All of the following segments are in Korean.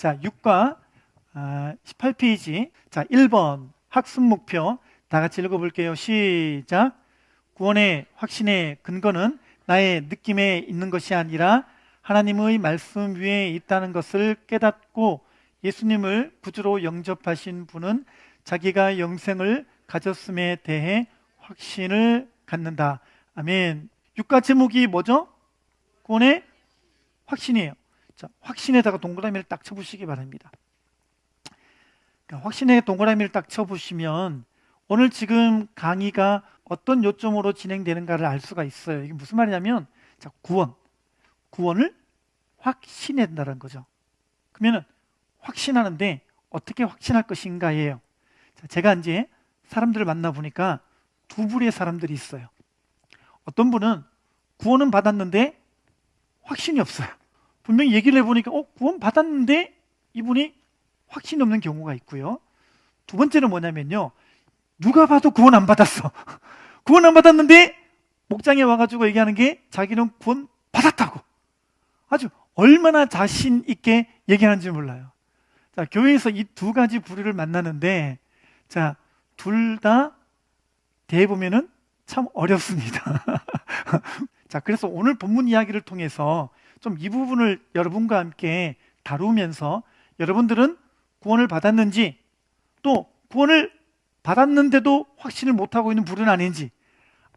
자, 6과 18페이지. 자, 1번 학습 목표 다 같이 읽어볼게요. 시작. 구원의 확신의 근거는 나의 느낌에 있는 것이 아니라 하나님의 말씀 위에 있다는 것을 깨닫고 예수님을 구주로 영접하신 분은 자기가 영생을 가졌음에 대해 확신을 갖는다. 아멘. 6과 제목이 뭐죠? 구원의 확신이에요. 자, 확신에다가 동그라미를 딱 쳐보시기 바랍니다. 그러니까 확신에 동그라미를 딱 쳐보시면 오늘 지금 강의가 어떤 요점으로 진행되는가를 알 수가 있어요. 이게 무슨 말이냐면, 자, 구원을 확신한다는 거죠. 그러면 확신하는데 어떻게 확신할 것인가예요. 자, 제가 이제 사람들을 만나보니까 두 부류의 사람들이 있어요. 어떤 분은 구원은 받았는데 확신이 없어요. 분명히 얘기를 해보니까 구원 받았는데 이분이 확신이 없는 경우가 있고요. 두 번째는 뭐냐면요, 누가 봐도 구원 안 받았어. 구원 안 받았는데 목장에 와가지고 얘기하는 게 자기는 구원 받았다고 아주 얼마나 자신 있게 얘기하는지 몰라요. 자, 교회에서 이 두 가지 부류를 만나는데, 자, 둘 다 대보면은 참 어렵습니다. 자, 그래서 오늘 본문 이야기를 통해서 좀 이 부분을 여러분과 함께 다루면서 여러분들은 구원을 받았는지, 또 구원을 받았는데도 확신을 못하고 있는 부류는 아닌지,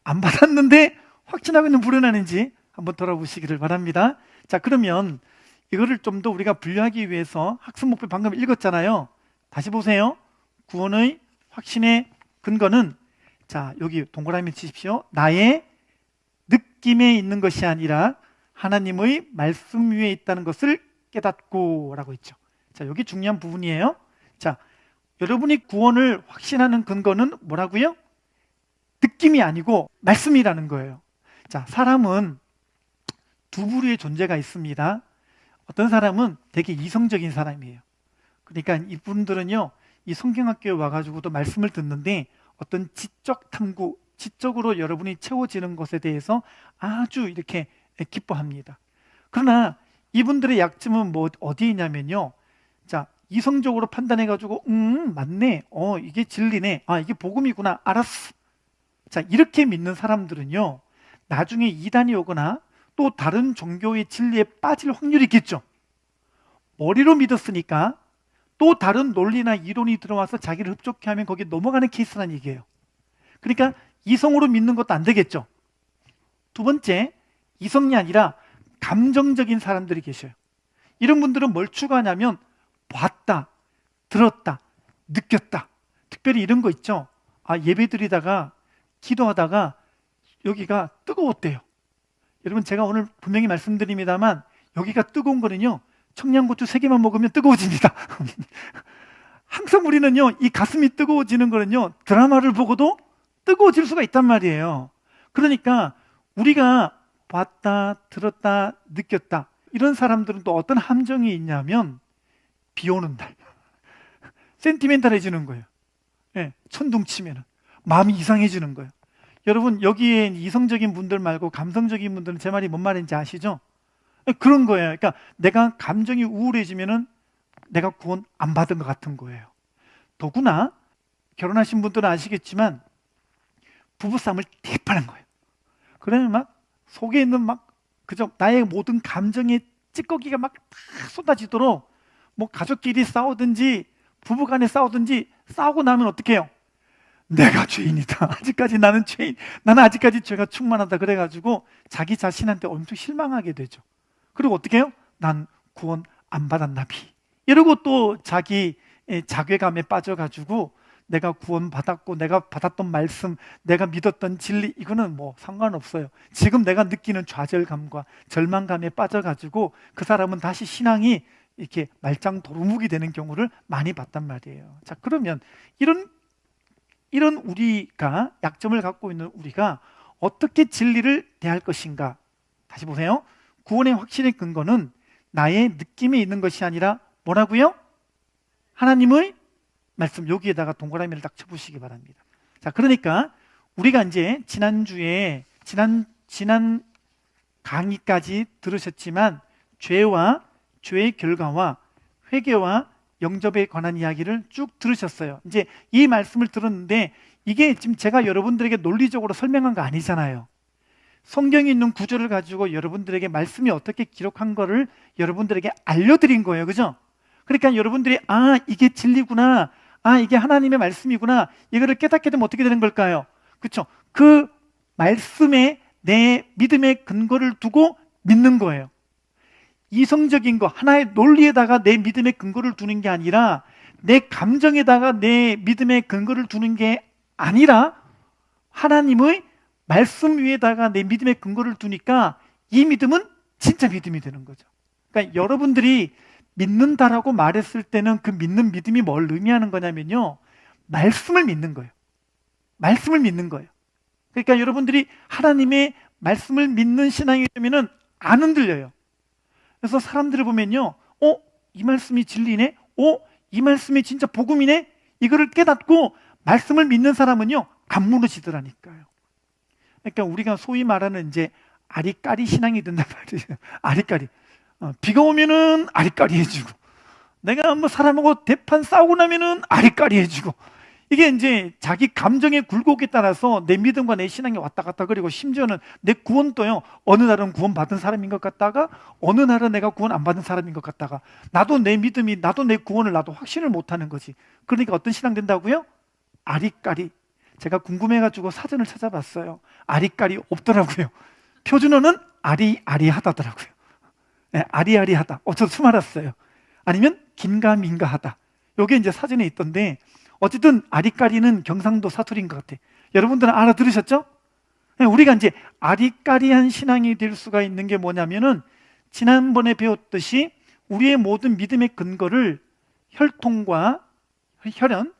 안 받았는데 확신하고 있는 부류는 아닌지 한번 돌아보시기를 바랍니다. 자, 그러면 이거를 좀 더 우리가 분류하기 위해서 학습 목표 방금 읽었잖아요. 다시 보세요. 구원의 확신의 근거는, 자, 여기 동그라미 치십시오. 나의 느낌에 있는 것이 아니라 하나님의 말씀 위에 있다는 것을 깨닫고 라고 했죠. 자, 여기 중요한 부분이에요. 자, 여러분이 구원을 확신하는 근거는 뭐라고요? 느낌이 아니고 말씀이라는 거예요. 자, 사람은 두 부류의 존재가 있습니다. 어떤 사람은 되게 이성적인 사람이에요. 그러니까 이분들은요, 이 성경학교에 와가지고도 말씀을 듣는데 어떤 지적 탐구, 지적으로 여러분이 채워지는 것에 대해서 아주 이렇게 기뻐합니다. 그러나 이분들의 약점은 어디에 있냐면요, 자, 이성적으로 판단해가지고 맞네, 이게 진리네, 이게 복음이구나, 알았어. 자, 이렇게 믿는 사람들은요, 나중에 이단이 오거나 또 다른 종교의 진리에 빠질 확률이 있겠죠. 머리로 믿었으니까 또 다른 논리나 이론이 들어와서 자기를 흡족해 하면 거기에 넘어가는 케이스라는 얘기예요. 그러니까 이성으로 믿는 것도 안 되겠죠. 두 번째, 이성이 아니라 감정적인 사람들이 계셔요. 이런 분들은 뭘 추구하냐면 봤다, 들었다, 느꼈다. 특별히 이런 거 있죠. 예배드리다가 기도하다가 여기가 뜨거웠대요. 여러분, 제가 오늘 분명히 말씀드립니다만 여기가 뜨거운 거는요, 청양고추 3개만 먹으면 뜨거워집니다. 항상 우리는요, 이 가슴이 뜨거워지는 거는요, 드라마를 보고도 뜨거워질 수가 있단 말이에요. 그러니까 우리가 봤다, 들었다, 느꼈다, 이런 사람들은 또 어떤 함정이 있냐면 비 오는 날 센티멘탈해지는 거예요. 천둥 치면은 마음이 이상해지는 거예요. 여러분, 여기에 이성적인 분들 말고 감성적인 분들은 제 말이 뭔 말인지 아시죠? 그런 거예요. 그러니까 내가 감정이 우울해지면은 내가 구원 안 받은 것 같은 거예요. 더구나 결혼하신 분들은 아시겠지만 부부싸움을 대파는 거예요. 그러면 막 속에 있는 그저 나의 모든 감정의 찌꺼기가 막 다 쏟아지도록, 뭐 가족끼리 싸우든지 부부간에 싸우든지, 싸우고 나면 어떻게 해요? 내가 죄인이다. 아직까지 나는 죄인. 나는 아직까지 죄가 충만하다. 그래가지고 자기 자신한테 엄청 실망하게 되죠. 그리고 어떻게 해요? 난 구원 안 받았나 비. 이러고 또 자기 자괴감에 빠져가지고 내가 구원 받았고 내가 받았던 말씀, 내가 믿었던 진리, 이거는 뭐 상관없어요. 지금 내가 느끼는 좌절감과 절망감에 빠져가지고 그 사람은 다시 신앙이 이렇게 말짱 도루묵이 되는 경우를 많이 봤단 말이에요. 자, 그러면 이런 우리가, 약점을 갖고 있는 우리가 어떻게 진리를 대할 것인가? 다시 보세요. 구원의 확신의 근거는 나의 느낌에 있는 것이 아니라 뭐라고요? 하나님의 말씀. 여기에다가 동그라미를 딱 쳐보시기 바랍니다. 자, 그러니까 우리가 이제 지난주에 지난 강의까지 들으셨지만 죄와 죄의 결과와 회개와 영접에 관한 이야기를 쭉 들으셨어요. 이제 이 말씀을 들었는데 이게 지금 제가 여러분들에게 논리적으로 설명한 거 아니잖아요. 성경에 있는 구절을 가지고 여러분들에게 말씀이 어떻게 기록한 거를 여러분들에게 알려드린 거예요. 그죠? 그러니까 여러분들이 이게 진리구나, 이게 하나님의 말씀이구나, 이거를 깨닫게 되면 어떻게 되는 걸까요? 그렇죠? 그 말씀에 내 믿음의 근거를 두고 믿는 거예요. 이성적인 거, 하나의 논리에다가 내 믿음의 근거를 두는 게 아니라 내 감정에다가 내 믿음의 근거를 두는 게 아니라 하나님의 말씀 위에다가 내 믿음의 근거를 두니까 이 믿음은 진짜 믿음이 되는 거죠. 그러니까 여러분들이 믿는다라고 말했을 때는 그 믿는 믿음이 뭘 의미하는 거냐면요, 말씀을 믿는 거예요. 말씀을 믿는 거예요. 그러니까 여러분들이 하나님의 말씀을 믿는 신앙이 되면은 안 흔들려요. 그래서 사람들을 보면요, 이 말씀이 진리네? 이 말씀이 진짜 복음이네? 이거를 깨닫고 말씀을 믿는 사람은요, 안 무너지더라니까요. 그러니까 우리가 소위 말하는 이제 아리까리 신앙이 된단 말이에요. 아리까리. 비가 오면은 아리까리 해주고, 내가 뭐 사람하고 대판 싸우고 나면은 아리까리 해주고, 이게 이제 자기 감정의 굴곡에 따라서 내 믿음과 내 신앙이 왔다 갔다 그리고 심지어는 내 구원도요, 어느 날은 구원 받은 사람인 것 같다가 어느 날은 내가 구원 안 받은 사람인 것 같다가 나도 내 믿음이, 나도 내 구원을 나도 확신을 못하는 거지. 그러니까 어떤 신앙 된다고요? 아리까리. 제가 궁금해가지고 사전을 찾아봤어요. 아리까리 없더라고요. 표준어는 아리아리하다더라고요. 네, 아리아리하다. 저도 숨 알았어요. 아니면 긴가민가하다. 이게 이제 사전에 있던데, 어쨌든 아리까리는 경상도 사투리인 것 같아. 여러분들은 알아들으셨죠? 네, 우리가 이제 아리까리한 신앙이 될 수가 있는 게 뭐냐면은 지난번에 배웠듯이 우리의 모든 믿음의 근거를 혈통과 혈연,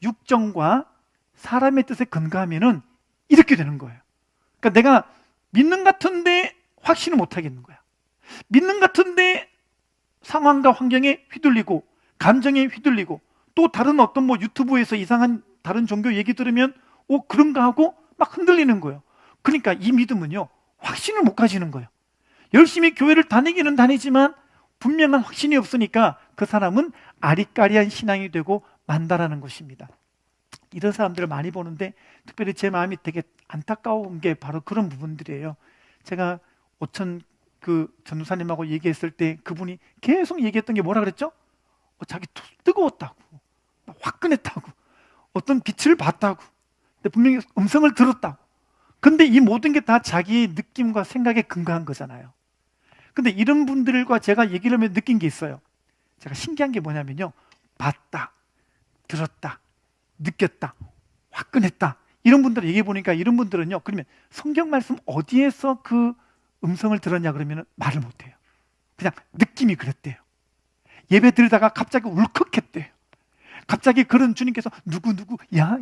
육정과 사람의 뜻에 근거하면은 이렇게 되는 거예요. 그러니까 내가 믿는 같은데 확신을 못 하겠는 거야. 믿는 같은데 상황과 환경에 휘둘리고 감정에 휘둘리고 또 다른 어떤 뭐 유튜브에서 이상한 다른 종교 얘기 들으면 그런가 하고 막 흔들리는 거예요. 그러니까 이 믿음은요, 확신을 못 가지는 거예요. 열심히 교회를 다니기는 다니지만 분명한 확신이 없으니까 그 사람은 아리까리한 신앙이 되고 만다라는 것입니다. 이런 사람들을 많이 보는데 특별히 제 마음이 되게 안타까운 게 바로 그런 부분들이에요. 제가 오천 그 전도사님하고 얘기했을 때 그분이 계속 얘기했던 게 뭐라 그랬죠? 자기 뜨거웠다고, 화끈했다고, 어떤 빛을 봤다고, 근데 분명히 음성을 들었다고. 근데 이 모든 게 다 자기의 느낌과 생각에 근거한 거잖아요. 근데 이런 분들과 제가 얘기를 하면 느낀 게 있어요. 제가 신기한 게 뭐냐면요, 봤다, 들었다, 느꼈다, 화끈했다, 이런 분들 얘기해 보니까 이런 분들은요, 그러면 성경 말씀 어디에서 그 음성을 들었냐 그러면 말을 못해요. 그냥 느낌이 그랬대요. 예배 드리다가 갑자기 울컥했대요. 갑자기 그런 주님께서 누구 야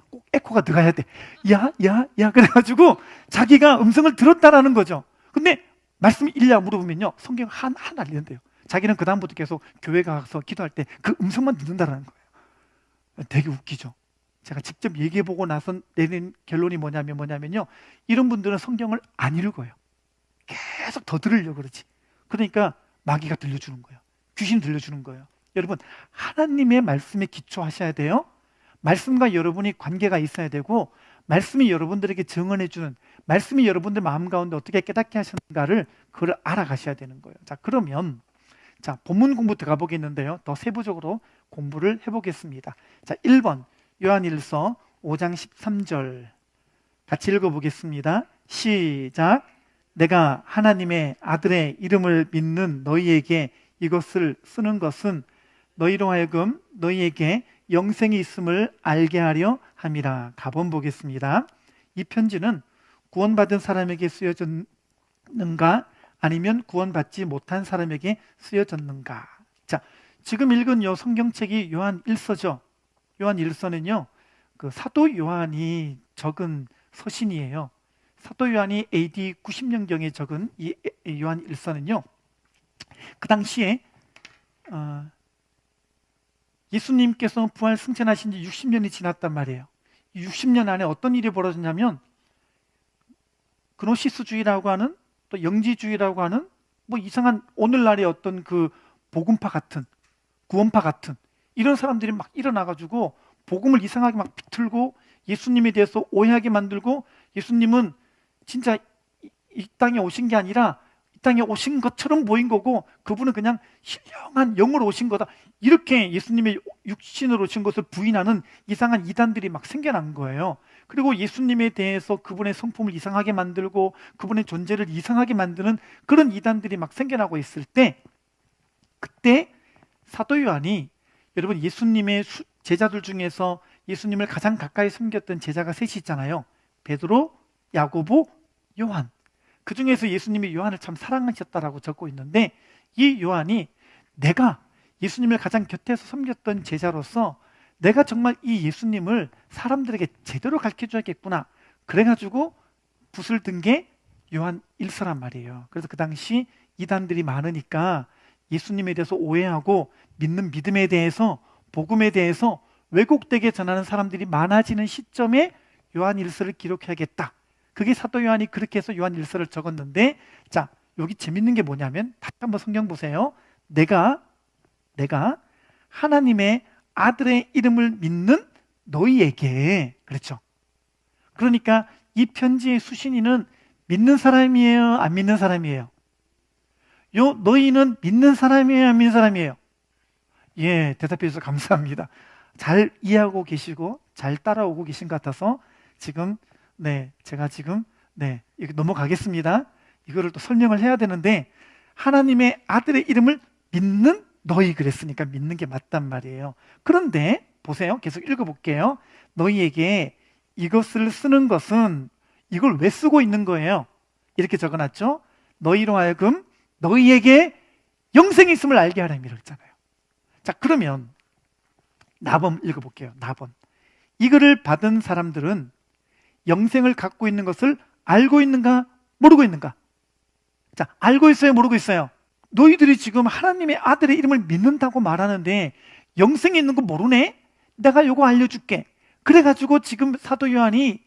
꼭 에코가 들어가야 돼. 야 그래가지고 자기가 음성을 들었다라는 거죠. 근데 말씀 읽냐 물어보면요, 성경 하나 알린대요. 자기는 그 다음부터 계속 교회 가서 기도할 때 그 음성만 듣는다라는 거예요. 되게 웃기죠. 제가 직접 얘기해보고 나서 내린 결론이 뭐냐면요, 이런 분들은 성경을 안 읽어요. 계속 더 들으려고 그러지. 그러니까 마귀가 들려주는 거예요. 귀신 들려주는 거예요. 여러분, 하나님의 말씀에 기초하셔야 돼요. 말씀과 여러분이 관계가 있어야 되고, 말씀이 여러분들에게 증언해주는, 말씀이 여러분들 마음 가운데 어떻게 깨닫게 하시는가를 그걸 알아가셔야 되는 거예요. 자, 그러면 본문 공부 들어가 보겠는데요, 더 세부적으로 공부를 해보겠습니다. 자, 1번 요한일서 5장 13절 같이 읽어보겠습니다. 시작. 내가 하나님의 아들의 이름을 믿는 너희에게 이것을 쓰는 것은 너희로 하여금 너희에게 영생이 있음을 알게 하려 함이라. 가본 보겠습니다. 이 편지는 구원받은 사람에게 쓰여졌는가, 아니면 구원받지 못한 사람에게 쓰여졌는가? 자, 지금 읽은 요 성경책이 요한 1서죠. 요한 1서는요, 그 사도 요한이 적은 서신이에요. 사도 요한이 AD 90년경에 적은 이 요한 1서는요, 그 당시에 예수님께서 부활 승천하신 지 60년이 지났단 말이에요. 60년 안에 어떤 일이 벌어졌냐면, 그노시스주의라고 하는, 또 영지주의라고 하는 뭐 이상한 오늘날의 어떤 그 복음파 같은 구원파 같은 이런 사람들이 막 일어나가지고 복음을 이상하게 막 비틀고 예수님에 대해서 오해하게 만들고 예수님은 진짜 이 땅에 오신 게 아니라 이 땅에 오신 것처럼 보인 거고 그분은 그냥 신령한 영으로 오신 거다. 이렇게 예수님의 육신으로 오신 것을 부인하는 이상한 이단들이 막 생겨난 거예요. 그리고 예수님에 대해서 그분의 성품을 이상하게 만들고 그분의 존재를 이상하게 만드는 그런 이단들이 막 생겨나고 있을 때 그때 사도 요한이 여러분 예수님의 제자들 중에서 예수님을 가장 가까이 섬겼던 제자가 셋이 있잖아요. 베드로, 야고보, 요한. 그 중에서 예수님이 요한을 참 사랑하셨다라고 적고 있는데 이 요한이 내가 예수님을 가장 곁에서 섬겼던 제자로서 내가 정말 이 예수님을 사람들에게 제대로 가르쳐줘야겠구나. 그래가지고 붓을 든 게 요한 1서란 말이에요. 그래서 그 당시 이단들이 많으니까 예수님에 대해서 오해하고 믿는 믿음에 대해서 복음에 대해서 왜곡되게 전하는 사람들이 많아지는 시점에 요한 1서를 기록해야겠다. 그게 사도 요한이 그렇게 해서 요한 1서를 적었는데 자, 여기 재밌는 게 뭐냐면 다시 한번 성경 보세요. 내가 하나님의 아들의 이름을 믿는 너희에게 그렇죠. 그러니까 이 편지의 수신인은 믿는 사람이에요? 안 믿는 사람이에요? 너희는 믿는 사람이에요? 안 믿는 사람이에요? 예, 대답해 주셔서 감사합니다. 잘 이해하고 계시고 잘 따라오고 계신 것 같아서 지금 제가 지금 이거 넘어가겠습니다. 이거를 또 설명을 해야 되는데 하나님의 아들의 이름을 믿는 너희 그랬으니까 믿는 게 맞단 말이에요. 그런데 보세요. 계속 읽어볼게요. 너희에게 이것을 쓰는 것은 이걸 왜 쓰고 있는 거예요? 이렇게 적어놨죠. 너희로 하여금 너희에게 영생이 있음을 알게 하려고 했잖아요. 자, 그러면 나범 읽어볼게요. 나범. 이거를 받은 사람들은 영생을 갖고 있는 것을 알고 있는가 모르고 있는가? 자, 알고 있어요 모르고 있어요? 너희들이 지금 하나님의 아들의 이름을 믿는다고 말하는데 영생이 있는 거 모르네? 내가 요거 알려줄게. 그래가지고 지금 사도 요한이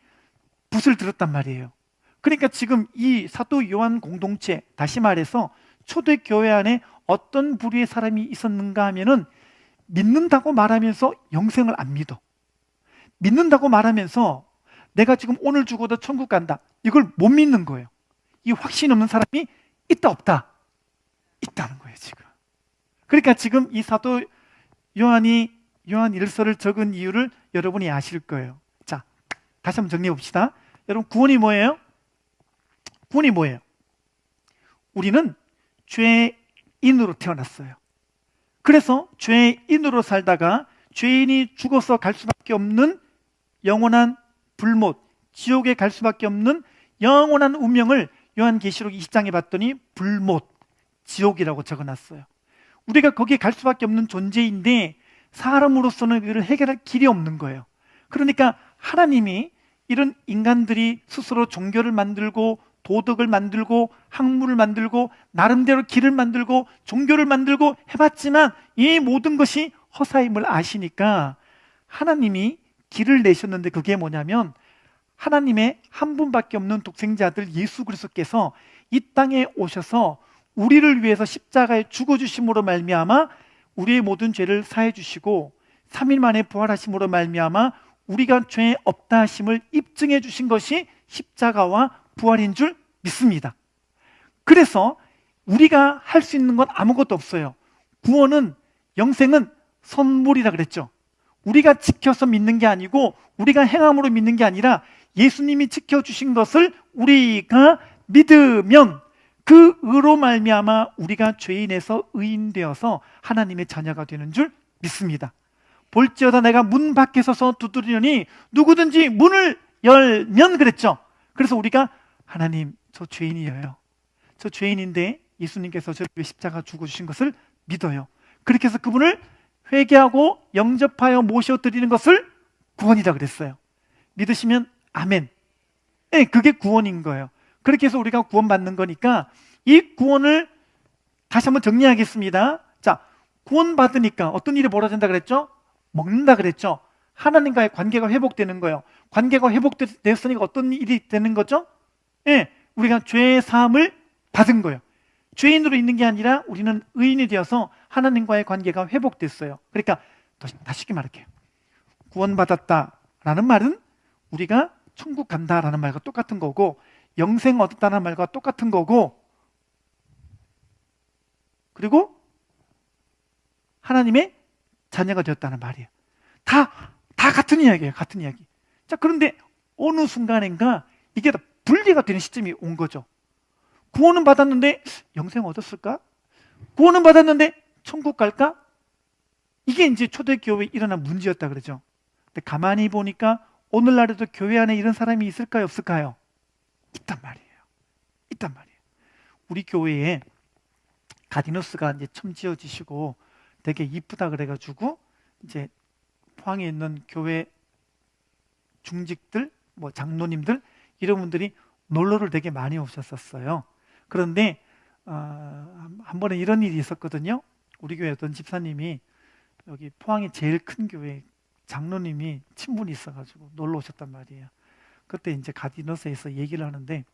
붓을 들었단 말이에요. 그러니까 지금 이 사도 요한 공동체, 다시 말해서 초대교회 안에 어떤 부류의 사람이 있었는가 하면은 믿는다고 말하면서 영생을 안 믿어. 믿는다고 말하면서 내가 지금 오늘 죽어도 천국 간다. 이걸 못 믿는 거예요. 이 확신 없는 사람이 있다 없다? 있다는 거예요 지금. 그러니까 지금 이 사도 요한이 요한 1서를 적은 이유를 여러분이 아실 거예요. 자, 다시 한번 정리해 봅시다. 여러분 구원이 뭐예요? 구원이 뭐예요? 우리는 죄인으로 태어났어요. 그래서 죄인으로 살다가 죄인이 죽어서 갈 수밖에 없는 영원한 불못, 지옥에 갈 수밖에 없는 영원한 운명을 요한계시록 20장에 봤더니 불못, 지옥이라고 적어놨어요. 우리가 거기에 갈 수밖에 없는 존재인데 사람으로서는 그를 해결할 길이 없는 거예요. 그러니까 하나님이 이런 인간들이 스스로 종교를 만들고 도덕을 만들고 학문을 만들고 나름대로 길을 만들고 종교를 만들고 해봤지만 이 모든 것이 허사임을 아시니까 하나님이 길을 내셨는데 그게 뭐냐면 하나님의 한 분밖에 없는 독생자들 예수 그리스도께서 이 땅에 오셔서 우리를 위해서 십자가에 죽어주심으로 말미암아 우리의 모든 죄를 사해 주시고 3일 만에 부활하심으로 말미암아 우리가 죄 없다 하심을 입증해 주신 것이 십자가와 부활인 줄 믿습니다. 그래서 우리가 할 수 있는 건 아무것도 없어요. 구원은 영생은 선물이라 그랬죠. 우리가 지켜서 믿는 게 아니고 우리가 행함으로 믿는 게 아니라 예수님이 지켜주신 것을 우리가 믿으면 그 의로 말미암아 우리가 죄인에서 의인되어서 하나님의 자녀가 되는 줄 믿습니다. 볼지어다 내가 문 밖에 서서 두드리려니 누구든지 문을 열면 그랬죠. 그래서 우리가 하나님 저 죄인이에요. 저 죄인인데 예수님께서 저를 위해 십자가 죽어주신 것을 믿어요. 그렇게 해서 그분을 회개하고 영접하여 모셔드리는 것을 구원이라 그랬어요. 믿으시면 아멘. 네, 그게 구원인 거예요. 그렇게 해서 우리가 구원받는 거니까 이 구원을 다시 한번 정리하겠습니다. 자, 구원받으니까 어떤 일이 벌어진다 그랬죠? 먹는다 그랬죠? 하나님과의 관계가 회복되는 거예요. 관계가 회복됐으니까 어떤 일이 되는 거죠? 예, 우리가 죄의 사함을 받은 거예요. 죄인으로 있는 게 아니라 우리는 의인이 되어서 하나님과의 관계가 회복됐어요. 그러니까 더 쉽게 말할게요. 구원받았다라는 말은 우리가 천국 간다라는 말과 똑같은 거고, 영생 얻었다는 말과 똑같은 거고, 그리고 하나님의 자녀가 되었다는 말이에요. 다 같은 이야기예요. 같은 이야기. 자, 그런데 어느 순간인가 이게 다 분리가 되는 시점이 온 거죠. 구원은 받았는데 영생 얻었을까? 구원은 받았는데 천국 갈까? 이게 이제 초대교회에 일어난 문제였다 그러죠. 근데 가만히 보니까 오늘날에도 교회 안에 이런 사람이 있을까요? 없을까요? 있단 말이에요. 있단 말이에요. 우리 교회에 가디너스가 이제 처음 지어지시고 되게 이쁘다 그래가지고 이제 포항에 있는 교회 중직들, 뭐 장로님들 이런 분들이 놀러를 되게 많이 오셨었어요. 그런데 한 번에 이런 일이 있었거든요. 우리 교회 어떤 집사님이 여기 포항의 제일 큰 교회 장로님이 친분이 있어가지고 놀러 오셨단 말이에요. 그때 이제 가디너스에서 얘기를 하는데,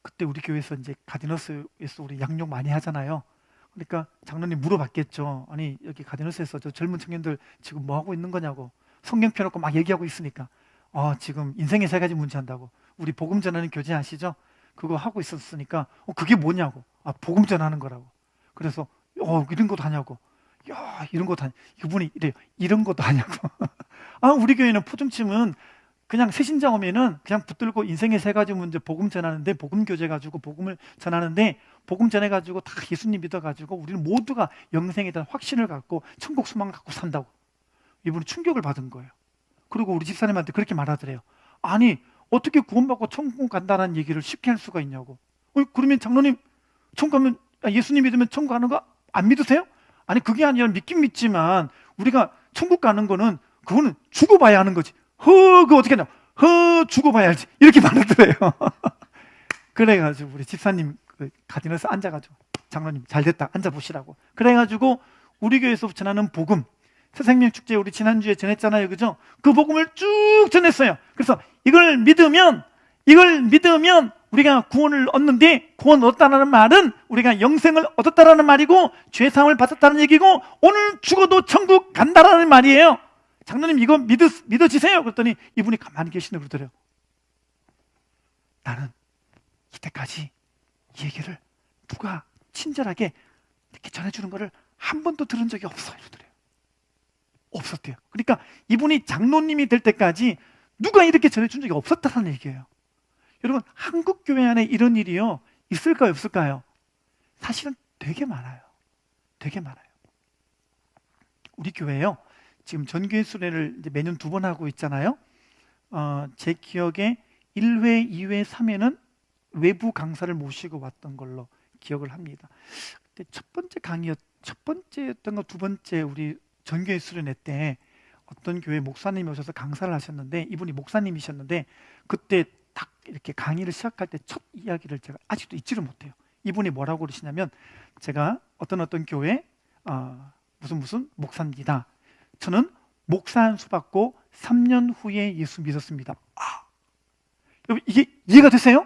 그때 우리 교회에서 이제 가디너스에서 우리 양육 많이 하잖아요. 그러니까 장로님 물어봤겠죠. 아니, 여기 가디너스에서 저 젊은 청년들 지금 뭐 하고 있는 거냐고. 성경 펴놓고 막 얘기하고 있으니까 지금 인생의 세 가지 문제 한다고. 우리 복음 전하는 교제 아시죠? 그거 하고 있었으니까 그게 뭐냐고. 복음 전하는 거라고. 그래서 이런 것도 하냐고. 야, 이런 것도 하냐. 이분이 이래요. 이런 것도 하냐고. 우리 교회는 포tum침은 그냥 새신자 오면은 그냥 붙들고 인생의 세 가지 문제 복음 전하는데, 복음 교제 가지고 복음을 전하는데, 복음 전해 가지고 다 예수님 믿어 가지고 우리는 모두가 영생에 대한 확신을 갖고 천국 소망을 갖고 산다고. 이분은 충격을 받은 거예요. 그리고 우리 집사님한테 그렇게 말하더래요. 아니, 어떻게 구원받고 천국 간다는 얘기를 쉽게 할 수가 있냐고. 그러면 장로님 천국 가면, 예수님 믿으면 천국 가는 거 안 믿으세요? 아니, 그게 아니라 믿긴 믿지만 우리가 천국 가는 거는 그거는 죽어봐야 하는 거지. 그거 어떻게 하냐? 죽어봐야 알지. 이렇게 말하더래요. 그래가지고 우리 집사님 가디너스 앉아가지고, 장로님 잘 됐다, 앉아보시라고. 그래가지고 우리 교회에서 전하는 복음, 새생명 축제 우리 지난주에 전했잖아요, 그죠? 그 복음을 쭉 전했어요. 그래서 이걸 믿으면 우리가 구원을 얻는데, 구원 얻었다는 말은 우리가 영생을 얻었다라는 말이고 죄사함을 받았다는 얘기고, 오늘 죽어도 천국 간다라는 말이에요. 장로님 이거 믿어지세요? 그랬더니 이분이 가만히 계시네 그러더래요. 나는 이때까지 이 얘기를 누가 친절하게 이렇게 전해주는 거를 한 번도 들은 적이 없어 이러더래요. 없었대요. 그러니까 이분이 장로님이 될 때까지 누가 이렇게 전해준 적이 없었다는 얘기예요. 여러분, 한국 교회 안에 이런 일이요 있을까요, 없을까요? 사실은 되게 많아요. 되게 많아요. 우리 교회요, 지금 전교회 수련회를 이제 매년 2번 하고 있잖아요. 제 기억에 1회, 2회, 3회는 외부 강사를 모시고 왔던 걸로 기억을 합니다. 근데 첫 번째였던 거, 두 번째 우리 전교회 수련회 때 어떤 교회 목사님이 오셔서 강사를 하셨는데, 이분이 목사님이셨는데, 그때 딱 이렇게 강의를 시작할 때 첫 이야기를 제가 아직도 잊지를 못해요. 이분이 뭐라고 그러시냐면, 제가 어떤 교회 무슨 목사입니다. 저는 목사 한 수 받고 3년 후에 예수 믿었습니다. 여러분, 이게 이해가 되세요?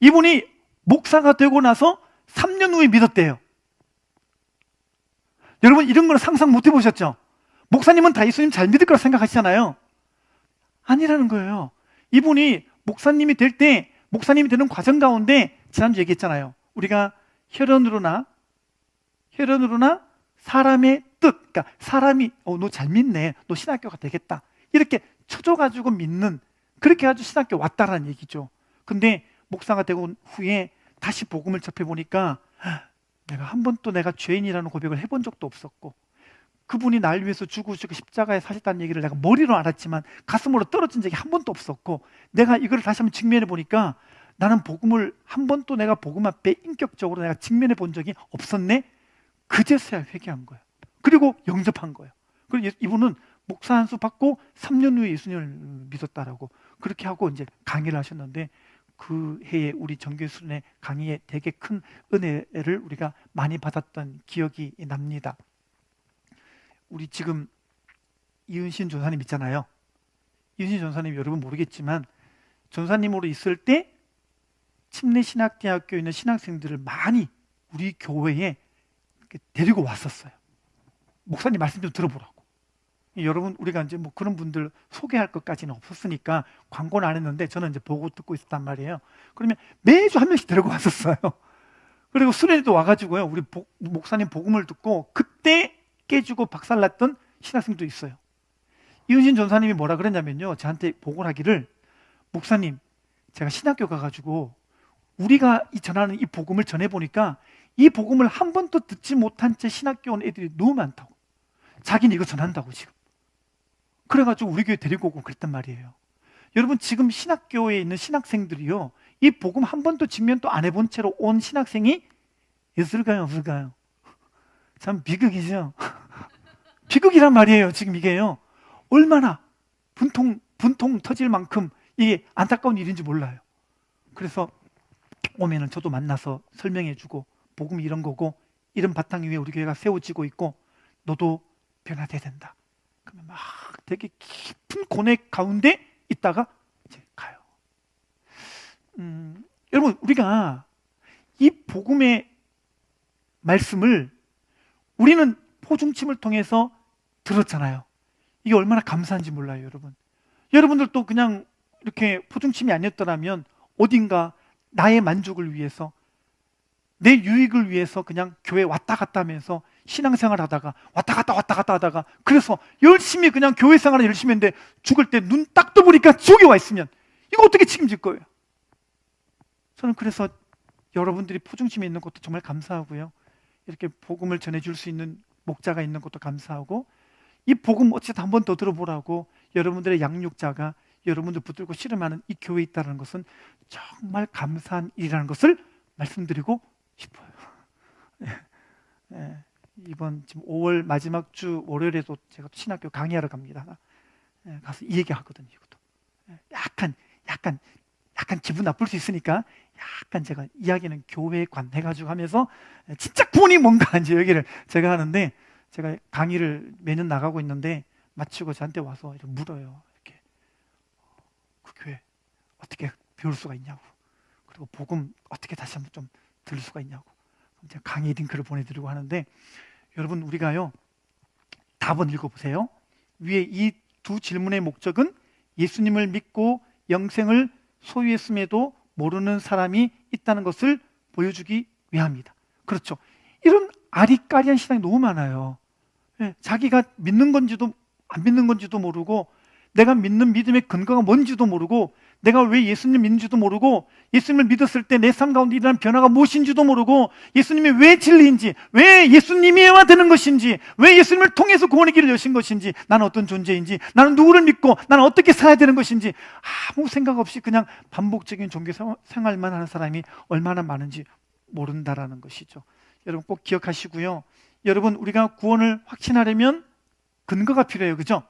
이분이 목사가 되고 나서 3년 후에 믿었대요. 여러분, 이런 거는 상상 못 해보셨죠? 목사님은 다 예수님 잘 믿을 거라 생각하시잖아요. 아니라는 거예요. 이분이 목사님이 되는 과정 가운데, 지난주 얘기했잖아요. 우리가 혈연으로나 사람의 뜻, 그러니까 사람이 너 잘 믿네, 너 신학교가 되겠다, 이렇게 쳐줘가지고 믿는, 그렇게 해가지고 신학교 왔다라는 얘기죠. 근데 목사가 되고 후에 다시 복음을 접해보니까 내가 한 번도 내가 죄인이라는 고백을 해본 적도 없었고, 그분이 날 위해서 죽으시고 십자가에 사셨다는 얘기를 내가 머리로 알았지만 가슴으로 떨어진 적이 한 번도 없었고, 내가 이걸 다시 한번 직면해 보니까 나는 복음을 한 번도 내가 복음 앞에 인격적으로 내가 직면해 본 적이 없었네. 그제서야 회개한 거예요. 그리고 영접한 거예요. 그리고 이분은 목사 한 수 받고 3년 후에 예수님을 믿었다라고 그렇게 하고 이제 강의를 하셨는데, 그 해에 우리 전교회 수련회 강의에 되게 큰 은혜를 우리가 많이 받았던 기억이 납니다. 우리 지금 이은신 전사님 있잖아요. 이은신 전사님 여러분 모르겠지만 전사님으로 있을 때 침례신학대학교에 있는 신학생들을 많이 우리 교회에 데리고 왔었어요. 목사님 말씀 좀 들어보라고. 여러분, 우리가 이제 뭐 그런 분들 소개할 것까지는 없었으니까 광고는 안 했는데 저는 이제 보고 듣고 있었단 말이에요. 그러면 매주 한 명씩 데리고 왔었어요. 그리고 수련회도 와가지고요, 우리 목사님 복음을 듣고 그때 깨지고 박살났던 신학생도 있어요. 이은신 전사님이 뭐라 그랬냐면요, 저한테 보고를 하기를, 목사님, 제가 신학교 가가지고 우리가 전하는 이 복음을 전해보니까 이 복음을 한 번도 듣지 못한 채 신학교 온 애들이 너무 많다고. 자기는 이거 전한다고 지금. 그래가지고 우리 교회 데리고 오고 그랬단 말이에요. 여러분, 지금 신학교에 있는 신학생들이요, 이 복음 한 번도 직면도 안 해본 채로 온 신학생이 있을까요, 없을까요? 참 비극이죠. 비극이란 말이에요. 지금 이게요, 얼마나 분통 터질 만큼 이게 안타까운 일인지 몰라요. 그래서 오면은 저도 만나서 설명해주고, 복음이 이런 거고 이런 바탕 위에 우리 교회가 세워지고 있고 너도 변화돼야 된다. 그러면 막 되게 깊은 고뇌 가운데 있다가 이제 가요. 여러분, 우리가 이 복음의 말씀을 우리는 포중침을 통해서 들었잖아요. 이게 얼마나 감사한지 몰라요, 여러분. 여러분들도 그냥 이렇게 포중침이 아니었더라면 어딘가 나의 만족을 위해서, 내 유익을 위해서 그냥 교회 왔다 갔다 하면서 신앙생활 하다가 왔다 갔다 하다가, 그래서 열심히 그냥 교회 생활을 열심히 했는데 죽을 때 눈 딱 떠보니까 지옥에 와 있으면 이거 어떻게 책임질 거예요? 저는 그래서 여러분들이 포중심에 있는 것도 정말 감사하고요, 이렇게 복음을 전해줄 수 있는 목자가 있는 것도 감사하고, 이 복음 어쨌든 한 번 더 들어보라고 여러분들의 양육자가 여러분들 붙들고 씨름하는 이 교회에 있다는 것은 정말 감사한 일이라는 것을 말씀드리고 싶어요. 네. 이번 지금 5월 마지막 주 월요일에도 제가 신학교 강의하러 갑니다. 가서 이 얘기 하거든요. 이것도 약간 기분 나쁠 수 있으니까 약간 제가 이야기는 교회에 관해가지고 하면서 진짜 구원이 뭔가 이제 여기를 제가 하는데, 제가 강의를 매년 나가고 있는데 마치고 저한테 와서 이렇게 물어요. 이렇게 그 교회 어떻게 배울 수가 있냐고, 그리고 복음 어떻게 다시 한번 좀 들을 수가 있냐고. 제가 강의 링크를 보내드리고 하는데, 여러분, 우리가요 답은 읽어보세요. 위에 이 두 질문의 목적은 예수님을 믿고 영생을 소유했음에도 모르는 사람이 있다는 것을 보여주기 위함입니다. 그렇죠. 이런 아리까리한 신앙이 너무 많아요. 자기가 믿는 건지도 안 믿는 건지도 모르고, 내가 믿는 믿음의 근거가 뭔지도 모르고, 내가 왜 예수님 믿는지도 모르고, 예수님을 믿었을 때 내 삶 가운데 일어난 변화가 무엇인지도 모르고, 예수님이 왜 진리인지, 왜 예수님이어야 되는 것인지, 왜 예수님을 통해서 구원의 길을 여신 것인지, 나는 어떤 존재인지, 나는 누구를 믿고 나는 어떻게 살아야 되는 것인지 아무 생각 없이 그냥 반복적인 종교 생활만 하는 사람이 얼마나 많은지 모른다라는 것이죠. 여러분 꼭 기억하시고요. 여러분, 우리가 구원을 확신하려면 근거가 필요해요. 그죠?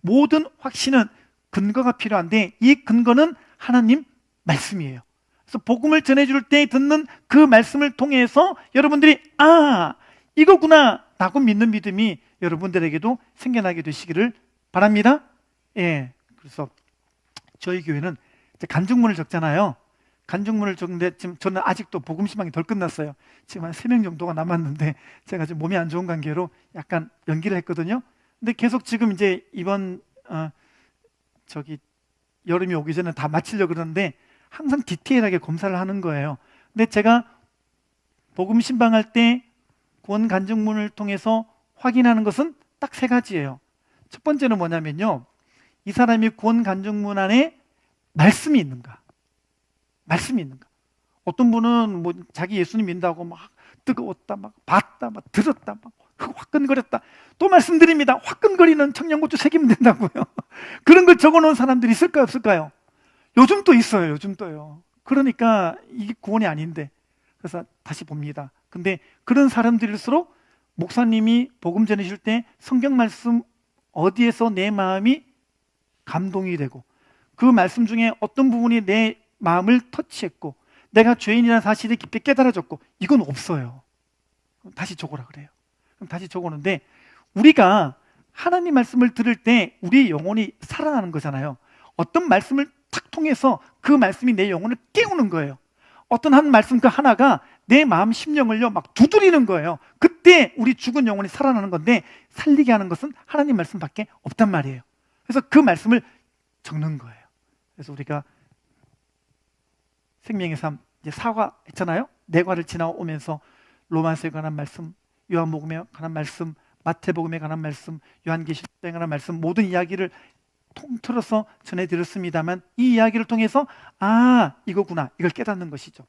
모든 확신은 근거가 필요한데, 이 근거는 하나님 말씀이에요. 그래서 복음을 전해줄 때 듣는 그 말씀을 통해서 여러분들이 이거구나 라고 믿는 믿음이 여러분들에게도 생겨나게 되시기를 바랍니다. 그래서 저희 교회는 간증문을 적잖아요. 간증문을 적는데 지금 저는 아직도 복음 시방이 덜 끝났어요. 지금 한 3명 정도가 남았는데 제가 지금 몸이 안 좋은 관계로 약간 연기를 했거든요. 근데 계속 지금 이제 이번 여름이 오기 전에 다 마치려고 그러는데 항상 디테일하게 검사를 하는 거예요. 근데 제가 복음 신방할 때 구원 간증문을 통해서 확인하는 것은 딱 3가지예요. 첫 번째는 뭐냐면요, 이 사람이 구원 간증문 안에 말씀이 있는가. 어떤 분은 뭐 자기 예수님 믿는다고 막 뜨거웠다, 막 봤다, 막 들었다, 막 화끈거렸다. 또 말씀드립니다. 화끈거리는 청양고추 새기면 된다고요. 그런 걸 적어놓은 사람들이 있을까요, 없을까요? 요즘 또 있어요. 요즘 또요. 그러니까 이게 구원이 아닌데. 그래서 다시 봅니다. 근데 그런 사람들일수록 목사님이 복음 전해줄 때 성경 말씀 어디에서 내 마음이 감동이 되고, 그 말씀 중에 어떤 부분이 내 마음을 터치했고, 내가 죄인이라는 사실이 깊이 깨달아졌고, 이건 없어요. 그럼 다시 적으라 그래요. 그럼 다시 적어놓는데, 우리가 하나님 말씀을 들을 때 우리의 영혼이 살아나는 거잖아요. 어떤 말씀을 탁 통해서 그 말씀이 내 영혼을 깨우는 거예요. 어떤 한 말씀 그 하나가 내 마음 심령을요 막 두드리는 거예요. 그때 우리 죽은 영혼이 살아나는 건데 살리게 하는 것은 하나님 말씀밖에 없단 말이에요. 그래서 그 말씀을 적는 거예요. 그래서 우리가 생명의 삶 이제 사과했잖아요. 내과를 지나오면서 로마서에 관한 말씀, 요한복음에 관한 말씀, 마태복음에 관한 말씀, 요한계시록에 관한 말씀 모든 이야기를 통틀어서 전해드렸습니다만 이 이야기를 통해서 아 이거구나 이걸 깨닫는 것이죠.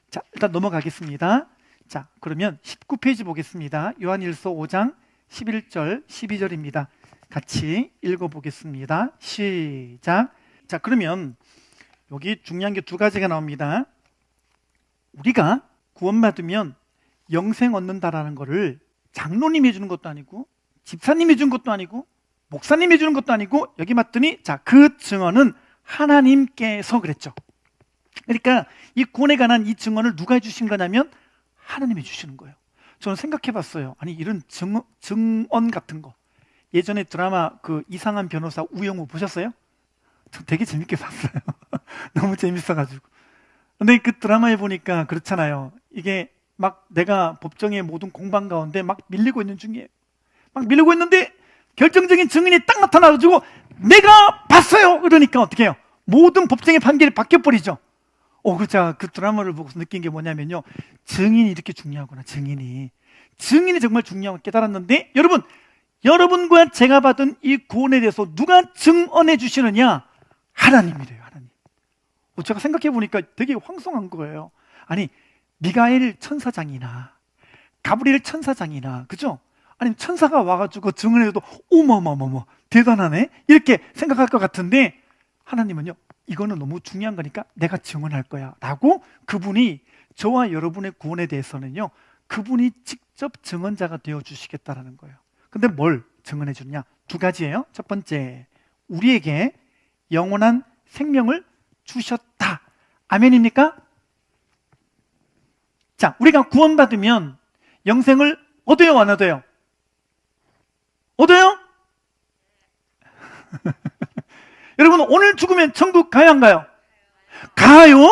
자 일단 넘어가겠습니다. 자 그러면 19페이지 보겠습니다. 요한일서 5장 11절 12절입니다. 같이 읽어보겠습니다. 시작. 자 그러면 여기 중요한 게 두 가지가 나옵니다. 우리가 구원받으면 영생 얻는다라는 것을 장로님이 해주는 것도 아니고 집사님이 해준 것도 아니고 목사님이 해주는 것도 아니고 여기 봤더니 자 그 증언은 하나님께서 그랬죠. 그러니까 이 구원에 관한 이 증언을 누가 해주신 거냐면 하나님이 주시는 거예요. 저는 생각해 봤어요. 아니 이런 증언 같은 거 예전에 드라마 그 이상한 변호사 우영우 보셨어요? 저 되게 재밌게 봤어요. 너무 재밌어가지고. 근데 그 드라마에 보니까 그렇잖아요. 이게 막 내가 법정의 모든 공방 가운데 막 밀리고 있는 중이에요. 막 밀리고 있는데 결정적인 증인이 딱 나타나가지고 내가 봤어요! 그러니까 어떻게 해요? 모든 법정의 판결이 바뀌어버리죠. 그렇죠. 그 드라마를 보고서 느낀 게 뭐냐면요. 증인이 이렇게 중요하구나, 증인이 정말 중요하고 깨달았는데 여러분과 제가 받은 이 구원에 대해서 누가 증언해 주시느냐? 하나님이래요, 하나님. 제가 생각해 보니까 되게 황송한 거예요. 아니, 미가엘 천사장이나 가브리엘 천사장이나 그죠? 아니 천사가 와가지고 증언해도 어머머머머 대단하네 이렇게 생각할 것 같은데 하나님은요 이거는 너무 중요한 거니까 내가 증언할 거야 라고 그분이 저와 여러분의 구원에 대해서는요 그분이 직접 증언자가 되어 주시겠다라는 거예요. 근데 뭘 증언해 주느냐? 두 가지예요. 첫 번째, 우리에게 영원한 생명을 주셨다. 아멘입니까? 자, 우리가 구원받으면 영생을 얻어요, 안 얻어요? 얻어요? 여러분, 오늘 죽으면 천국 가요, 안 가요? 가요?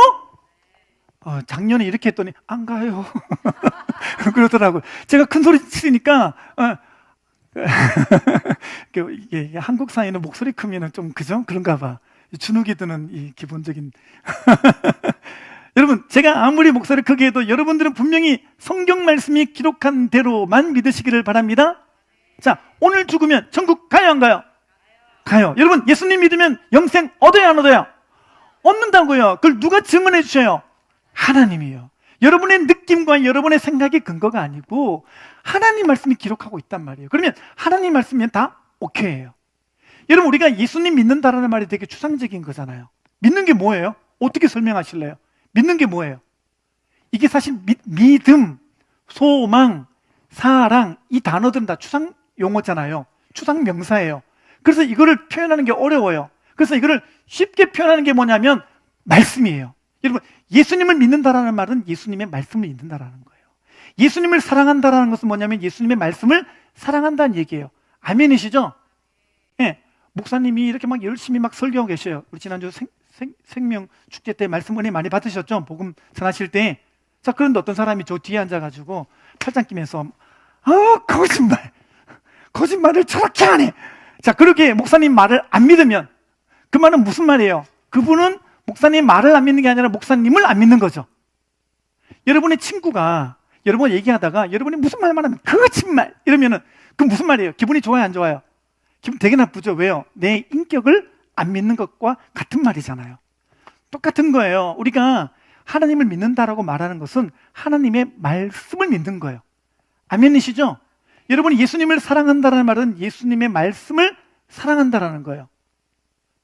작년에 이렇게 했더니 안 가요. 그러더라고요. 제가 큰 소리 치니까 이게 한국 사회는 목소리 크면은 좀 그죠? 그런가 봐. 주눅이 드는 이 기본적인 여러분 제가 아무리 목소리 크게 해도 여러분들은 분명히 성경 말씀이 기록한 대로만 믿으시기를 바랍니다. 자, 오늘 죽으면 천국 가요, 안 가요? 가요. 여러분 예수님 믿으면 영생 얻어요, 안 얻어요? 얻는다고요. 그걸 누가 증언해 주셔요? 하나님이요. 여러분의 느낌과 여러분의 생각이 근거가 아니고 하나님 말씀이 기록하고 있단 말이에요. 그러면 하나님 말씀이면 다 오케이예요. 여러분 우리가 예수님 믿는다라는 말이 되게 추상적인 거잖아요. 믿는 게 뭐예요? 어떻게 설명하실래요? 믿는 게 뭐예요? 이게 사실 믿음, 소망, 사랑 이 단어들은 다 추상 용어잖아요. 추상 명사예요. 그래서 이거를 표현하는 게 어려워요. 그래서 이거를 쉽게 표현하는 게 뭐냐면 말씀이에요. 여러분 예수님을 믿는다라는 말은 예수님의 말씀을 믿는다라는 거예요. 예수님을 사랑한다라는 것은 뭐냐면 예수님의 말씀을 사랑한다는 얘기예요. 아멘이시죠? 네. 목사님이 이렇게 막 열심히 막 설교하고 계셔요. 우리 지난주 생명 축제 때 말씀 은혜 많이 받으셨죠? 복음 전하실 때. 자, 그런데 어떤 사람이 저 뒤에 앉아가지고 팔짱 끼면서 거짓말을 저렇게 하네. 자, 그렇게 목사님 말을 안 믿으면 그 말은 무슨 말이에요? 그분은 목사님 말을 안 믿는 게 아니라 목사님을 안 믿는 거죠. 여러분의 친구가 여러분 얘기하다가 여러분이 무슨 말만 하면 거짓말 이러면은 그 무슨 말이에요? 기분이 좋아요, 안 좋아요? 기분 되게 나쁘죠. 왜요? 내 인격을 안 믿는 것과 같은 말이잖아요. 똑같은 거예요. 우리가 하나님을 믿는다라고 말하는 것은 하나님의 말씀을 믿는 거예요. 아멘이시죠? 여러분이 예수님을 사랑한다는 말은 예수님의 말씀을 사랑한다라는 거예요.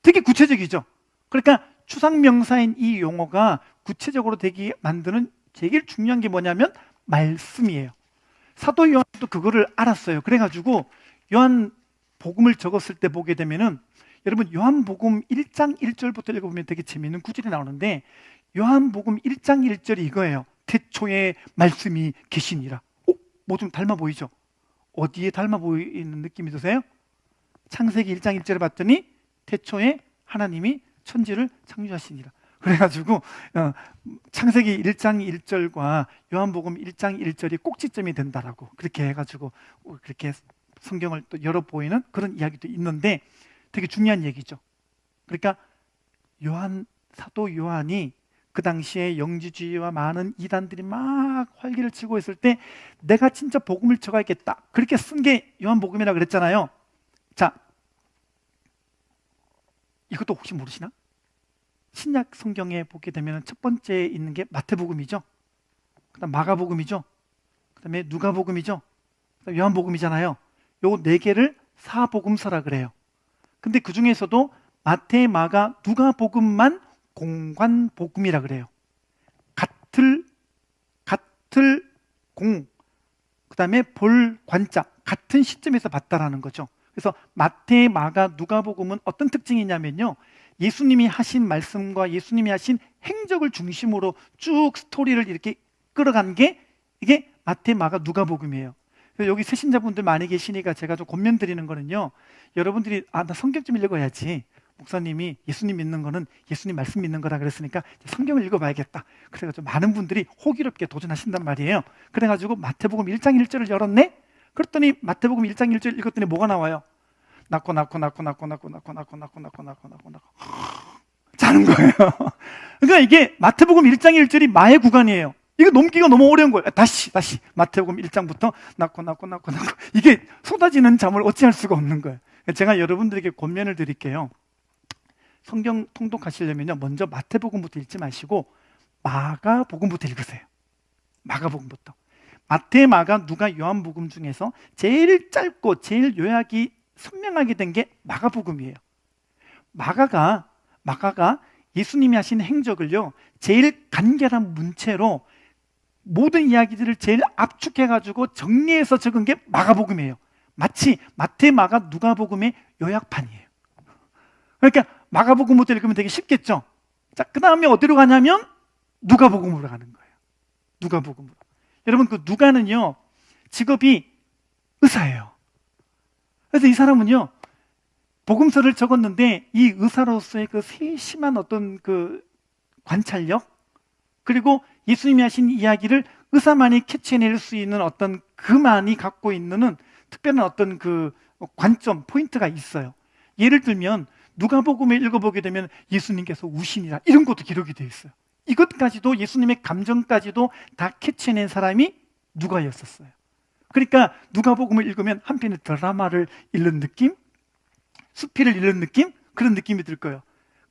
되게 구체적이죠. 그러니까 추상명사인 이 용어가 구체적으로 되게 만드는 제일 중요한 게 뭐냐면 말씀이에요. 사도 요한도 그거를 알았어요. 그래가지고 요한 복음을 적었을 때 보게 되면은 여러분 요한복음 1장 1절부터 읽어보면 되게 재미있는 구절이 나오는데 요한복음 1장 1절이 이거예요. 태초에 말씀이 계시니라. 뭐 좀 닮아 보이죠? 어디에 닮아 보이는 느낌이 드세요? 창세기 1장 1절에 봤더니 태초에 하나님이 천지를 창조하시니라. 그래가지고 창세기 1장 1절과 요한복음 1장 1절이 꼭지점이 된다라고 그렇게 해가지고 그렇게 성경을 또 열어 보이는 그런 이야기도 있는데 되게 중요한 얘기죠. 그러니까 사도 요한이 그 당시에 영지주의와 많은 이단들이 막 활기를 치고 있을 때 내가 진짜 복음을 전하겠다 그렇게 쓴 게 요한복음이라고 그랬잖아요. 자, 이것도 혹시 모르시나? 신약 성경에 보게 되면 첫 번째 있는 게 마태복음이죠. 그다음 마가복음이죠. 그다음에 누가복음이죠. 그다음 요한복음이잖아요. 요 네 개를 사복음서라 그래요. 근데 그 중에서도 마태, 마가, 누가복음만 공관복음이라 그래요. 같을 공, 그다음에 볼 관자 같은 시점에서 봤다라는 거죠. 그래서 마태, 마가, 누가복음은 어떤 특징이 있냐면요, 예수님이 하신 말씀과 예수님이 하신 행적을 중심으로 쭉 스토리를 이렇게 끌어간 게 이게 마태, 마가, 누가복음이에요. 여기 새신자분들 많이 계시니까 제가 좀 권면 드리는 거는요, 여러분들이 나 성경 좀 읽어야지, 목사님이 예수님 믿는 거는 예수님 말씀 믿는 거라 그랬으니까 성경을 읽어봐야겠다. 그래가지고 많은 분들이 호기롭게 도전하신단 말이에요. 그래가지고 마태복음 1장 1절을 열었네? 그랬더니 마태복음 1장 1절 읽었더니 뭐가 나와요? 낳고 자는 거예요. 그러니까 이게 마태복음 1장 1절이 마의 구간이에요. 이거 넘기가 너무 어려운 거예요. 다시 마태복음 1장부터 낳고 이게 쏟아지는 잠을 어찌할 수가 없는 거예요. 제가 여러분들에게 권면을 드릴게요. 성경 통독하시려면요, 먼저 마태복음부터 읽지 마시고 마가복음부터 읽으세요. 마가복음부터. 마태, 마가, 누가, 요한복음 중에서 제일 짧고 제일 요약이 선명하게 된 게 마가복음이에요. 마가가 예수님이 하신 행적을요, 제일 간결한 문체로 모든 이야기들을 제일 압축해가지고 정리해서 적은 게 마가복음이에요. 마치 마태, 마가, 누가복음의 요약판이에요. 그러니까 마가복음부터 읽으면 되게 쉽겠죠. 자, 그 다음에 어디로 가냐면 누가복음으로 가는 거예요. 누가복음으로. 여러분, 그 누가는요, 직업이 의사예요. 그래서 이 사람은요, 복음서를 적었는데 이 의사로서의 그 세심한 어떤 그 관찰력, 그리고 예수님이 하신 이야기를 의사만이 캐치해낼 수 있는 어떤 그만이 갖고 있는 특별한 어떤 그 관점, 포인트가 있어요. 예를 들면 누가복음을 읽어보게 되면 예수님께서 우시니라 이런 것도 기록이 되어 있어요. 이것까지도, 예수님의 감정까지도 다 캐치해낸 사람이 누가였었어요. 그러니까 누가복음을 읽으면 한편의 드라마를 읽는 느낌, 수필을 읽는 느낌, 그런 느낌이 들 거예요.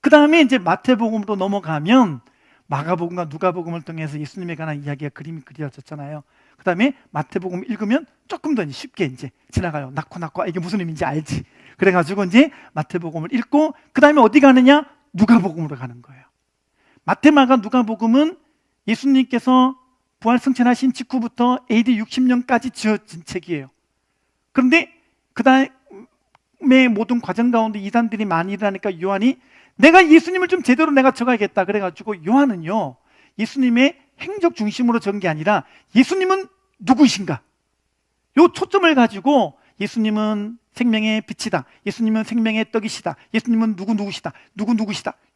그 다음에 이제 마태복음으로 넘어가면 마가복음과 누가복음을 통해서 예수님에 관한 이야기가 그림이 그려졌잖아요. 그 다음에 마태복음 읽으면 조금 더 쉽게 이제 지나가요. 낳고 이게 무슨 의미인지 알지. 그래가지고 이제 마태복음을 읽고 그 다음에 어디 가느냐? 누가복음으로 가는 거예요. 마태, 마가, 누가복음은 예수님께서 부활 승천하신 직후부터 AD 60년까지 지어진 책이에요. 그런데 그 다음에 모든 과정 가운데 이단들이 많이 일어나니까 요한이 내가 예수님을 좀 제대로 내가 적어야겠다 그래가지고 요한은요, 예수님의 행적 중심으로 적은 게 아니라 예수님은 누구이신가? 요 초점을 가지고 예수님은 생명의 빛이다, 예수님은 생명의 떡이시다, 예수님은 누구시다,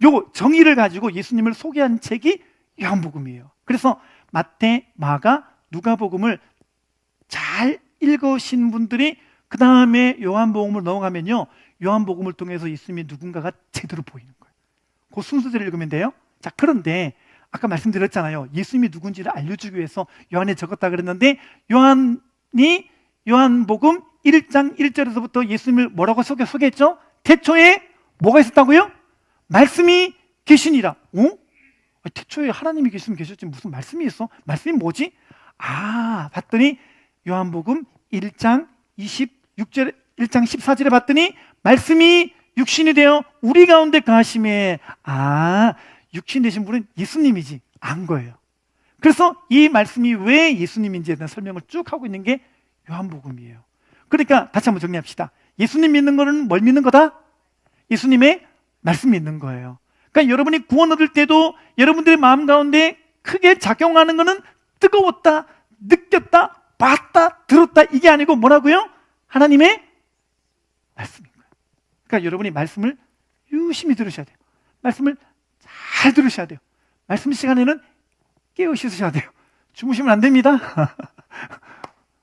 요 정의를 가지고 예수님을 소개한 책이 요한복음이에요. 그래서 마태, 마가, 누가복음을 잘 읽으신 분들이 그 다음에 요한복음을 넘어가면요, 요한복음을 통해서 예수님이 누군가가 제대로 보이는 거예요. 그 순서대로 읽으면 돼요. 자, 그런데 아까 말씀드렸잖아요. 예수님이 누군지를 알려주기 위해서 요한에 적었다 그랬는데, 요한이 요한복음 1장 1절에서부터 예수님을 뭐라고 소개했죠? 태초에 뭐가 있었다고요? 말씀이 계시니라. 태초에 하나님이 계셨지 무슨 말씀이 있어? 말씀이 뭐지? 봤더니 요한복음 1장 26절, 1장 14절에 봤더니 말씀이 육신이 되어 우리 가운데 거하심에, 육신 되신 분은 예수님이지 안 거예요. 그래서 이 말씀이 왜 예수님인지에 대한 설명을 쭉 하고 있는 게 요한복음이에요. 그러니까 다시 한번 정리합시다. 예수님 믿는 거는 뭘 믿는 거다? 예수님의 말씀 믿는 거예요. 그러니까 여러분이 구원 얻을 때도 여러분들의 마음 가운데 크게 작용하는 거는 뜨거웠다, 느꼈다, 봤다, 들었다 이게 아니고 뭐라고요? 하나님의 말씀인 거예요. 그러니까 여러분이 말씀을 유심히 들으셔야 돼요. 말씀을 잘 들으셔야 돼요. 말씀 시간에는 깨어 있으셔야 돼요. 주무시면 안 됩니다.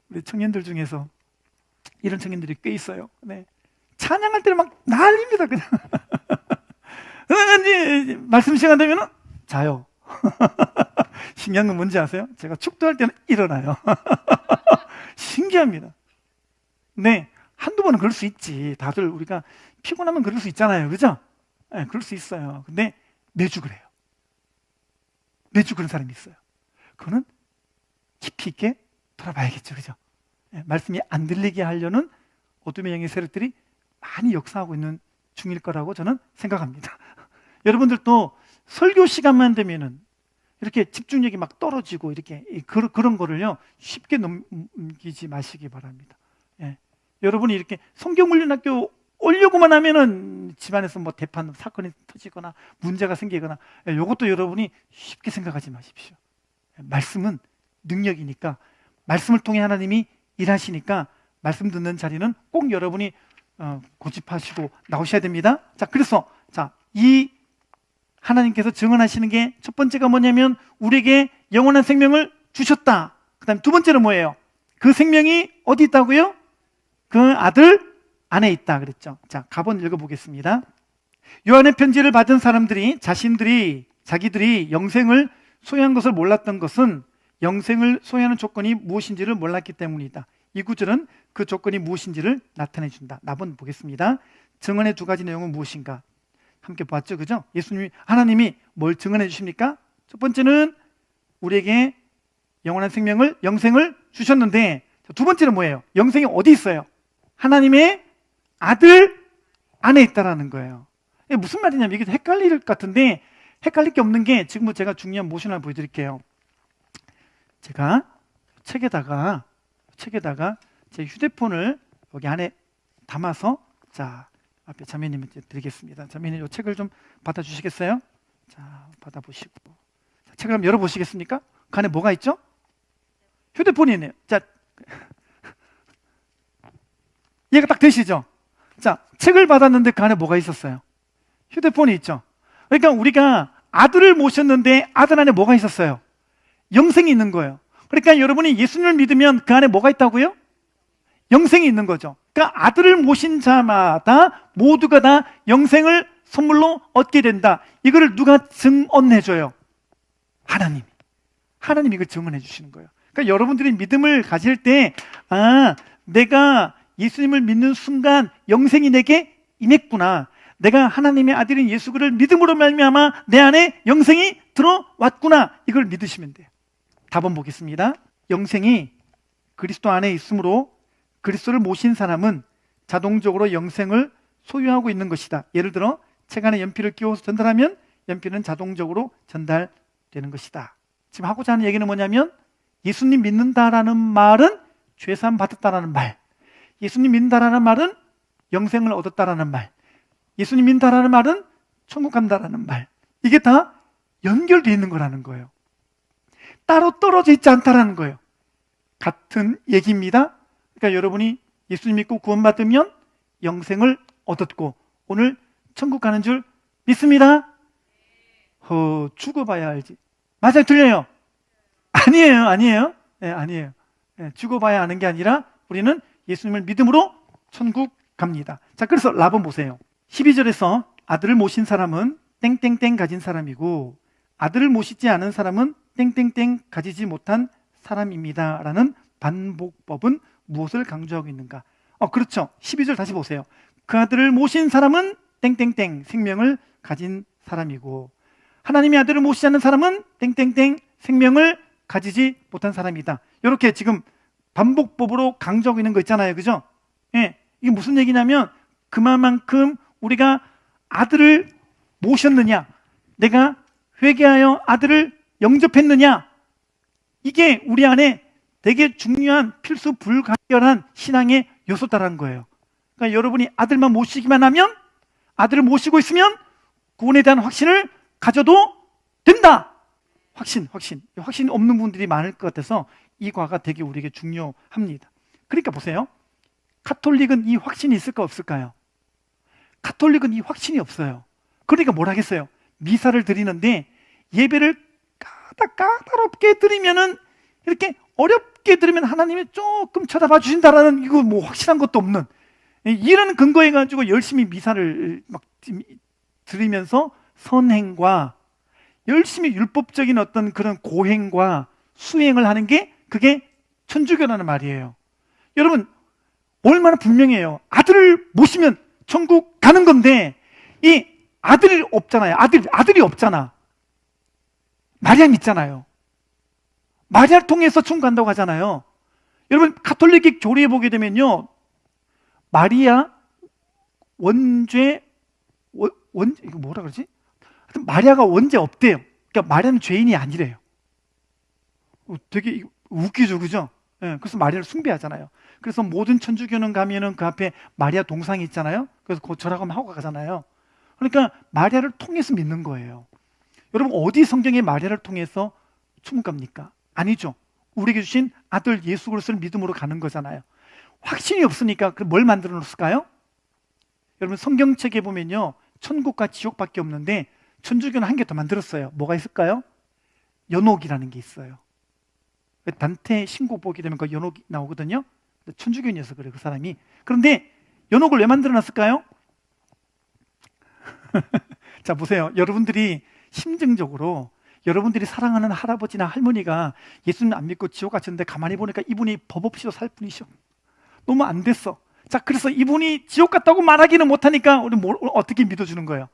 우리 청년들 중에서 이런 청년들이 꽤 있어요. 네. 찬양할 때는 막 난립니다. 그냥. 말씀 시간 되면 자요. 신기한 건 뭔지 아세요? 제가 축도할 때는 일어나요. 신기합니다. 네, 한두 번은 그럴 수 있지. 다들 우리가 피곤하면 그럴 수 있잖아요. 그죠? 네, 그럴 수 있어요. 근데 매주 그래요. 매주 그런 사람이 있어요. 그거는 깊이 있게 돌아봐야겠죠. 그죠? 네, 말씀이 안 들리게 하려는 어둠의 영의 세력들이 많이 역사하고 있는 중일 거라고 저는 생각합니다. 여러분들도 설교 시간만 되면은 이렇게 집중력이 막 떨어지고 이렇게 그런 거를요 쉽게 넘기지 마시기 바랍니다. 예. 여러분이 이렇게 성경훈련학교 오려고만 하면은 집안에서 뭐 대판 사건이 터지거나 문제가 생기거나 이것도 여러분이 쉽게 생각하지 마십시오. 말씀은 능력이니까 말씀을 통해 하나님이 일하시니까 말씀 듣는 자리는 꼭 여러분이 고집하시고 나오셔야 됩니다. 자, 그래서 이 하나님께서 증언하시는 게 첫 번째가 뭐냐면 우리에게 영원한 생명을 주셨다. 그 다음에 두 번째는 뭐예요? 그 생명이 어디 있다고요? 그 아들 안에 있다 그랬죠. 자, 가본 읽어보겠습니다. 요한의 편지를 받은 사람들이 자기들이 영생을 소유한 것을 몰랐던 것은 영생을 소유하는 조건이 무엇인지를 몰랐기 때문이다. 이 구절은 그 조건이 무엇인지를 나타내 준다. 나번 보겠습니다. 증언의 두 가지 내용은 무엇인가? 함께 봤죠, 그죠? 하나님이 뭘 증언해 주십니까? 첫 번째는 우리에게 영원한 영생을 주셨는데, 두 번째는 뭐예요? 영생이 어디 있어요? 하나님의 아들 안에 있다라는 거예요. 이게 무슨 말이냐면 이게 헷갈릴 것 같은데 헷갈릴 게 없는 게 지금 제가 중요한 모션 하나 보여드릴게요. 제가 책에다가 제 휴대폰을 여기 안에 담아서 앞에 자매님한테 드리겠습니다. 자매님 이 책을 좀 받아주시겠어요? 자, 받아보시고 책을 한번 열어보시겠습니까? 그 안에 뭐가 있죠? 휴대폰이 있네요. 자, 이해가 딱 되시죠? 자, 책을 받았는데 그 안에 뭐가 있었어요? 휴대폰이 있죠. 그러니까 우리가 아들을 모셨는데 아들 안에 뭐가 있었어요? 영생이 있는 거예요. 그러니까 여러분이 예수님을 믿으면 그 안에 뭐가 있다고요? 영생이 있는 거죠. 그러니까 아들을 모신 자마다 모두가 다 영생을 선물로 얻게 된다. 이거를 누가 증언해줘요? 하나님이 이걸 증언해 주시는 거예요. 그러니까 여러분들이 믿음을 가질 때 내가 예수님을 믿는 순간 영생이 내게 임했구나. 내가 하나님의 아들인 예수 그를 믿음으로 말미암아 내 안에 영생이 들어왔구나. 이걸 믿으시면 돼요. 답은 보겠습니다. 영생이 그리스도 안에 있으므로 그리스도를 모신 사람은 자동적으로 영생을 소유하고 있는 것이다. 예를 들어 책 안에 연필을 끼워서 전달하면 연필은 자동적으로 전달되는 것이다. 지금 하고자 하는 얘기는 뭐냐면 예수님 믿는다라는 말은 죄사함 받았다라는 말, 예수님 믿는다라는 말은 영생을 얻었다라는 말, 예수님 믿는다라는 말은 천국 간다라는 말, 이게 다 연결되어 있는 거라는 거예요. 따로 떨어져 있지 않다라는 거예요. 같은 얘기입니다. 그러니까 여러분이 예수님 믿고 구원받으면 영생을 얻었고 오늘 천국 가는 줄 믿습니다. 죽어봐야 알지. 맞아요, 틀려요? 아니에요. 네, 아니에요. 네, 죽어봐야 아는 게 아니라 우리는 예수님을 믿음으로 천국 갑니다. 자, 그래서 라본 보세요. 12절에서 아들을 모신 사람은 땡땡땡 가진 사람이고 아들을 모시지 않은 사람은 땡땡땡 가지지 못한 사람입니다 라는 반복법은 무엇을 강조하고 있는가? 그렇죠. 12절 다시 보세요. 그 아들을 모신 사람은 땡땡땡 생명을 가진 사람이고 하나님의 아들을 모시지 않는 사람은 땡땡땡 생명을 가지지 못한 사람이다. 이렇게 지금 반복법으로 강조하고 있는 거 있잖아요. 그죠? 예, 이게 무슨 얘기냐면 그만큼 우리가 아들을 모셨느냐, 내가 회개하여 아들을 영접했느냐, 이게 우리 안에 되게 중요한 필수 불가결한 신앙의 요소다라는 거예요. 그러니까 여러분이 아들만 모시기만 하면, 아들을 모시고 있으면 구원에 대한 확신을 가져도 된다. 확신 없는 분들이 많을 것 같아서 이 과가 되게 우리에게 중요합니다. 그러니까 보세요. 카톨릭은 이 확신이 있을까 없을까요? 카톨릭은 이 확신이 없어요. 그러니까 뭘 하겠어요? 미사를 드리는데 예배를 까다롭게 드리면은 이렇게 어렵게 드리면 하나님이 조금 쳐다봐 주신다라는 이거 뭐 확실한 것도 없는 이런 근거해 가지고 열심히 미사를 막 드리면서 선행과 열심히 율법적인 어떤 그런 고행과 수행을 하는 게 그게 천주교라는 말이에요. 여러분 얼마나 분명해요. 아들을 모시면 천국 가는 건데 이 아들이 없잖아요. 아들이 없잖아. 마리아 믿잖아요. 마리아를 통해서 천국 간다고 하잖아요. 여러분 가톨릭 교리에 보게 되면요, 마리아 원죄 이거 뭐라 그러지? 하여튼 마리아가 원죄 없대요. 그러니까 마리아는 죄인이 아니래요. 되게 웃기죠, 그죠? 예, 그래서 마리아를 숭배하잖아요. 그래서 모든 천주교는 가면은 그 앞에 마리아 동상이 있잖아요. 그래서 그 절하고 하고 가잖아요. 그러니까 마리아를 통해서 믿는 거예요. 여러분 어디 성경에 마리아를 통해서 천국 갑니까? 아니죠. 우리에게 주신 아들 예수 그리스도를 믿음으로 가는 거잖아요. 확신이 없으니까 뭘 만들어 놓았을까요? 여러분 성경책에 보면요, 천국과 지옥밖에 없는데 천주교는 한 개 더 만들었어요. 뭐가 있을까요? 연옥이라는 게 있어요. 단테 신곡 보게 되면 그 연옥이 나오거든요. 천주교인이어서 그래요, 그 사람이. 그런데 연옥을 왜 만들어 놨을까요? 자 보세요. 여러분들이 심증적으로 여러분들이 사랑하는 할아버지나 할머니가 예수님 안 믿고 지옥 가셨는데 가만히 보니까 이분이 법 없이도 살 분이셔. 너무 안 됐어. 자, 그래서 이분이 지옥 갔다고 말하기는 못하니까 우리 어떻게 믿어주는 거예요?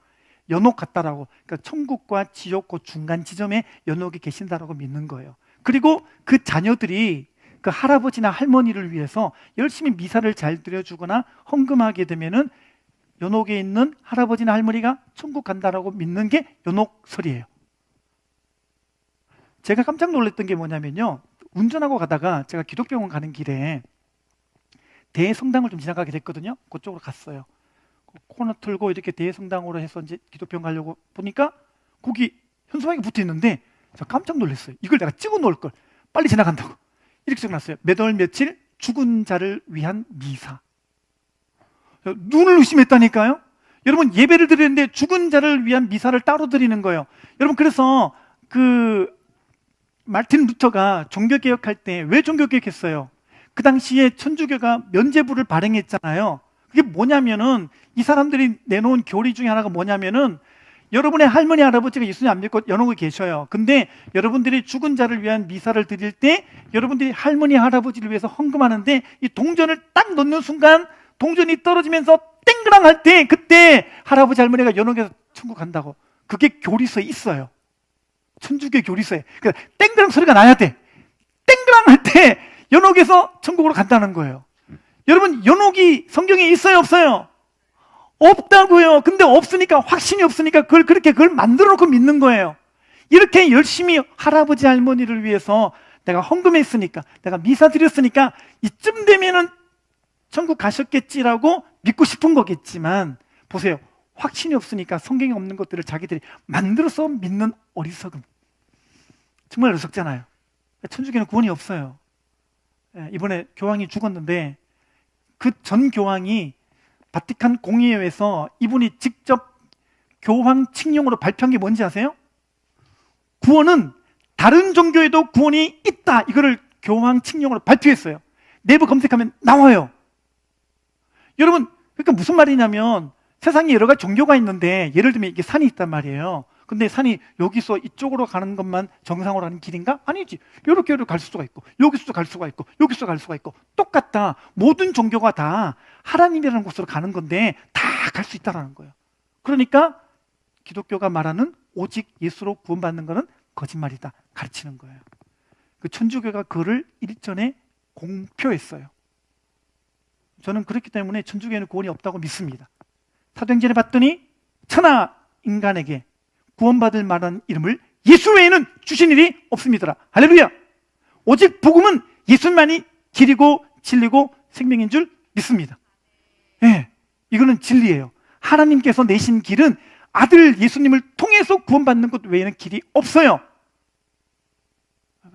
연옥 같다라고. 그러니까 천국과 지옥 그 중간 지점에 연옥이 계신다라고 믿는 거예요. 그리고 그 자녀들이 그 할아버지나 할머니를 위해서 열심히 미사를 잘 드려주거나 헌금하게 되면은 연옥에 있는 할아버지나 할머니가 천국 간다라고 믿는 게 연옥설이에요. 제가 깜짝 놀랐던 게 뭐냐면요, 운전하고 가다가 제가 기독병원 가는 길에 대성당을 좀 지나가게 됐거든요. 그쪽으로 갔어요. 코너 틀고 이렇게 대성당으로 해서 이제 기독병원 가려고 보니까 거기 현수막이 붙어 있는데 제가 깜짝 놀랐어요. 이걸 내가 찍어 놓을 걸, 빨리 지나간다고 이렇게 적어놨어요. 몇 월 며칠 죽은 자를 위한 미사. 눈을 의심했다니까요. 여러분 예배를 드리는데 죽은 자를 위한 미사를 따로 드리는 거예요. 여러분 그래서 그 마틴 루터가 종교개혁할 때 왜 종교개혁했어요? 그 당시에 천주교가 면죄부를 발행했잖아요. 그게 뭐냐면은 이 사람들이 내놓은 교리 중에 하나가 뭐냐면은 여러분의 할머니 할아버지가 예수님 안 믿고 연옥에 계셔요. 근데 여러분들이 죽은 자를 위한 미사를 드릴 때 여러분들이 할머니 할아버지를 위해서 헌금하는데 이 동전을 딱 넣는 순간 동전이 떨어지면서 땡그랑 할 때 그때 할아버지 할머니가 연옥에서 천국 간다고. 그게 교리서에 있어요. 천주교 교리서에. 그러니까 땡그랑 소리가 나야 돼. 땡그랑 할 때 연옥에서 천국으로 간다는 거예요. 여러분 연옥이 성경에 있어요, 없어요? 없다고요. 근데 없으니까, 확신이 없으니까 그걸 만들어 놓고 믿는 거예요. 이렇게 열심히 할아버지 할머니를 위해서 내가 헌금했으니까, 내가 미사 드렸으니까 이쯤 되면은 천국 가셨겠지라고 믿고 싶은 거겠지만, 보세요. 확신이 없으니까 성경에 없는 것들을 자기들이 만들어서 믿는 어리석음. 정말 어리석잖아요. 천주교는 구원이 없어요. 이번에 교황이 죽었는데 그 전 교황이 바티칸 공의회에서 이분이 직접 교황 칙령으로 발표한 게 뭔지 아세요? 구원은 다른 종교에도 구원이 있다. 이거를 교황 칙령으로 발표했어요. 내부 검색하면 나와요. 여러분, 그러니까 무슨 말이냐면 세상에 여러 가지 종교가 있는데 예를 들면 이게 산이 있단 말이에요. 근데 산이 여기서 이쪽으로 가는 것만 정상으로 가는 길인가? 아니지. 이렇게 갈 수가 있고 여기서도 갈 수가 있고 여기서 갈 수가 있고 똑같다. 모든 종교가 다 하나님이라는 곳으로 가는 건데 다 갈 수 있다는 거예요. 그러니까 기독교가 말하는 오직 예수로 구원받는 것은 거짓말이다 가르치는 거예요. 그 천주교가 그를 일전에 공표했어요. 저는 그렇기 때문에 천주교에는 구원이 없다고 믿습니다. 사도행전에 봤더니 천하 인간에게 구원받을 만한 이름을 예수 외에는 주신 일이 없습니다. 할렐루야. 오직 복음은 예수만이 길이고 진리고 생명인 줄 믿습니다. 네, 이거는 진리예요. 하나님께서 내신 길은 아들 예수님을 통해서 구원받는 것 외에는 길이 없어요.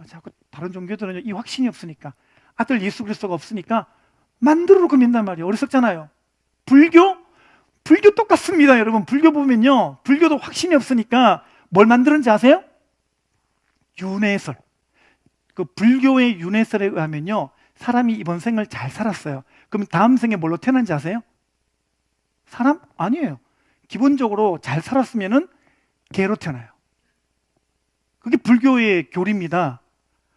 자꾸 다른 종교들은 이 확신이 없으니까, 아들 예수 그리스도가 없으니까 만들어 놓고 믿는단 말이에요. 어리석잖아요. 불교 똑같습니다, 여러분. 불교 보면요, 불교도 확신이 없으니까 뭘 만드는지 아세요? 윤회설. 그 불교의 윤회설에 의하면요, 사람이 이번 생을 잘 살았어요. 그럼 다음 생에 뭘로 태어난지 아세요? 사람? 아니에요. 기본적으로 잘 살았으면은 개로 태어나요. 그게 불교의 교리입니다.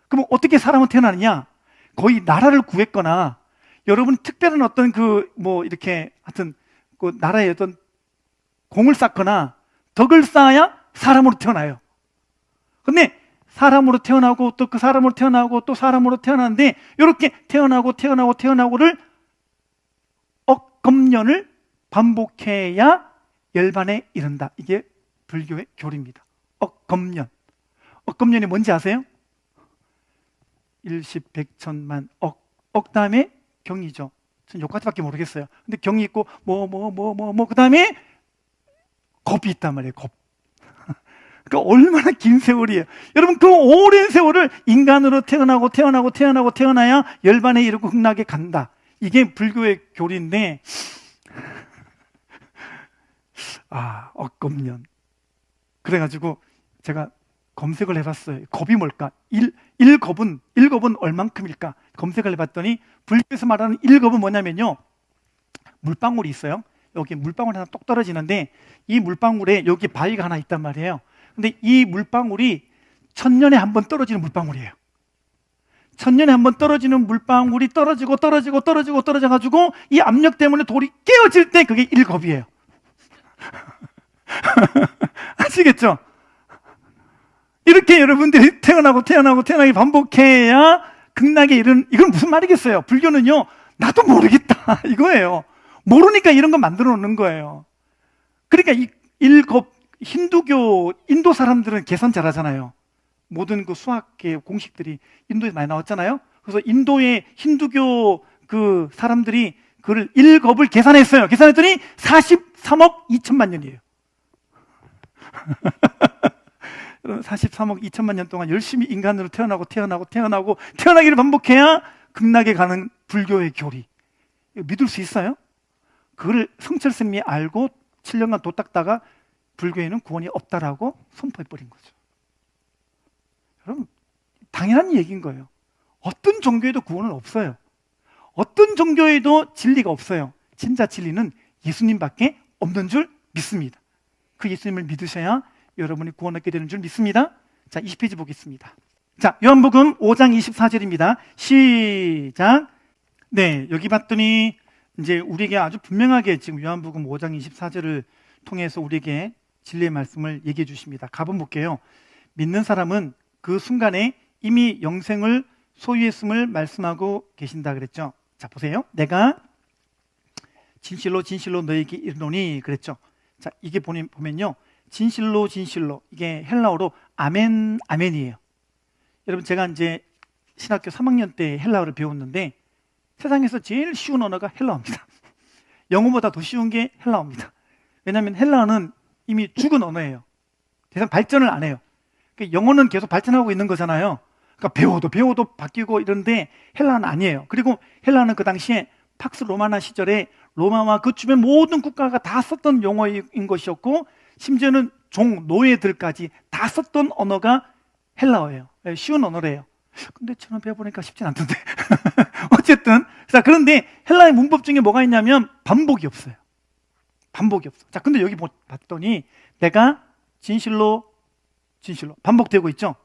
그럼 어떻게 사람은 태어나느냐? 거의 나라를 구했거나 여러분 특별한 어떤 이렇게 하여튼 그 나라에 어떤 공을 쌓거나 덕을 쌓아야 사람으로 태어나요. 근데 사람으로 태어나고 또 그 사람으로 태어나고 또 사람으로 태어나는데 이렇게 태어나고를 억겁년을 반복해야 열반에 이른다. 이게 불교의 교리입니다. 억겁년. 억겁년이 뭔지 아세요? 일십, 백천만, 억 다음에 경이죠. 전 여기까지밖에 모르겠어요. 근데 경이 있고 그 다음에 겁이 있단 말이에요. 겁. 그러니까 얼마나 긴 세월이에요. 여러분, 그 오랜 세월을 인간으로 태어나야 열반에 이르고 극락에 간다. 이게 불교의 교리인데, 억겁년. 그래가지고 제가 검색을 해봤어요. 겁이 뭘까? 일겁은 얼만큼일까? 검색을 해봤더니 불교에서 말하는 일겁은 뭐냐면요, 물방울이 있어요. 여기 물방울 하나 똑 떨어지는데 이 물방울에 여기 바위가 하나 있단 말이에요. 근데 이 물방울이 1000년에 한 번 떨어지는 물방울이에요. 1000년에 한 번 떨어지는 물방울이 떨어져가지고 이 압력 때문에 돌이 깨어질 때 그게 일겁이에요. 아시겠죠? 이렇게 여러분들이 태어나기 반복해야 극락에 이른, 이건 무슨 말이겠어요? 불교는요, 나도 모르겠다 이거예요. 모르니까 이런 거 만들어 놓는 거예요. 그러니까 이 일겁, 힌두교, 인도 사람들은 계산 잘하잖아요. 모든 그 수학의 공식들이 인도에서 많이 나왔잖아요. 그래서 인도의 힌두교 그 사람들이 그를 일겁을 계산했어요. 계산했더니 43억 2천만 년이에요. 43억 2천만 년 동안 열심히 인간으로 태어나기를 반복해야 극락에 가는 불교의 교리. 이거 믿을 수 있어요? 그걸 성철스님이 알고 7년간 도 닦다가 불교에는 구원이 없다라고 선포해버린 거죠. 여러분, 당연한 얘기인 거예요. 어떤 종교에도 구원은 없어요. 어떤 종교에도 진리가 없어요. 진짜 진리는 예수님밖에 없는 줄 믿습니다. 그 예수님을 믿으셔야 여러분이 구원 얻게 되는 줄 믿습니다. 자, 20페이지 보겠습니다. 자, 요한복음 5장 24절입니다. 시작. 네, 여기 봤더니 이제 우리에게 아주 분명하게 지금 요한복음 5장 24절을 통해서 우리에게 진리의 말씀을 얘기해 주십니다. 가본 볼게요. 믿는 사람은 그 순간에 이미 영생을 소유했음을 말씀하고 계신다 그랬죠. 자, 보세요. 내가 진실로 너에게 이르노니 그랬죠. 자, 이게 보면요, 진실로 이게 헬라어로 아멘이에요. 여러분, 제가 이제 신학교 3학년 때 헬라어를 배웠는데 세상에서 제일 쉬운 언어가 헬라어입니다. 영어보다 더 쉬운 게 헬라어입니다. 왜냐하면 헬라어는 이미 죽은 언어예요. 대상 발전을 안 해요. 그러니까 영어는 계속 발전하고 있는 거잖아요. 그러니까 배워도 바뀌고 이런데 헬라어는 아니에요. 그리고 헬라어는 그 당시에 팍스 로마나 시절에 로마와 그 주변 모든 국가가 다 썼던 용어인 것이었고, 심지어는 노예들까지 다 썼던 언어가 헬라어예요. 쉬운 언어래요. 근데 저는 배워보니까 쉽진 않던데. 어쨌든, 자, 그런데 헬라의 문법 중에 뭐가 있냐면 반복이 없어요. 자, 근데 여기 봤더니 내가 진실로 반복되고 있죠.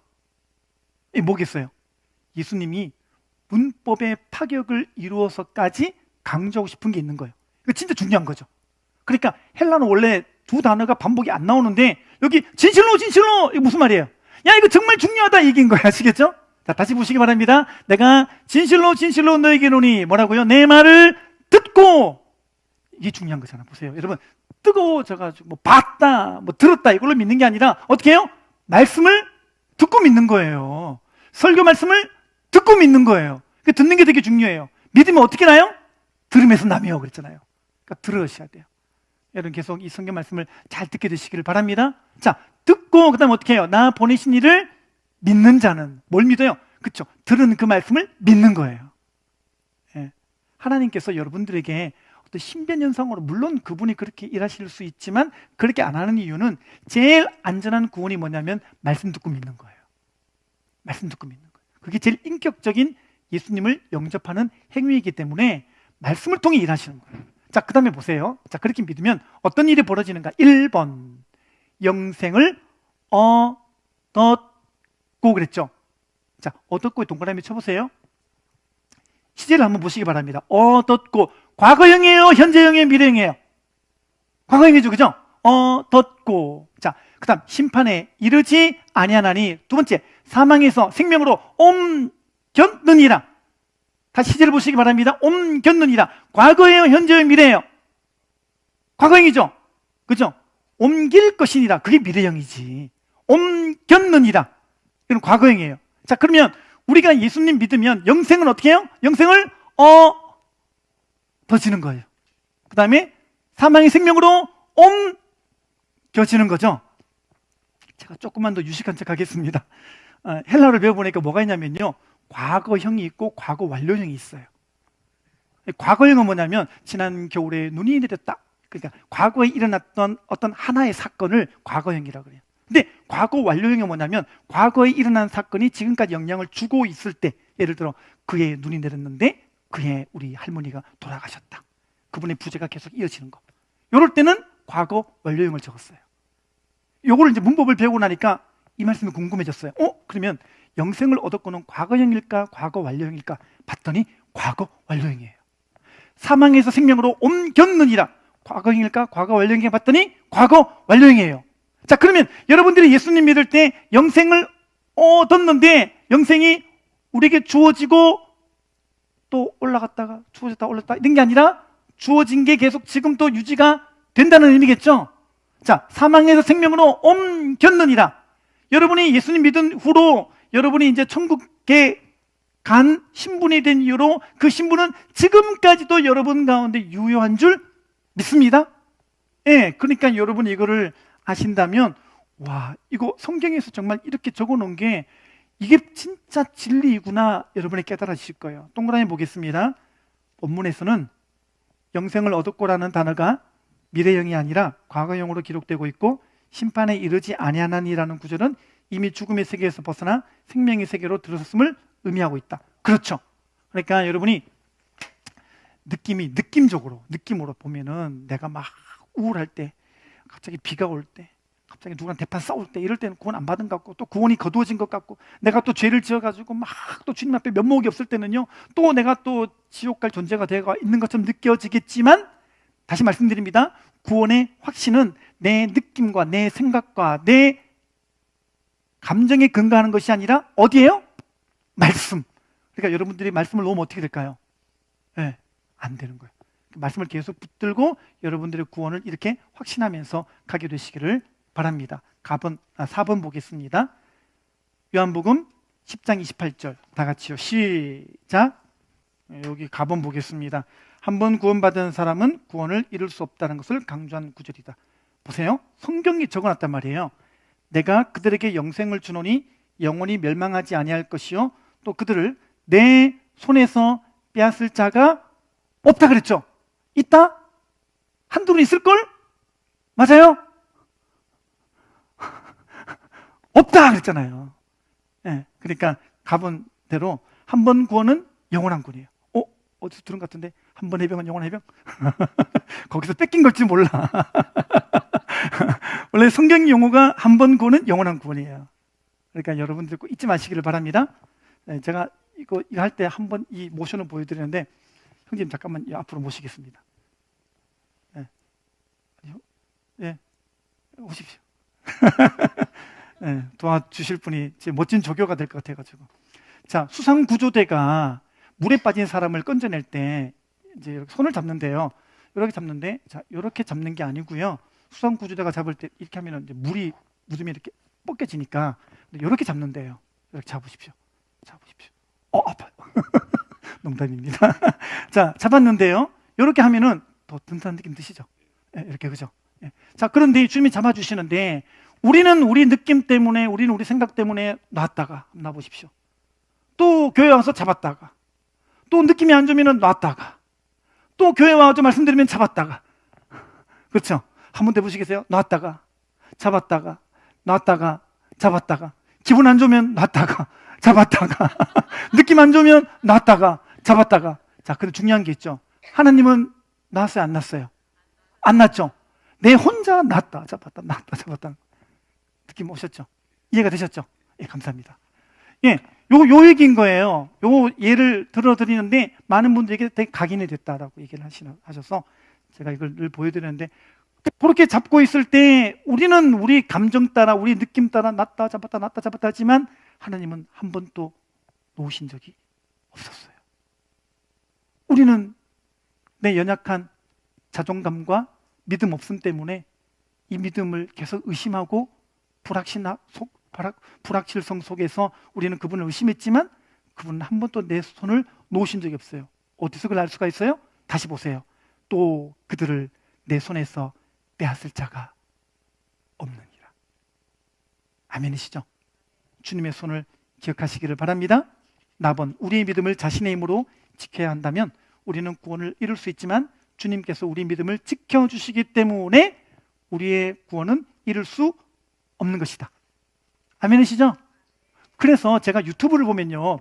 이게 뭐겠어요? 예수님이 문법의 파격을 이루어서까지 강조하고 싶은 게 있는 거예요. 이거 진짜 중요한 거죠. 그러니까 헬라는 원래 두 단어가 반복이 안 나오는데 여기 진실로 이거 무슨 말이에요? 야, 이거 정말 중요하다 얘기인 거야. 아시겠죠? 자, 다시 보시기 바랍니다. 내가 진실로 너에게 이르노니 뭐라고요? 내 말을 듣고, 이게 중요한 거잖아. 보세요. 여러분, 뜨거워져가지고 뭐 봤다, 뭐 들었다 이걸로 믿는 게 아니라 어떻게 해요? 말씀을 듣고 믿는 거예요. 설교 말씀을 듣고 믿는 거예요. 듣는 게 되게 중요해요. 믿으면 어떻게 나요? 들으면서 나며 그랬잖아요. 그러니까 들으셔야 돼요. 여러분, 계속 이 성경 말씀을 잘 듣게 되시기를 바랍니다. 자, 듣고 그 다음에 어떻게 해요? 나 보내신 이를 믿는 자는 뭘 믿어요? 그렇죠? 들은 그 말씀을 믿는 거예요. 예. 하나님께서 여러분들에게 어떤 신변 현상으로 물론 그분이 그렇게 일하실 수 있지만 그렇게 안 하는 이유는 제일 안전한 구원이 뭐냐면 말씀 듣고 믿는 거예요. 말씀 듣고 믿는 거예요. 그게 제일 인격적인 예수님을 영접하는 행위이기 때문에 말씀을 통해 일하시는 거예요. 자, 그 다음에 보세요. 자, 그렇게 믿으면 어떤 일이 벌어지는가? 1번, 영생을 얻었고 그랬죠. 자, 얻었고에 동그라미 쳐보세요. 시제를 한번 보시기 바랍니다. 얻었고, 과거형이에요? 현재형이에요? 미래형이에요? 과거형이죠, 그죠? 얻었고. 자, 그 다음 심판에 이르지 아니하나니. 두 번째, 사망에서 생명으로 옮겼느니라. 다시 시제를 보시기 바랍니다. 옮겼느니라. 과거예요? 현재예요? 미래예요? 과거형이죠? 그죠? 옮길 것이니라. 그게 미래형이지. 옮겼느니라. 이건 과거형이에요. 자, 그러면 우리가 예수님 믿으면 영생은 어떻게 해요? 영생을 얻어지는 거예요. 그 다음에 사망의 생명으로 옮겨지는 거죠. 제가 조금만 더 유식한 척 하겠습니다. 헬라어를 배워보니까 뭐가 있냐면요, 과거형이 있고 과거 완료형이 있어요. 과거형은 뭐냐면 지난 겨울에 눈이 내렸다. 그러니까 과거에 일어났던 어떤 하나의 사건을 과거형이라고 그래요. 근데 과거 완료형이 뭐냐면 과거에 일어난 사건이 지금까지 영향을 주고 있을 때, 예를 들어 그의 눈이 내렸는데 그의 우리 할머니가 돌아가셨다. 그분의 부재가 계속 이어지는 거. 이럴 때는 과거 완료형을 적었어요. 요거를 이제 문법을 배우고 나니까 이 말씀이 궁금해졌어요. 그러면 영생을 얻었고는 과거형일까 과거 완료형일까 봤더니 과거 완료형이에요. 사망에서 생명으로 옮겼느니라. 과거형일까 과거 완료형일까 봤더니 과거 완료형이에요. 자, 그러면 여러분들이 예수님 믿을 때 영생을 얻었는데 영생이 우리에게 주어지고 또 올라갔다가 주어졌다 올랐다 이런 게 아니라 주어진 게 계속 지금 또 유지가 된다는 의미겠죠. 자, 사망에서 생명으로 옮겼느니라. 여러분이 예수님 믿은 후로 여러분이 이제 천국에 간 신분이 된 이후로 그 신분은 지금까지도 여러분 가운데 유효한 줄 믿습니다. 예, 그러니까 여러분이 이거를 아신다면, 와, 이거 성경에서 정말 이렇게 적어 놓은 게 이게 진짜 진리이구나 여러분이 깨달아지실 거예요. 동그라미 보겠습니다. 본문에서는 영생을 얻었고라는 단어가 미래형이 아니라 과거형으로 기록되고 있고, 심판에 이르지 아니하나니라는 구절은 이미 죽음의 세계에서 벗어나 생명의 세계로 들어섰음을 의미하고 있다. 그렇죠. 그러니까 여러분이 느낌으로 보면은 내가 막 우울할 때, 갑자기 비가 올 때, 갑자기 누구랑 대판 싸울 때, 이럴 때는 구원 안 받은 것 같고 또 구원이 거두어진 것 같고 내가 또 죄를 지어가지고 막 또 주님 앞에 면목이 없을 때는요, 또 내가 또 지옥 갈 존재가 되어 있는 것처럼 느껴지겠지만, 다시 말씀드립니다. 구원의 확신은 내 느낌과 내 생각과 내 감정에 근거하는 것이 아니라 어디예요? 말씀. 그러니까 여러분들이 말씀을 놓으면 어떻게 될까요? 네, 안 되는 거예요. 말씀을 계속 붙들고 여러분들의 구원을 이렇게 확신하면서 가게 되시기를 바랍니다. 4번 보겠습니다. 요한복음 10장 28절 다 같이요. 시작. 여기 가본 보겠습니다. 한 번 구원받은 사람은 구원을 이룰 수 없다는 것을 강조한 구절이다. 보세요. 성경이 적어놨단 말이에요. 내가 그들에게 영생을 주노니 영원히 멸망하지 아니할 것이요 또 그들을 내 손에서 빼앗을 자가 없다 그랬죠. 있다? 한둘은 있을걸? 맞아요? 없다 그랬잖아요. 네, 그러니까 가본 대로 한 번 구원은 영원한 구원이에요. 어디서 들은 것 같은데 한 번 해병은 영원한 해병? 거기서 뺏긴 걸지 몰라. 원래 성경 용어가 한 번 구원은 영원한 구원이에요. 그러니까 여러분들 꼭 잊지 마시기를 바랍니다. 네, 제가 이거 할 때 한 번 이 모션을 보여드리는데, 형님 잠깐만 앞으로 모시겠습니다. 네, 네. 오십시오. 네, 도와주실 분이 제 멋진 조교가 될 것 같아가지고. 자, 수상구조대가 물에 빠진 사람을 건져낼 때 이제 손을 잡는데요. 이렇게 잡는데, 자, 이렇게 잡는 게 아니고요. 수상구조대가 잡을 때 이렇게 하면 이제 물이 묻으면 이렇게 벗겨지니까 이렇게 잡는데요. 이렇게 잡으십시오. 잡으십시오. 아파요. 농담입니다. 자, 잡았는데요. 이렇게 하면은 더 든든한 느낌 드시죠? 네, 이렇게, 그죠? 네. 자, 그런데 주님이 잡아주시는데, 우리는 우리 느낌 때문에, 우리는 우리 생각 때문에 놨다가, 놔보십시오. 또 교회 와서 잡았다가, 또 느낌이 안 좋으면 놨다가, 또 교회 와서 말씀드리면 잡았다가. 그렇죠? 한 번 더 해보시겠어요? 놨다가 잡았다가 놨다가 잡았다가. 기분 안 좋으면 놨다가 잡았다가 느낌 안 좋으면 놨다가 잡았다가. 자, 근데 중요한 게 있죠. 하나님은 놨어요, 안 놨어요? 안 놨죠? 내 혼자 놨다 잡았다 놨다 잡았다. 느낌 오셨죠? 이해가 되셨죠? 예, 감사합니다. 예, 요 얘기인 거예요. 요 예를 들어드리는데 많은 분들에게 되게 각인이 됐다라고 얘기를 하셔서 제가 이걸 늘 보여드리는데, 그렇게 잡고 있을 때 우리는 우리 감정 따라, 우리 느낌 따라 놨다 잡았다 놨다 잡았다 하지만 하나님은 한 번도 놓으신 적이 없었어요. 우리는 내 연약한 자존감과 믿음 없음 때문에 이 믿음을 계속 의심하고 불확실성 속에서 우리는 그분을 의심했지만 그분은 한 번도 내 손을 놓으신 적이 없어요. 어디서 그걸 알 수가 있어요? 다시 보세요. 또 그들을 내 손에서 빼앗을 자가 없느니라. 아멘이시죠? 주님의 손을 기억하시기를 바랍니다. 나번 우리의 믿음을 자신의 힘으로 지켜야 한다면 우리는 구원을 이룰 수 있지만 주님께서 우리 믿음을 지켜주시기 때문에 우리의 구원은 이룰 수 없는 것이다. 아멘이시죠? 그래서 제가 유튜브를 보면요,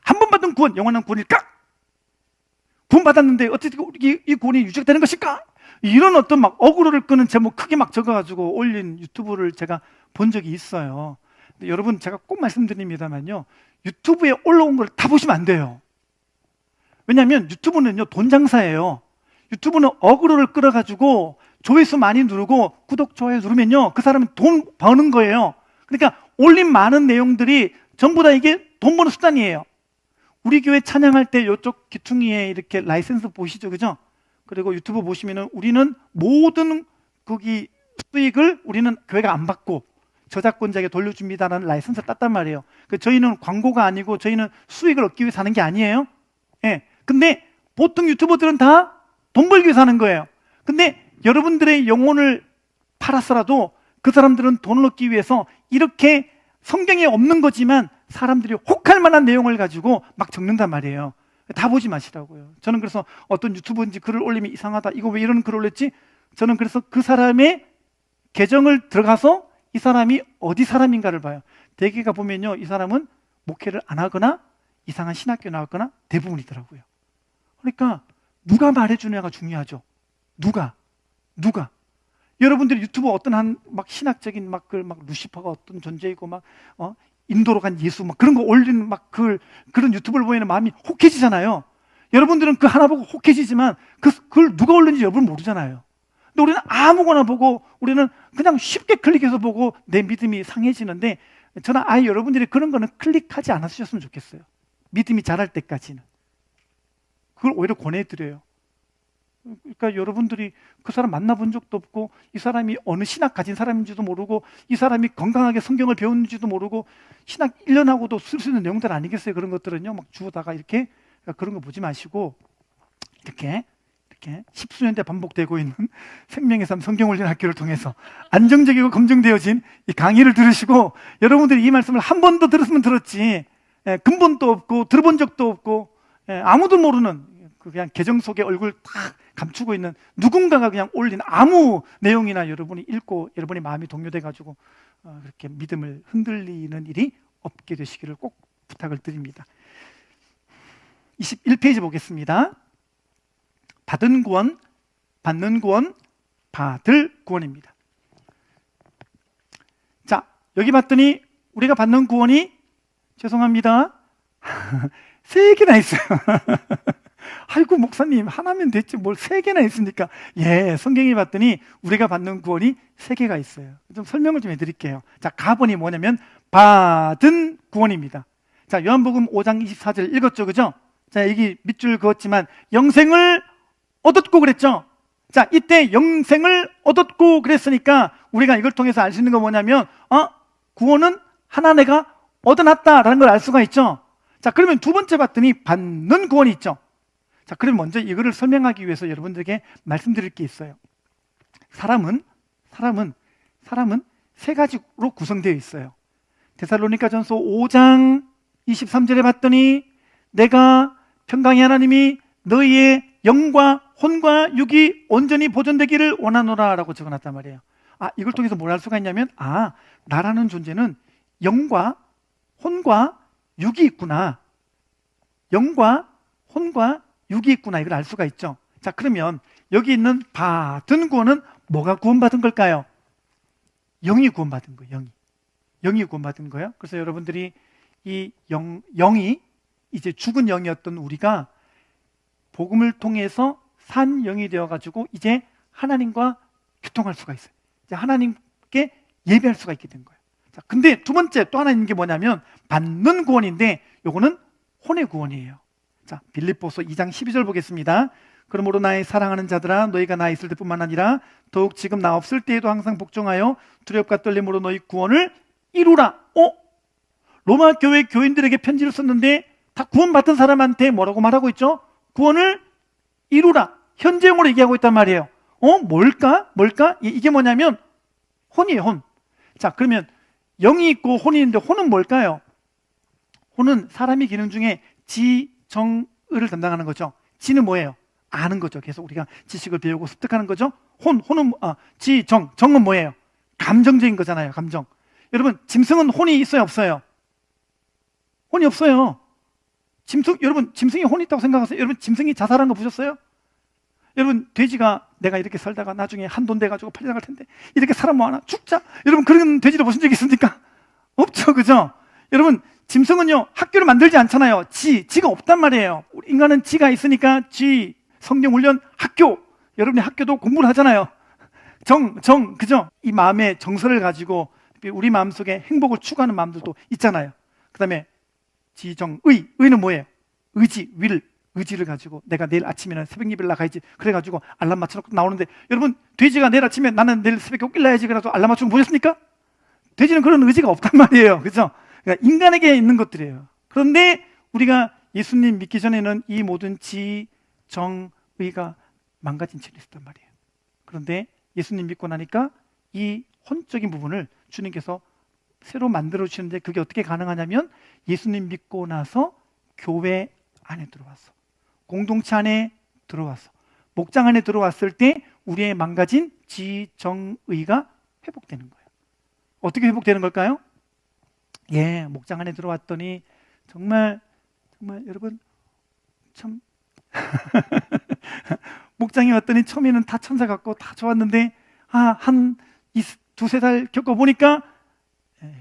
한 번 받은 구원, 영원한 구원일까? 구원 받았는데 어떻게 이 구원이 유지되는 것일까? 이런 어떤 막 어그로를 끄는 제목 크게 막 적어가지고 올린 유튜브를 제가 본 적이 있어요. 근데 여러분, 제가 꼭 말씀드립니다만요, 유튜브에 올라온 걸 다 보시면 안 돼요. 왜냐하면 유튜브는요, 돈 장사예요. 유튜브는 어그로를 끌어가지고 조회수 많이 누르고 구독, 좋아요 누르면요, 그 사람은 돈 버는 거예요. 그러니까 올린 많은 내용들이 전부 다 이게 돈 버는 수단이에요. 우리 교회 찬양할 때 이쪽 귀퉁이에 이렇게 라이센스 보시죠, 그죠? 그리고 유튜브 보시면은 우리는 모든 거기 수익을 우리는 교회가 안 받고 저작권자에게 돌려줍니다라는 라이센스를 땄단 말이에요. 저희는 광고가 아니고 저희는 수익을 얻기 위해서 하는 게 아니에요. 예. 근데 보통 유튜버들은 다 돈 벌기 위해서 하는 거예요. 근데 여러분들의 영혼을 팔았어라도 그 사람들은 돈을 얻기 위해서 이렇게 성경에 없는 거지만 사람들이 혹할 만한 내용을 가지고 막 적는단 말이에요. 다 보지 마시라고요. 저는 그래서 어떤 유튜브인지 글을 올리면 이상하다, 이거 왜 이런 글을 올렸지? 저는 그래서 그 사람의 계정을 들어가서 이 사람이 어디 사람인가를 봐요. 대개가 보면요, 이 사람은 목회를 안 하거나 이상한 신학교 나왔거나 대부분이더라고요. 그러니까 누가 말해주냐가 중요하죠. 누가 여러분들이 유튜브 어떤 한 막 신학적인 막 루시퍼가 어떤 존재이고 막 인도로 간 예수 막 그런 거 올리는 막 그런 유튜브를 보면 마음이 혹해지잖아요. 여러분들은 그 하나 보고 혹해지지만 그걸 누가 올렸는지 여러분 모르잖아요. 근데 우리는 아무거나 보고 우리는 그냥 쉽게 클릭해서 보고 내 믿음이 상해지는데, 저는 아예 여러분들이 그런 거는 클릭하지 않으셨으면 좋겠어요. 믿음이 자랄 때까지는. 그걸 오히려 권해드려요. 그러니까 여러분들이 그 사람 만나본 적도 없고 이 사람이 어느 신학 가진 사람인지도 모르고 이 사람이 건강하게 성경을 배웠는지도 모르고 신학 1년하고도 쓸 수 있는 내용들 아니겠어요? 그런 것들은요, 막 주워다가 이렇게 그런 거 보지 마시고 이렇게 십수년째 반복되고 있는 생명의 삶 성경올린 학교를 통해서 안정적이고 검증되어진 이 강의를 들으시고, 여러분들이 이 말씀을 한 번도 들었으면 들었지, 근본도 없고 들어본 적도 없고 아무도 모르는 그냥 계정 속에 얼굴 딱 감추고 있는 누군가가 그냥 올린 아무 내용이나 여러분이 읽고 여러분의 마음이 동요돼가지고 그렇게 믿음을 흔들리는 일이 없게 되시기를 꼭 부탁을 드립니다. 21페이지 보겠습니다. 받은 구원, 받는 구원, 받을 구원입니다. 자, 여기 봤더니 우리가 받는 구원이, 죄송합니다, 3개나 있어요. 아이고 목사님, 하나면 됐지 뭘 3개나 있습니까? 예, 성경에 봤더니 우리가 받는 구원이 3개가 있어요. 좀 설명을 좀 해드릴게요. 자, 가본이 뭐냐면 받은 구원입니다. 자, 요한복음 5장 24절 읽었죠, 그죠? 자, 여기 밑줄 그었지만 영생을 얻었고 그랬죠. 자, 이때 영생을 얻었고 그랬으니까 우리가 이걸 통해서 알 수 있는 건 뭐냐면 구원은 하나 내가 얻어놨다라는 걸 알 수가 있죠. 자, 그러면 두 번째 봤더니 받는 구원이 있죠. 자, 그럼 먼저 이거를 설명하기 위해서 여러분들에게 말씀드릴 게 있어요. 사람은 3가지로 구성되어 있어요. 데살로니가전서 5장 23절에 봤더니 내가 평강의 하나님이 너희의 영과 혼과 육이 온전히 보존되기를 원하노라 라고 적어놨단 말이에요. 이걸 통해서 뭘 할 수가 있냐면 나라는 존재는 영과 혼과 육이 있구나, 영과 혼과 육이 있구나, 이걸 알 수가 있죠. 자, 그러면 여기 있는 받은 구원은 뭐가 구원받은 걸까요? 영이 구원받은 거예요. 영이 구원받은 거예요. 그래서 여러분들이 이 영이 이제 죽은 영이었던 우리가 복음을 통해서 산 영이 되어가지고 이제 하나님과 교통할 수가 있어요. 이제 하나님께 예배할 수가 있게 된 거예요. 자, 근데 두 번째 또 하나 있는 게 뭐냐면 받는 구원인데 요거는 혼의 구원이에요. 자, 빌립보서 2장 12절 보겠습니다. 그러므로 나의 사랑하는 자들아, 너희가 나 있을 때뿐만 아니라 더욱 지금 나 없을 때에도 항상 복종하여 두렵과 떨림으로 너희 구원을 이루라. 로마 교회 교인들에게 편지를 썼는데 다 구원받은 사람한테 뭐라고 말하고 있죠? 구원을 이루라. 현재형으로 얘기하고 있단 말이에요. 뭘까? 이게 뭐냐면 혼이에요, 혼. 자, 그러면 영이 있고 혼이 있는데 혼은 뭘까요? 혼은 사람의 기능 중에 지, 정, 의를 담당하는 거죠. 지는 뭐예요? 아는 거죠. 계속 우리가 지식을 배우고 습득하는 거죠. 혼은 지, 정은 뭐예요? 감정적인 거잖아요. 감정. 여러분, 짐승은 혼이 있어요, 없어요? 혼이 없어요. 여러분, 짐승이 혼이 있다고 생각하세요? 여러분, 짐승이 자살한 거 보셨어요? 여러분, 돼지가 내가 이렇게 살다가 나중에 한돈 돼가지고 팔려나갈 텐데 이렇게 사람 모아나 죽자, 여러분, 그런 돼지를 보신 적 있습니까? 없죠, 그죠? 여러분, 짐승은요 학교를 만들지 않잖아요. 지가 없단 말이에요. 우리 인간은 지가 있으니까 성경 훈련, 학교. 여러분이 학교도 공부를 하잖아요. 그죠? 이 마음의 정서를 가지고 우리 마음속에 행복을 추구하는 마음들도 있잖아요. 그 다음에 의는 뭐예요? 의지를 가지고 내가 내일 아침에는 새벽 예배를 나가야지, 그래가지고 알람 맞춰놓고 나오는데, 여러분, 돼지가 내일 아침에 나는 내일 새벽에 꼭 일어나야지 그래서 알람 맞추고 보셨습니까? 돼지는 그런 의지가 없단 말이에요. 그죠? 그러니까 인간에게 있는 것들이에요. 그런데 우리가 예수님 믿기 전에는 이 모든 지, 정, 의가 망가진 채로 있었단 말이에요. 그런데 예수님 믿고 나니까 이 혼적인 부분을 주님께서 새로 만들어 주시는데, 그게 어떻게 가능하냐면 예수님 믿고 나서 교회 안에 들어와서, 공동체 안에 들어와서, 목장 안에 들어왔을 때 우리의 망가진 지, 정, 의가 회복되는 거예요. 어떻게 회복되는 걸까요? 목장 안에 들어왔더니 정말 여러분 참 목장에 왔더니 처음에는 다 천사 같고 다 좋았는데 한 두세 달 겪어보니까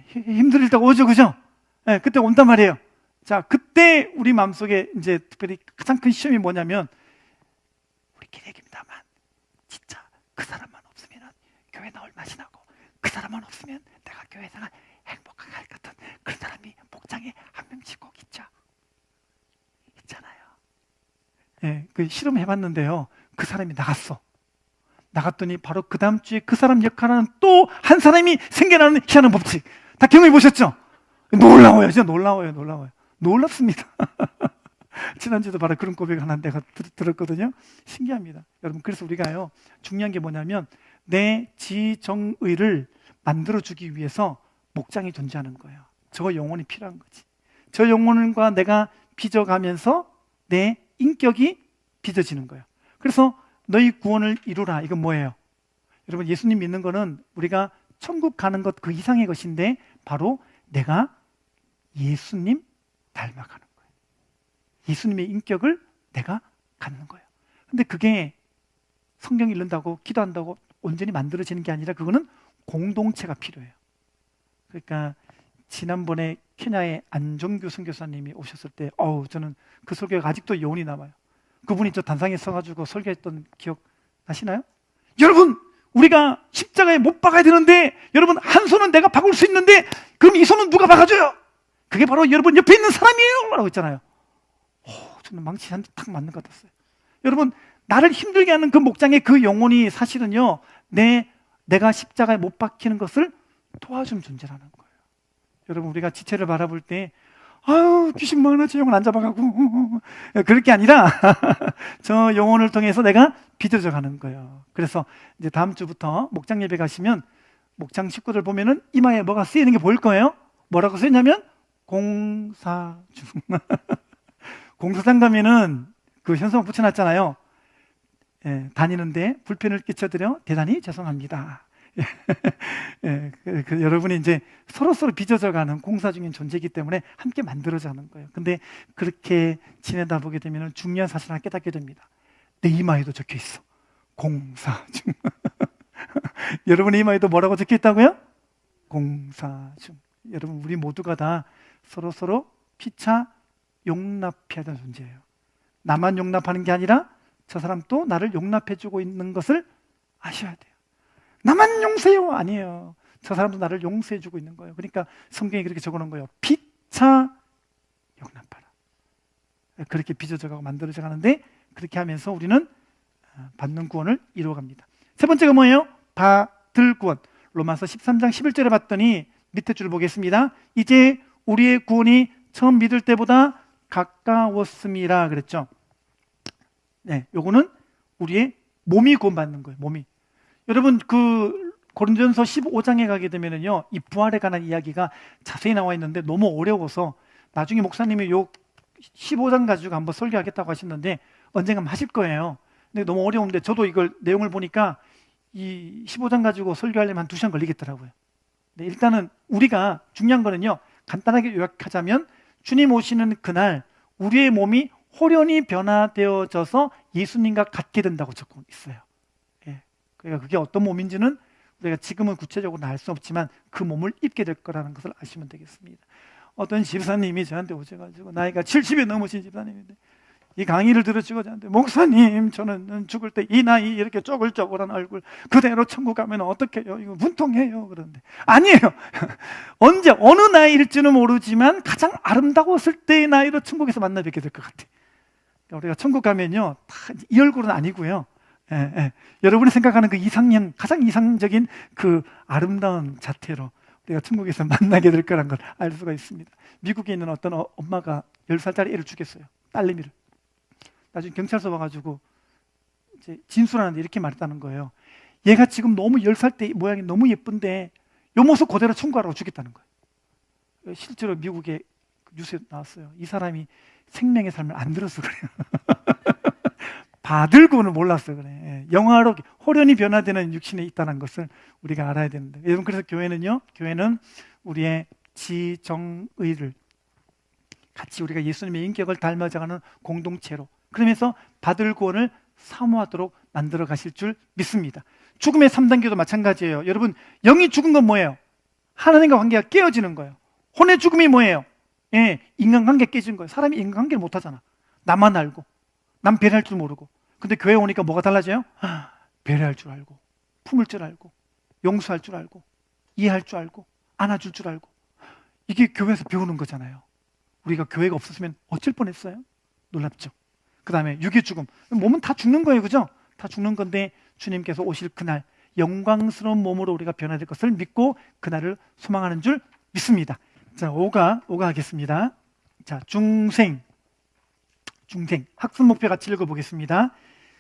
힘들 때가 오죠, 그죠? 그때 온단 말이에요. 자, 그때 우리 마음속에 이제 특별히 가장 큰 시험이 뭐냐면, 우리끼리 얘기입니다만 진짜 그 사람만 없으면 교회 나올 맛이 나고, 그 사람만 없으면 내가 교회 생활 행복하게 할 것 같은 그런 사람이 목장에 한 명씩 꼭 있잖아요. 그 실험해봤는데요, 그 사람이 나갔더니 바로 그 다음 주에 그 사람 역할하는 또 한 사람이 생겨나는 희한한 법칙, 다 경험해 보셨죠? 놀라워요. 진짜 놀라워요. 놀랍습니다. 지난주에도 바로 그런 고백 하나 내가 들었거든요. 신기합니다. 여러분, 그래서 우리가요, 중요한 게 뭐냐면 내 지정의를 만들어주기 위해서 목장이 존재하는 거예요. 저 영혼이 필요한 거지. 저 영혼과 내가 빚어가면서 내 인격이 빚어지는 거예요. 그래서 너희 구원을 이루라. 이건 뭐예요? 여러분, 예수님 믿는 거는 우리가 천국 가는 것 그 이상의 것인데, 바로 내가 예수님 닮아가는 거예요. 예수님의 인격을 내가 갖는 거예요. 근데 그게 성경 읽는다고 기도한다고 온전히 만들어지는 게 아니라 그거는 공동체가 필요해요. 그러니까 지난번에 케냐의 안종규 선교사님이 오셨을 때 저는 그 설교가 아직도 여운이 남아요. 그분이 저 단상에 서가지고 설교했던 기억 나시나요? 여러분, 우리가 십자가에 못 박아야 되는데, 여러분, 한 손은 내가 박을 수 있는데 그럼 이 손은 누가 박아줘요? 그게 바로 여러분 옆에 있는 사람이에요 라고 했잖아요. 저는 망치 한 대 탁 맞는 것 같았어요. 여러분, 나를 힘들게 하는 그 목장의 그 영혼이 사실은요, 내가 십자가에 못 박히는 것을 도와준 존재라는 거예요. 여러분, 우리가 지체를 바라볼 때 귀신 많아, 저 영혼 안 잡아가고 그럴 게 아니라 저 영혼을 통해서 내가 빚어져 가는 거예요. 그래서 이제 다음 주부터 목장 예배 가시면 목장 식구들 보면은 이마에 뭐가 쓰이는 게 보일 거예요. 뭐라고 쓰였냐면 공사 중. 공사장 가면은 그 현수막 붙여놨잖아요. 다니는데 불편을 끼쳐드려 대단히 죄송합니다. 여러분이 이제 서로서로 빚어져가는 공사 중인 존재이기 때문에 함께 만들어가는 거예요. 근데 그렇게 지내다 보게 되면 중요한 사실 하나 깨닫게 됩니다. 내 이마에도 적혀 있어. 공사 중. 여러분의 이마에도 뭐라고 적혀 있다고요? 공사 중. 여러분, 우리 모두가 다 서로서로 피차 용납해야 되는 존재예요. 나만 용납하는 게 아니라 저 사람도 나를 용납해주고 있는 것을 아셔야 돼요. 나만 용서해요? 아니에요. 저 사람도 나를 용서해주고 있는 거예요. 그러니까 성경에 그렇게 적어놓은 거예요. 피차 용납하라. 그렇게 빚어져가고 만들어져 가는데, 그렇게 하면서 우리는 받는 구원을 이루어갑니다. 세 번째가 뭐예요? 받을 구원. 로마서 13장 11절에 봤더니 밑에 줄 보겠습니다. 이제 우리의 구원이 처음 믿을 때보다 가까웠음이라 그랬죠. 요거는 우리의 몸이 구원받는 거예요. 몸이. 여러분, 그 고린도전서 15장에 가게 되면은요, 이 부활에 관한 이야기가 자세히 나와 있는데 너무 어려워서 나중에 목사님이 요 15장 가지고 한번 설교하겠다고 하셨는데 언젠가 하실 거예요. 근데 너무 어려운데 저도 이걸 내용을 보니까 이 15장 가지고 설교하려면 한 2시간 걸리겠더라고요. 네, 일단은 우리가 중요한 거는요, 간단하게 요약하자면 주님 오시는 그날 우리의 몸이 호련히 변화되어져서 예수님과 같게 된다고 적고 있어요. 그러니까 그게 어떤 몸인지는 우리가 지금은 구체적으로 알 수 없지만 그 몸을 입게 될 거라는 것을 아시면 되겠습니다. 어떤 집사님이 저한테 오셔가지고, 나이가 70이 넘으신 집사님인데 이 강의를 들으시고 저한테, 목사님, 저는 죽을 때 이 나이 이렇게 쪼글쪼글한 얼굴 그대로 천국 가면 어떡해요? 이거 문통해요. 그러는데 아니에요. 언제 어느 나이일지는 모르지만 가장 아름다웠을 때의 나이로 천국에서 만나 뵙게 될 것 같아요. 그러니까 우리가 천국 가면요, 다 이 얼굴은 아니고요, 여러분이 생각하는 그 이상형, 가장 이상적인 그 아름다운 자태로 우리가 천국에서 만나게 될 거라는 걸 알 수가 있습니다. 미국에 있는 어떤 엄마가 10살짜리 애를 죽였어요. 딸내미를. 나중에 경찰서 와가지고 이제 진술하는데 이렇게 말했다는 거예요. 얘가 지금 너무 10살 때 모양이 너무 예쁜데 요 모습 그대로 청구하라고 죽였다는 거예요. 실제로 미국에 뉴스에 나왔어요. 이 사람이 생명의 삶을 안 들어서 그래요. 받을 구원을 몰랐어 그래. 영화로 호련히 변화되는 육신에 있다는 것을 우리가 알아야 되는데, 여러분, 그래서 교회는 우리의 지정의를 같이 우리가 예수님의 인격을 닮아가는 공동체로, 그러면서 받을 구원을 사모하도록 만들어 가실 줄 믿습니다. 죽음의 3단계도 마찬가지예요. 여러분, 영이 죽은 건 뭐예요? 하나님과 관계가 깨어지는 거예요. 혼의 죽음이 뭐예요? 인간관계 깨진 거예요. 사람이 인간관계를 못하잖아. 나만 알고, 남 배려할 줄 모르고. 근데 교회 오니까 뭐가 달라져요? 배려할 줄 알고, 품을 줄 알고, 용서할 줄 알고, 이해할 줄 알고, 안아줄 줄 알고. 이게 교회에서 배우는 거잖아요. 우리가 교회가 없었으면 어쩔 뻔했어요? 놀랍죠? 그 다음에 육의 죽음. 몸은 다 죽는 거예요, 그죠? 다 죽는 건데 주님께서 오실 그날 영광스러운 몸으로 우리가 변화될 것을 믿고 그날을 소망하는 줄 믿습니다. 자, 5가 하겠습니다. 자, 중생. 학습 목표 같이 읽어보겠습니다.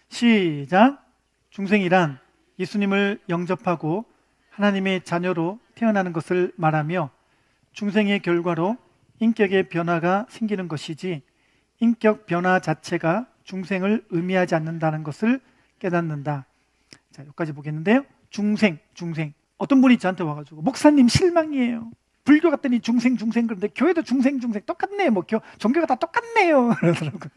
시작. 중생이란 예수님을 영접하고 하나님의 자녀로 태어나는 것을 말하며 중생의 결과로 인격의 변화가 생기는 것이지 인격 변화 자체가 중생을 의미하지 않는다는 것을 깨닫는다. 자, 여기까지 보겠는데요. 중생. 어떤 분이 저한테 와가지고, 목사님 실망이에요. 불교 갔더니 중생 그런데 교회도 중생 똑같네. 뭐 종교가 다 똑같네요. 그러더라고요.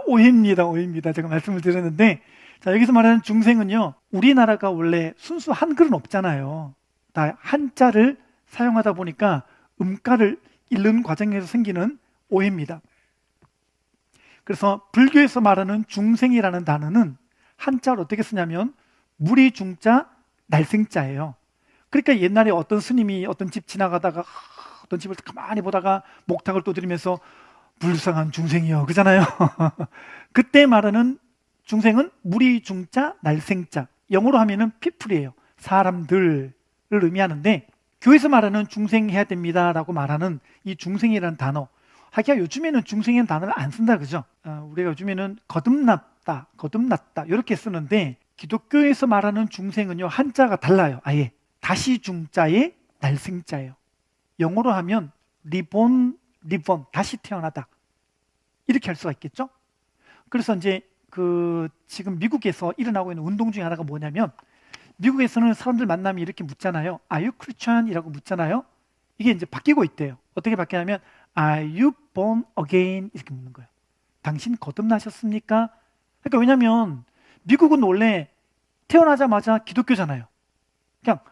오해입니다. 제가 말씀을 드렸는데, 자, 여기서 말하는 중생은요, 우리나라가 원래 순수 한글은 없잖아요. 다 한자를 사용하다 보니까 음가를 읽는 과정에서 생기는 오해입니다. 그래서 불교에서 말하는 중생이라는 단어는 한자를 어떻게 쓰냐면 무리 중자 날생자예요. 그러니까 옛날에 어떤 스님이 어떤 집 지나가다가 어떤 집을 가만히 보다가 목탁을 두드리면서 불쌍한 중생이요 그잖아요. 그때 말하는 중생은 무리 중자 날생자, 영어로 하면은 people이에요. 사람들을 의미하는데, 교회에서 말하는 중생해야 됩니다라고 말하는 이 중생이라는 단어, 하기야 요즘에는 중생이라는 단어를 안 쓴다, 그죠? 우리가 요즘에는 거듭났다 이렇게 쓰는데, 기독교에서 말하는 중생은요, 한자가 달라요. 아예 다시 중자의 날생자예요. 영어로 하면 리본 다시 태어나다, 이렇게 할 수가 있겠죠? 그래서 이제 지금 미국에서 일어나고 있는 운동 중에 하나가 뭐냐면, 미국에서는 사람들 만나면 이렇게 묻잖아요. Are you Christian? 이라고 묻잖아요. 이게 이제 바뀌고 있대요. 어떻게 바뀌냐면 Are you born again? 이렇게 묻는 거예요. 당신 거듭나셨습니까? 그러니까 왜냐면 미국은 원래 태어나자마자 기독교잖아요.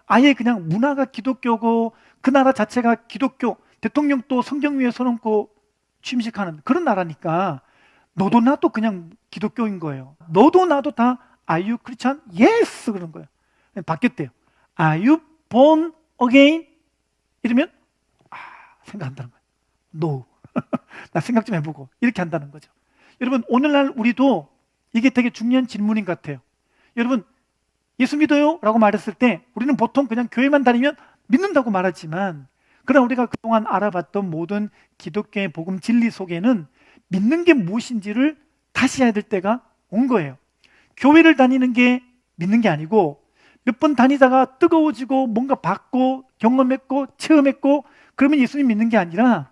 아예 그냥 문화가 기독교고 그 나라 자체가 기독교, 대통령도 성경 위에 손 얹고 취임식하는 그런 나라니까 너도 나도 그냥 기독교인 거예요. 너도 나도 다 Are you Christian? Yes! 그런 거예요. 바뀌었대요. Are you born again? 이러면 생각한다는 거예요. No. 나 생각 좀 해보고 이렇게 한다는 거죠. 여러분, 오늘날 우리도 이게 되게 중요한 질문인 것 같아요. 여러분, 예수 믿어요? 라고 말했을 때 우리는 보통 그냥 교회만 다니면 믿는다고 말하지만, 그러나 우리가 그동안 알아봤던 모든 기독교의 복음 진리 속에는 믿는 게 무엇인지를 다시 해야 될 때가 온 거예요. 교회를 다니는 게 믿는 게 아니고, 몇 번 다니다가 뜨거워지고 뭔가 받고 경험했고 체험했고 그러면 예수님 믿는 게 아니라,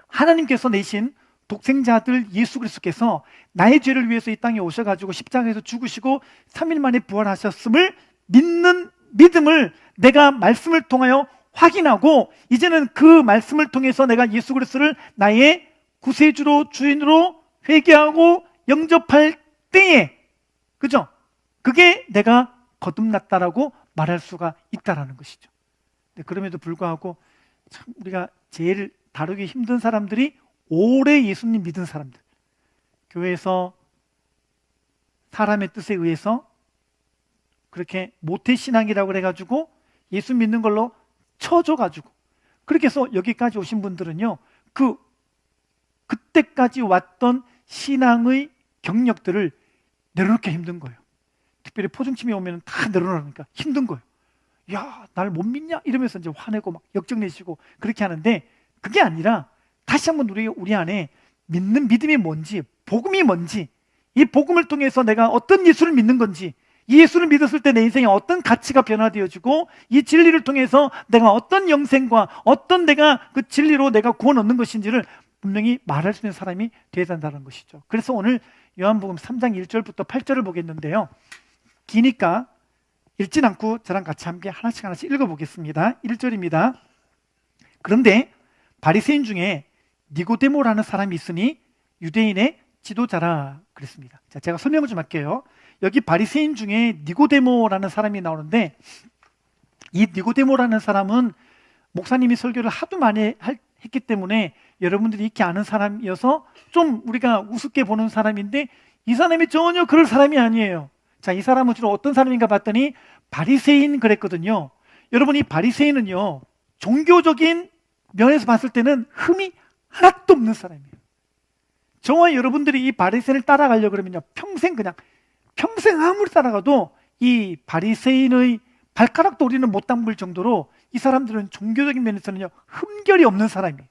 하나님께서 내신 독생자 아들 예수 그리스도께서 나의 죄를 위해서 이 땅에 오셔가지고 십자가에서 죽으시고 3일 만에 부활하셨음을 믿는 믿음을 내가 말씀을 통하여 확인하고, 이제는 그 말씀을 통해서 내가 예수 그리스도를 나의 구세주로 주인으로 회개하고 영접할 때에, 그죠? 그게 내가 거듭났다라고 말할 수가 있다라는 것이죠. 그럼에도 불구하고 참 우리가 제일 다루기 힘든 사람들이 오래 예수님 믿은 사람들, 교회에서 사람의 뜻에 의해서 그렇게 모태신앙이라고 그래가지고 예수 믿는 걸로 쳐줘가지고 그렇게 해서 여기까지 오신 분들은요, 그때까지 왔던 신앙의 경력들을 내려놓기 힘든 거예요. 특별히 포중침이 오면 다 내려놓으니까 힘든 거예요. 야, 날 못 믿냐? 이러면서 이제 화내고 막 역정내시고 그렇게 하는데, 그게 아니라 다시 한번 우리 안에 믿는 믿음이 뭔지, 복음이 뭔지, 이 복음을 통해서 내가 어떤 예수를 믿는 건지, 이 예수를 믿었을 때 내 인생에 어떤 가치가 변화되어지고, 이 진리를 통해서 내가 어떤 영생과 어떤 내가 그 진리로 내가 구원 얻는 것인지를 분명히 말할 수 있는 사람이 되어야 한다는 것이죠. 그래서 오늘 요한복음 3장 1절부터 8절을 보겠는데요, 기니까 읽진 않고 저랑 같이 함께 하나씩 읽어보겠습니다. 1절입니다. 그런데 바리새인 중에 니고데모라는 사람이 있으니 유대인의 지도자라 그랬습니다. 자, 제가 설명을 좀 할게요. 여기 바리새인 중에 니고데모라는 사람이 나오는데, 이 니고데모라는 사람은 목사님이 설교를 하도 많이 했기 때문에 여러분들이 익히 아는 사람이어서 좀 우리가 우습게 보는 사람인데, 이 사람이 전혀 그럴 사람이 아니에요. 자, 이 사람은 주로 어떤 사람인가 봤더니 바리새인 그랬거든요. 여러분, 이 바리새인은요, 종교적인 면에서 봤을 때는 흠이 하나도 없는 사람이에요. 저와 여러분들이 이 바리새인을 따라가려고 그러면요, 평생 아무리 따라가도 이 바리새인의 발가락도 우리는 못 담글 정도로 이 사람들은 종교적인 면에서는요, 흠결이 없는 사람이에요.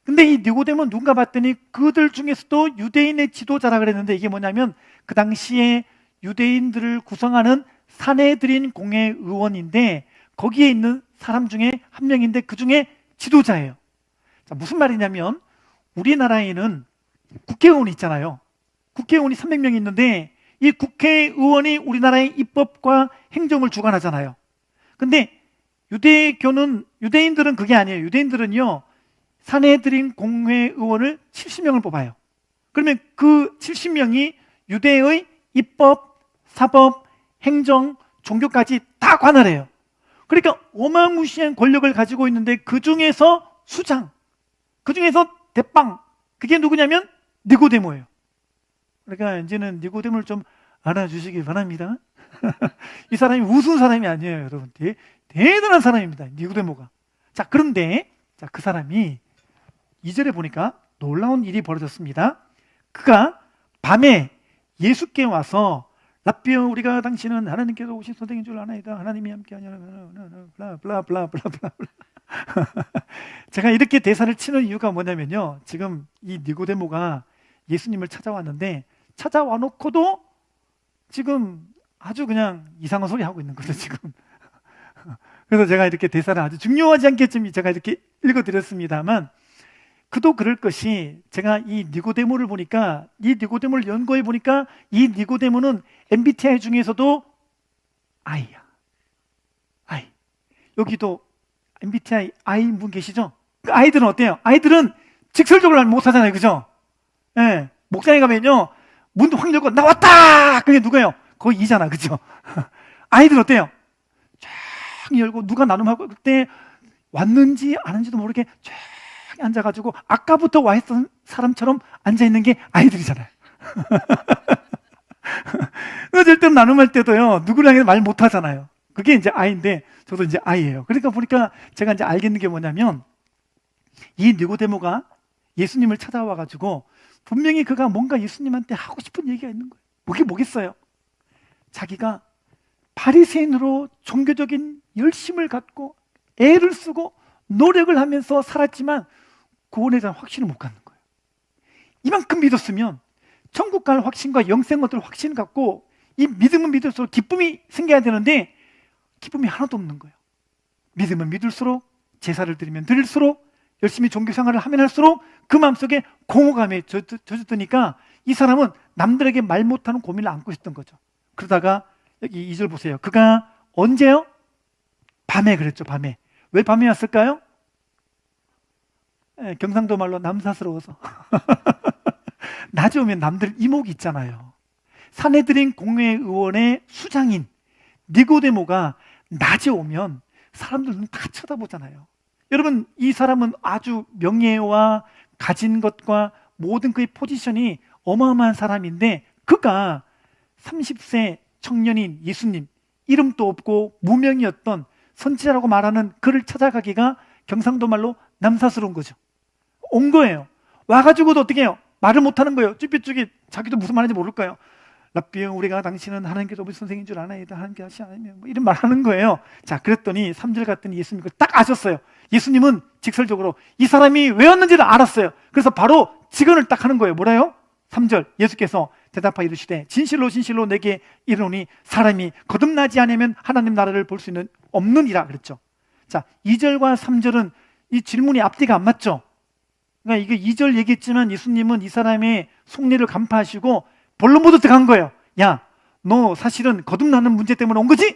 근데 이 니고데모는 누군가 봤더니 그들 중에서도 유대인의 지도자라 그랬는데, 이게 뭐냐면 그 당시에 유대인들을 구성하는 산헤드린 공회 의원인데, 거기에 있는 사람 중에 한 명인데 그 중에 지도자예요. 자, 무슨 말이냐면 우리나라에는 국회의원이 있잖아요. 국회의원이 300명이 있는데 이 국회의원이 우리나라의 입법과 행정을 주관하잖아요. 근데 유대인들은 그게 아니에요. 유대인들은요, 산헤드린 공회의원을 70명을 뽑아요. 그러면 그 70명이 유대의 입법, 사법, 행정, 종교까지 다 관할해요. 그러니까 어마무시한 권력을 가지고 있는데 그 중에서 수장, 그 중에서 대빵, 그게 누구냐면 니고데모예요. 그러니까 이제는 니고데모를 좀 알아주시기 바랍니다. 이 사람이 우스운 사람이 아니에요, 여러분. 대단한 사람입니다, 니고데모가. 자, 그런데 그 사람이 2절에 보니까 놀라운 일이 벌어졌습니다. 그가 밤에 예수께 와서 라비어, 우리가 당신은 하나님께서 오신 선생인 줄 아나이다. 하나님이 함께하냐 블라블라블라블라. 제가 이렇게 대사를 치는 이유가 뭐냐면요, 지금 이 니고데모가 예수님을 찾아왔는데, 찾아와 놓고도 지금 아주 그냥 이상한 소리 하고 있는 거죠, 지금. 그래서 제가 이렇게 대사를 아주 중요하지 않겠지만 제가 이렇게 읽어드렸습니다만, 그도 그럴 것이 제가 이 니고데모를 보니까 이 니고데모를 연구해 보니까 이 니고데모는 MBTI 중에서도 I야. I. 여기도 MBTI I 분 계시죠? 그 아이들은 어때요? 아이들은 직설적으로 못 하잖아요. 그죠? 예. 목장에 가면요. 문도 확 열고 나왔다! 그게 누구예요? 거기 이잖아. 그죠? 아이들 어때요? 쫙 열고 누가 나눔하고 그때 왔는지 안 왔는지도 모르게 쫙 앉아가지고 아까부터 와 있던 사람처럼 앉아있는 게 아이들이잖아요. 어쩔 땐 나눔할 때도요, 누구랑 말 못하잖아요. 그게 이제 아이인데, 저도 이제 아이예요. 그러니까 보니까 제가 이제 알겠는 게 뭐냐면, 이 니고데모가 예수님을 찾아와가지고, 분명히 그가 뭔가 예수님한테 하고 싶은 얘기가 있는 거예요. 그게 뭐겠어요? 자기가 바리새인으로 종교적인 열심을 갖고, 애를 쓰고, 노력을 하면서 살았지만, 구원에 대한 확신을 못 갖는 거예요. 이만큼 믿었으면, 천국 갈 확신과 영생 얻을 확신 갖고 이 믿음은 믿을수록 기쁨이 생겨야 되는데 기쁨이 하나도 없는 거예요. 믿으면 믿을수록 제사를 드리면 드릴수록 열심히 종교생활을 하면 할수록 그 마음속에 공허감에 젖어드니까 이 사람은 남들에게 말 못하는 고민을 안고 있었던 거죠. 그러다가 여기 2절 보세요. 그가 언제요? 밤에 그랬죠. 밤에. 왜 밤에 왔을까요? 경상도 말로 남사스러워서. 낮에 오면 남들 이목이 있잖아요. 사내들인 공회의원의 수장인 니고데모가 낮에 오면 사람들 눈 다 쳐다보잖아요. 여러분, 이 사람은 아주 명예와 가진 것과 모든 그의 포지션이 어마어마한 사람인데 그가 30세 청년인 예수님, 이름도 없고 무명이었던 선지자라고 말하는 그를 찾아가기가 경상도 말로 남사스러운 거죠. 온 거예요. 와가지고도 어떻게 해요? 말을 못하는 거예요. 쭈삣쭈삣. 자기도 무슨 말인지 모를까요? 랍비형, 우리가 당신은 하나님께서 우리 선생인 줄 아나이다. 하나님께서 하시 아니면 뭐 이런 말 하는 거예요. 자, 그랬더니 3절 갔더니 예수님 그걸 딱 아셨어요. 예수님은 직설적으로 이 사람이 왜 왔는지를 알았어요. 그래서 바로 직언을 딱 하는 거예요. 뭐라요? 3절 예수께서 대답하여 이르시되 진실로 진실로 내게 이르노니 사람이 거듭나지 않으면 하나님 나라를 볼 수는 없느니라 그랬죠. 자, 2절과 3절은 이 질문이 앞뒤가 안 맞죠? 그러니까 이게 2절 얘기했지만 예수님은 이 사람의 속내를 간파하시고 본론부터 들어간 거예요. 야, 너 사실은 거듭나는 문제 때문에 온 거지?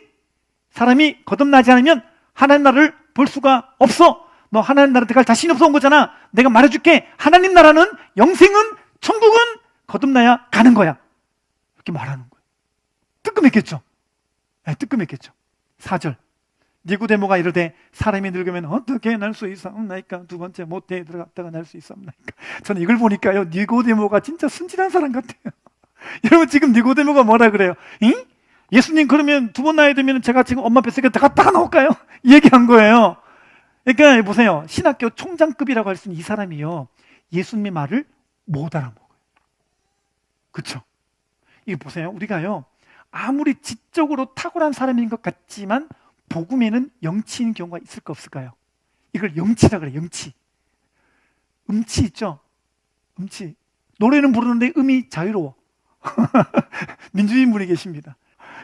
사람이 거듭나지 않으면 하나님 나라를 볼 수가 없어. 너 하나님 나라 들어갈 자신이 없어 온 거잖아. 내가 말해줄게. 하나님 나라는, 영생은, 천국은 거듭나야 가는 거야. 이렇게 말하는 거예요. 뜨끔했겠죠? 네, 뜨끔했겠죠. 4절 니고데모가 이르되 사람이 늙으면 어떻게 날 수 있사옵나이까? 두 번째 모태에 들어갔다가 날 수 있사옵나이까? 저는 이걸 보니까요, 니고데모가 진짜 순진한 사람 같아요. 여러분, 지금 니고데모가 뭐라 그래요? 응? 예수님 그러면 두 번 나야 되면 제가 지금 엄마 뱃속에 들어갔다가 나올까요? 이 얘기한 거예요. 그러니까 보세요, 신학교 총장급이라고 할 수 있는 이 사람이요, 예수님의 말을 못 알아먹어요. 그렇죠? 이거 보세요, 우리가요 아무리 지적으로 탁월한 사람인 것 같지만 복음에는 영치인 경우가 있을까 없을까요? 이걸 영치라 그래요. 영치. 음치 있죠? 음치. 노래는 부르는데 음이 자유로워. 민주주의 분이 계십니다.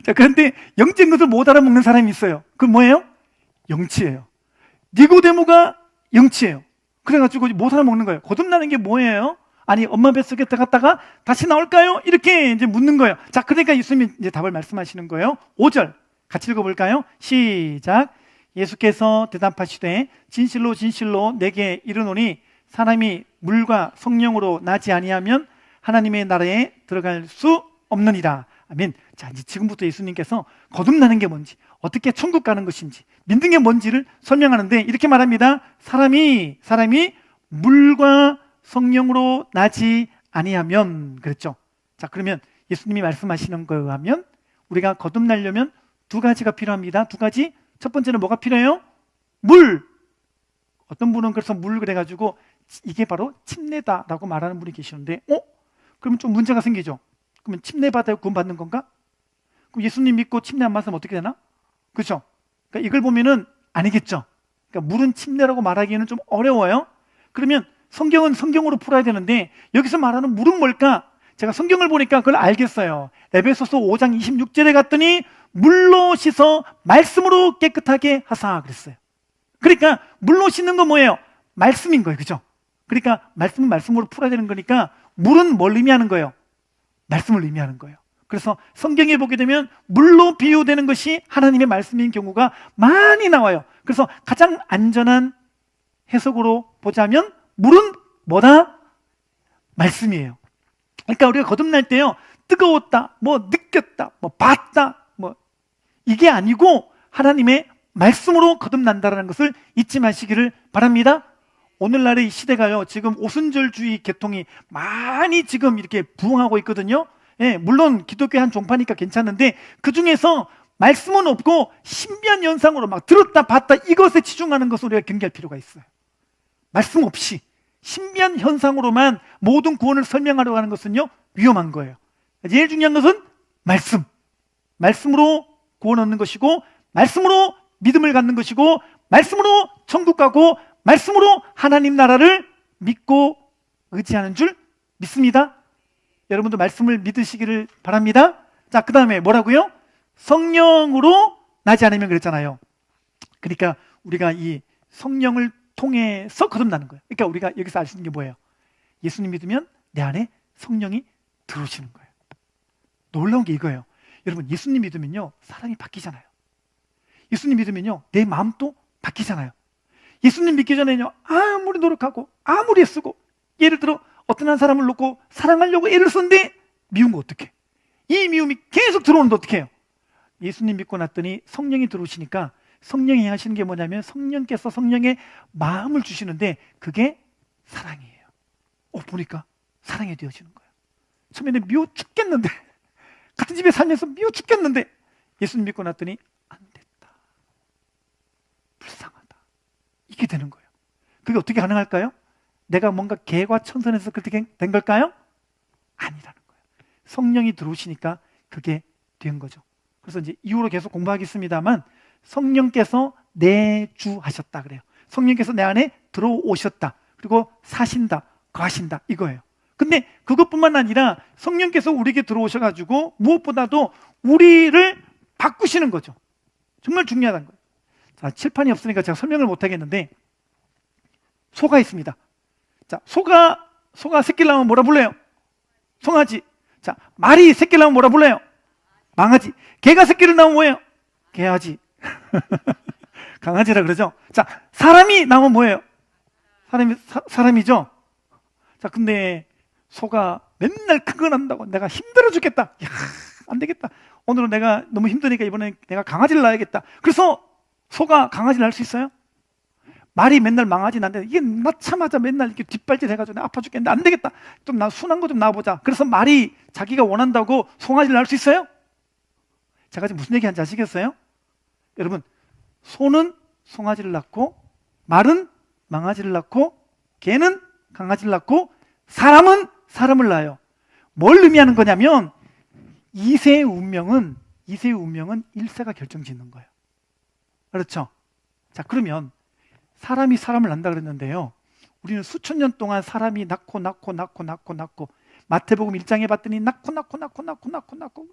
자, 그런데 영적인 것을 못 알아먹는 사람이 있어요. 그건 뭐예요? 영치예요. 니고데모가 영치예요. 그래가지고 못 알아먹는 거예요. 거듭나는 게 뭐예요? 아니, 엄마 뱃속에 들어갔다가 다시 나올까요? 이렇게 이제 묻는 거예요. 자, 그러니까 예수님이 이제 답을 말씀하시는 거예요. 5절 같이 읽어볼까요? 시작. 예수께서 대답하시되 진실로 진실로 내게 이르노니 사람이 물과 성령으로 나지 아니하면 하나님의 나라에 들어갈 수 없느니라. 아멘. 자, 이제 지금부터 예수님께서 거듭나는 게 뭔지, 어떻게 천국 가는 것인지, 믿는 게 뭔지를 설명하는데 이렇게 말합니다. 사람이 물과 성령으로 나지 아니하면, 그랬죠. 자, 그러면 예수님이 말씀하시는 거에 의하면 우리가 거듭나려면 두 가지가 필요합니다. 두 가지. 첫 번째는 뭐가 필요해요? 물. 어떤 분은 그래서 물 그래가지고 이게 바로 침례다라고 말하는 분이 계시는데, 그러면 좀 문제가 생기죠. 그러면 침례 받아야 구원 받는 건가? 그럼 예수님 믿고 침례 안 받으면 어떻게 되나? 그렇죠? 그러니까 이걸 보면은 아니겠죠. 그러니까 물은 침례라고 말하기에는 좀 어려워요. 그러면 성경은 성경으로 풀어야 되는데 여기서 말하는 물은 뭘까? 제가 성경을 보니까 그걸 알겠어요. 에베소서 5장 26절에 갔더니 물로 씻어 말씀으로 깨끗하게 하사 그랬어요. 그러니까 물로 씻는 건 뭐예요? 말씀인 거예요. 그죠? 그러니까 말씀은 말씀으로 풀어야 되는 거니까 물은 뭘 의미하는 거예요? 말씀을 의미하는 거예요. 그래서 성경에 보게 되면 물로 비유되는 것이 하나님의 말씀인 경우가 많이 나와요. 그래서 가장 안전한 해석으로 보자면 물은 뭐다? 말씀이에요. 그러니까 우리가 거듭날 때요, 뜨거웠다, 뭐 느꼈다, 뭐 봤다, 뭐 이게 아니고 하나님의 말씀으로 거듭난다라는 것을 잊지 마시기를 바랍니다. 오늘날의 시대가요, 지금 오순절주의 계통이 많이 지금 이렇게 부흥하고 있거든요. 예, 물론 기독교 한 종파니까 괜찮은데 그 중에서 말씀은 없고 신비한 현상으로 막 들었다 봤다 이것에 치중하는 것을 우리가 경계할 필요가 있어요. 말씀 없이 신비한 현상으로만 모든 구원을 설명하려고 하는 것은요, 위험한 거예요. 제일 중요한 것은 말씀. 말씀으로 구원 얻는 것이고, 말씀으로 믿음을 갖는 것이고, 말씀으로 천국 가고, 말씀으로 하나님 나라를 믿고 의지하는 줄 믿습니다. 여러분도 말씀을 믿으시기를 바랍니다. 자, 그 다음에 뭐라고요? 성령으로 나지 않으면 그랬잖아요. 그러니까 우리가 이 성령을 통해서 거듭나는 거예요. 그러니까 우리가 여기서 알 수 있는 게 뭐예요? 예수님 믿으면 내 안에 성령이 들어오시는 거예요. 놀라운 게 이거예요. 여러분, 예수님 믿으면요, 사람이 바뀌잖아요. 예수님 믿으면요, 내 마음도 바뀌잖아요. 예수님 믿기 전에는요, 아무리 노력하고 아무리 애쓰고, 예를 들어 어떤 한 사람을 놓고 사랑하려고 애를 썼는데 미운 거 어떡해? 이 미움이 계속 들어오는데 어떡 해요? 예수님 믿고 났더니 성령이 들어오시니까 성령이 하시는 게 뭐냐면 성령께서 성령의 마음을 주시는데 그게 사랑이에요. 보니까 사랑이 되어지는 거예요. 처음에는 미워 죽겠는데, 같은 집에 살면서 미워 죽겠는데 예수님 믿고 났더니 안 됐다, 불쌍하다, 이게 되는 거예요. 그게 어떻게 가능할까요? 내가 뭔가 개과천선해서 그렇게 된 걸까요? 아니라는 거예요. 성령이 들어오시니까 그게 된 거죠. 그래서 이제 이후로 계속 공부하겠습니다만 성령께서 내주하셨다 그래요. 성령께서 내 안에 들어오셨다, 그리고 사신다, 거하신다, 이거예요. 근데 그것뿐만 아니라 성령께서 우리에게 들어오셔가지고 무엇보다도 우리를 바꾸시는 거죠. 정말 중요하다는 거예요. 자, 칠판이 없으니까 제가 설명을 못 하겠는데, 소가 있습니다. 자, 소가 새끼를 낳으면 뭐라 불러요? 송아지. 자, 말이 새끼를 낳으면 뭐라 불러요? 망아지. 개가 새끼를 낳으면 뭐예요? 개아지. 강아지라 그러죠. 자, 사람이 나오면 뭐예요? 사람이죠. 자, 근데 소가 맨날 큰 거 낳는다고 내가 힘들어 죽겠다. 야, 안 되겠다. 오늘은 내가 너무 힘드니까 이번에 내가 강아지를 낳아야겠다. 그래서 소가 강아지를 낳을 수 있어요? 말이 맨날 망아지 낳는데 이게 낳자마자 맨날 이렇게 뒷발질 해가지고 내가 아파 죽겠는데 안 되겠다. 좀 나 순한 거 좀 낳아보자. 그래서 말이 자기가 원한다고 송아지를 낳을 수 있어요? 제가 지금 무슨 얘기 하는지 아시겠어요? 여러분, 소는 송아지를 낳고, 말은 망아지를 낳고, 개는 강아지를 낳고, 사람은 사람을 낳아요. 뭘 의미하는 거냐면 이세의 운명은 1세가 결정짓는 거예요. 그렇죠? 자, 그러면 사람이 사람을 낳는다 그랬는데요, 우리는 수천 년 동안 사람이 낳고 마태복음 1장에 봤더니 낳고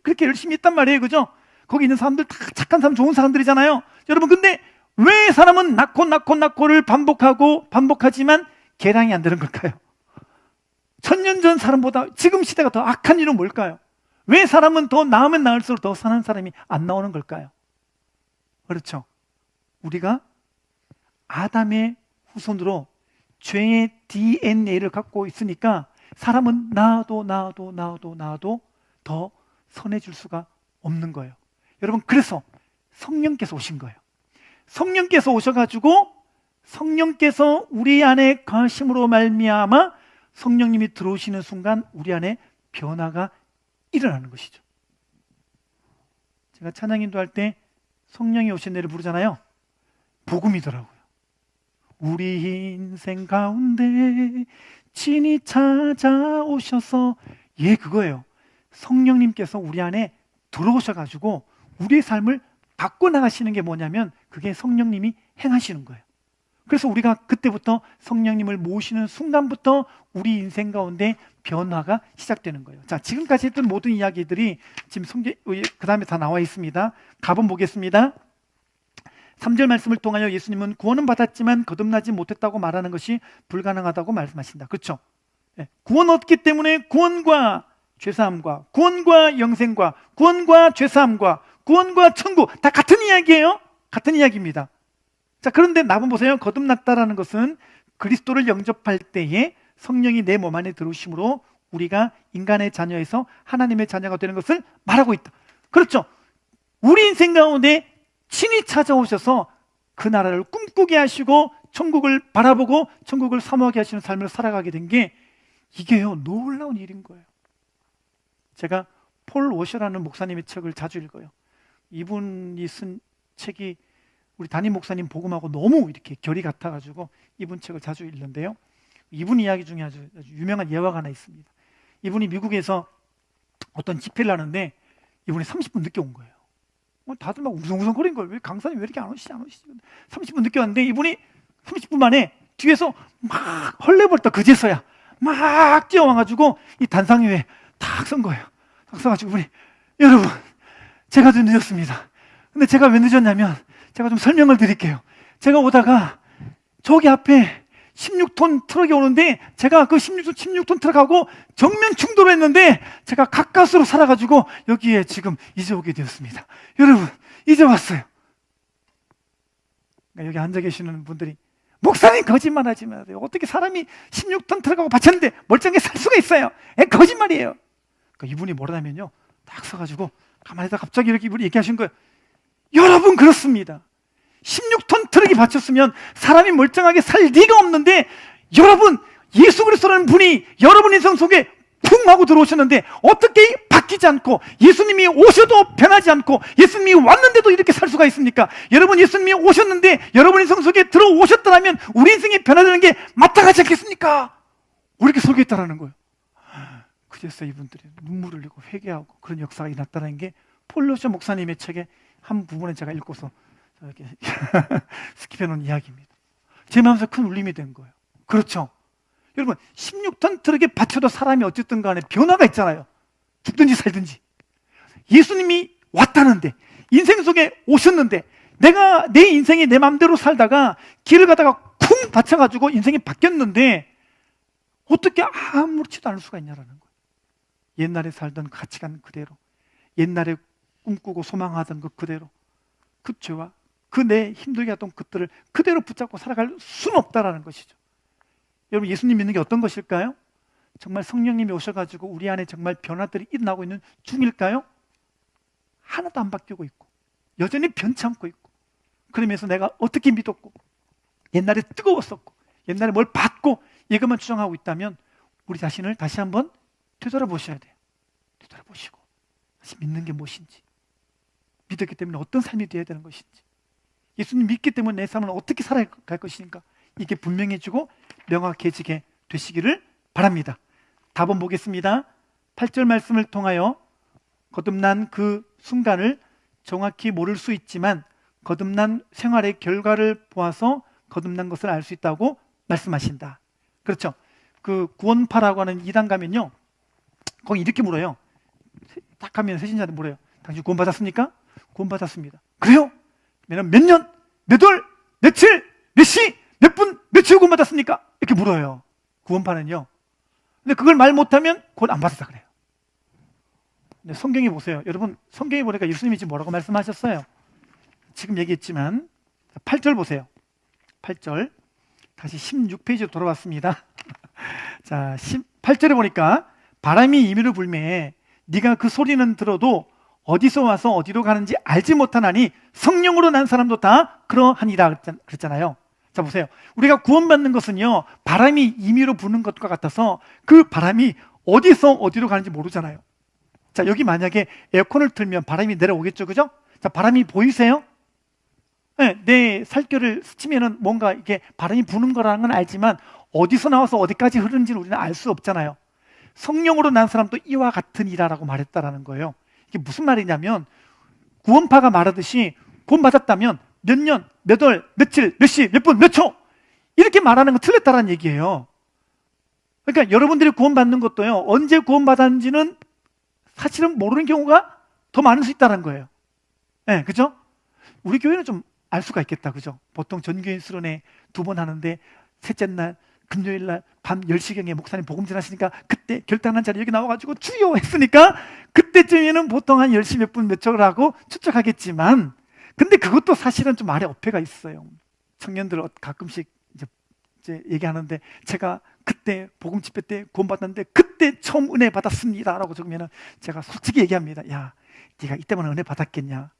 그렇게 열심히 했단 말이에요. 그죠? 거기 있는 사람들 다 착한 사람, 좋은 사람들이잖아요. 여러분, 근데 왜 사람은 낳고를 반복하지만 개량이 안 되는 걸까요? 1000년 전 사람보다 지금 시대가 더 악한 이유는 뭘까요? 왜 사람은 더 나으면 나을수록 더 사는 사람이 안 나오는 걸까요? 그렇죠? 우리가 아담의 후손으로 죄의 DNA를 갖고 있으니까 사람은 나아도 더 선해질 수가 없는 거예요. 여러분, 그래서 성령께서 오신 거예요. 성령께서 오셔가지고 성령께서 우리 안에 거하심으로 말미암아 성령님이 들어오시는 순간 우리 안에 변화가 일어나는 것이죠. 제가 찬양 인도할 때 성령이 오신 내를 부르잖아요. 복음이더라고요. 우리 인생 가운데 친히 찾아오셔서, 예, 그거예요. 성령님께서 우리 안에 들어오셔가지고 우리의 삶을 바꿔나가시는 게 뭐냐면 그게 성령님이 행하시는 거예요. 그래서 우리가 그때부터 성령님을 모시는 순간부터 우리 인생 가운데 변화가 시작되는 거예요. 자, 지금까지 했던 모든 이야기들이 지금 그 다음에 다 나와 있습니다. 가본 보겠습니다. 3절 말씀을 통하여 예수님은 구원은 받았지만 거듭나지 못했다고 말하는 것이 불가능하다고 말씀하신다. 그렇죠? 구원 얻기 때문에 구원과 죄사함과 구원과 영생과 구원과 죄사함과 구원과 천국 다 같은 이야기예요. 같은 이야기입니다. 자, 그런데 나만 보세요. 거듭났다라는 것은 그리스도를 영접할 때에 성령이 내 몸 안에 들어오심으로 우리가 인간의 자녀에서 하나님의 자녀가 되는 것을 말하고 있다. 그렇죠? 우리 인생 가운데 친히 찾아오셔서 그 나라를 꿈꾸게 하시고 천국을 바라보고 천국을 사모하게 하시는 삶을 살아가게 된 게 이게요, 놀라운 일인 거예요. 제가 폴 워셔라는 목사님의 책을 자주 읽어요. 이분이 쓴 책이 우리 담임 목사님 복음하고 너무 이렇게 결이 같아가지고 이분 책을 자주 읽는데요. 이분 이야기 중에 아주 유명한 예화가 하나 있습니다. 이분이 미국에서 어떤 집회를 하는데 이분이 30분 늦게 온 거예요. 다들 막 웅성웅성거린 거예요. 왜 강사님 왜 이렇게 안 오시지? 30분 늦게 왔는데 이분이 30분 만에 뒤에서 막 헐레벌떡 그제서야 막 뛰어와가지고 이 단상 위에 탁 선 거예요. 탁 서가지고 이분이 여러분 제가 좀 늦었습니다. 근데 제가 왜 늦었냐면 제가 좀 설명을 드릴게요. 제가 오다가 저기 앞에 16톤 트럭이 오는데 제가 그 16톤 트럭하고 정면 충돌을 했는데 제가 가까스로 살아가지고 여기에 지금 이제 오게 되었습니다. 여러분 이제 왔어요. 여기 앉아 계시는 분들이 목사님 거짓말하지 마세요. 어떻게 사람이 16톤 트럭하고 받쳤는데 멀쩡하게 살 수가 있어요? 거짓말이에요. 그러니까 이분이 뭐라냐면요, 딱 서가지고 가만히 있다가 갑자기 이렇게 이분이 얘기하신 거예요. 여러분 그렇습니다. 16톤 트럭이 받쳤으면 사람이 멀쩡하게 살 리가 없는데 여러분 예수 그리스도라는 분이 여러분 인생 속에 쿵 하고 들어오셨는데 어떻게 바뀌지 않고 예수님이 오셔도 변하지 않고 예수님이 왔는데도 이렇게 살 수가 있습니까? 여러분 예수님이 오셨는데 여러분 인생 속에 들어오셨더라면 우리 인생이 변화되는 게 마땅하지 않겠습니까? 이렇게 설교했다라는 거예요. 그래서 이분들이 눈물을 흘리고 회개하고 그런 역사가 일어났다는 게 폴로셔 목사님의 책의 한 부분에 제가 읽고서 이렇게 스킵해 놓은 이야기입니다. 제 마음에서 큰 울림이 된 거예요. 그렇죠? 여러분 16톤 트럭에 받쳐도 사람이 어쨌든 간에 변화가 있잖아요. 죽든지 살든지. 예수님이 왔다는데 인생 속에 오셨는데 내가 내 인생이 내 마음대로 살다가 길을 가다가 쿵 다쳐가지고 인생이 바뀌었는데 어떻게 아무렇지도 않을 수가 있냐라는 거예요. 옛날에 살던 가치관 그대로, 옛날에 꿈꾸고 소망하던 것 그대로, 그 죄와 그 내 힘들게 했던 것들을 그대로 붙잡고 살아갈 수는 없다라는 것이죠. 여러분 예수님 믿는 게 어떤 것일까요? 정말 성령님이 오셔가지고 우리 안에 정말 변화들이 일어나고 있는 중일까요? 하나도 안 바뀌고 있고 여전히 변치 않고 있고, 그러면서 내가 어떻게 믿었고 옛날에 뜨거웠었고 옛날에 뭘 받고 이것만 주장하고 있다면 우리 자신을 다시 한번 되돌아보셔야 돼요. 되돌아보시고 다시 믿는 게 무엇인지, 믿었기 때문에 어떤 삶이 되어야 되는 것인지, 예수님 믿기 때문에 내 삶을 어떻게 살아갈 것인가, 이게 분명해지고 명확해지게 되시기를 바랍니다. 답은 보겠습니다. 8절 말씀을 통하여 거듭난 그 순간을 정확히 모를 수 있지만 거듭난 생활의 결과를 보아서 거듭난 것을 알 수 있다고 말씀하신다. 그렇죠? 그 구원파라고 하는 이단 가면요, 거기 이렇게 물어요. 딱 하면 세신자한테 물어요. 당신 구원 받았습니까? 구원 받았습니다. 그래요? 몇 년, 몇 월, 며칠, 몇 시, 몇 분, 며칠 구원 받았습니까? 이렇게 물어요. 구원파는요. 근데 그걸 말 못하면 구원 안 받았다 그래요. 근데 성경에 보세요. 여러분 성경에 보니까 예수님이 지금 뭐라고 말씀하셨어요? 지금 얘기했지만 8절 보세요. 8절 다시 16페이지로 돌아왔습니다. 자, 8절에 보니까 바람이 임의로 불매 네가 그 소리는 들어도 어디서 와서 어디로 가는지 알지 못하나니 성령으로 난 사람도 다 그러하니라 그랬잖아요. 자 보세요. 우리가 구원받는 것은요, 바람이 임의로 부는 것과 같아서 그 바람이 어디서 어디로 가는지 모르잖아요. 자, 여기 만약에 에어컨을 틀면 바람이 내려오겠죠, 그죠? 자, 바람이 보이세요? 네, 내 살결을 스치면은 뭔가 이게 바람이 부는 거라는 건 알지만 어디서 나와서 어디까지 흐르는지는 우리는 알 수 없잖아요. 성령으로 난 사람도 이와 같은 이라라고 말했다라는 거예요. 이게 무슨 말이냐면 구원파가 말하듯이 구원받았다면 몇 년, 몇 월, 며칠, 몇 시, 몇 분, 몇 초 이렇게 말하는 건 틀렸다는 얘기예요. 그러니까 여러분들이 구원받는 것도요, 언제 구원받았는지는 사실은 모르는 경우가 더 많을 수 있다는 거예요. 네, 그죠? 우리 교회는 좀 알 수가 있겠다. 그죠? 보통 전교인 수련회 2번 하는데 셋째 날 금요일 날 밤 10시경에 목사님 복음 전하시니까 그때 결단한 자리 여기 나와가지고 주여 했으니까 그때쯤에는 보통 한 10시 몇 분 몇 초를 하고 추측하겠지만, 근데 그것도 사실은 좀 말에 어폐가 있어요. 청년들 가끔씩 이제 얘기하는데, 제가 그때 복음 집회 때 구원 받았는데 그때 처음 은혜 받았습니다 라고 적으면은 제가 솔직히 얘기합니다. 야, 네가 이때만 은혜 받았겠냐?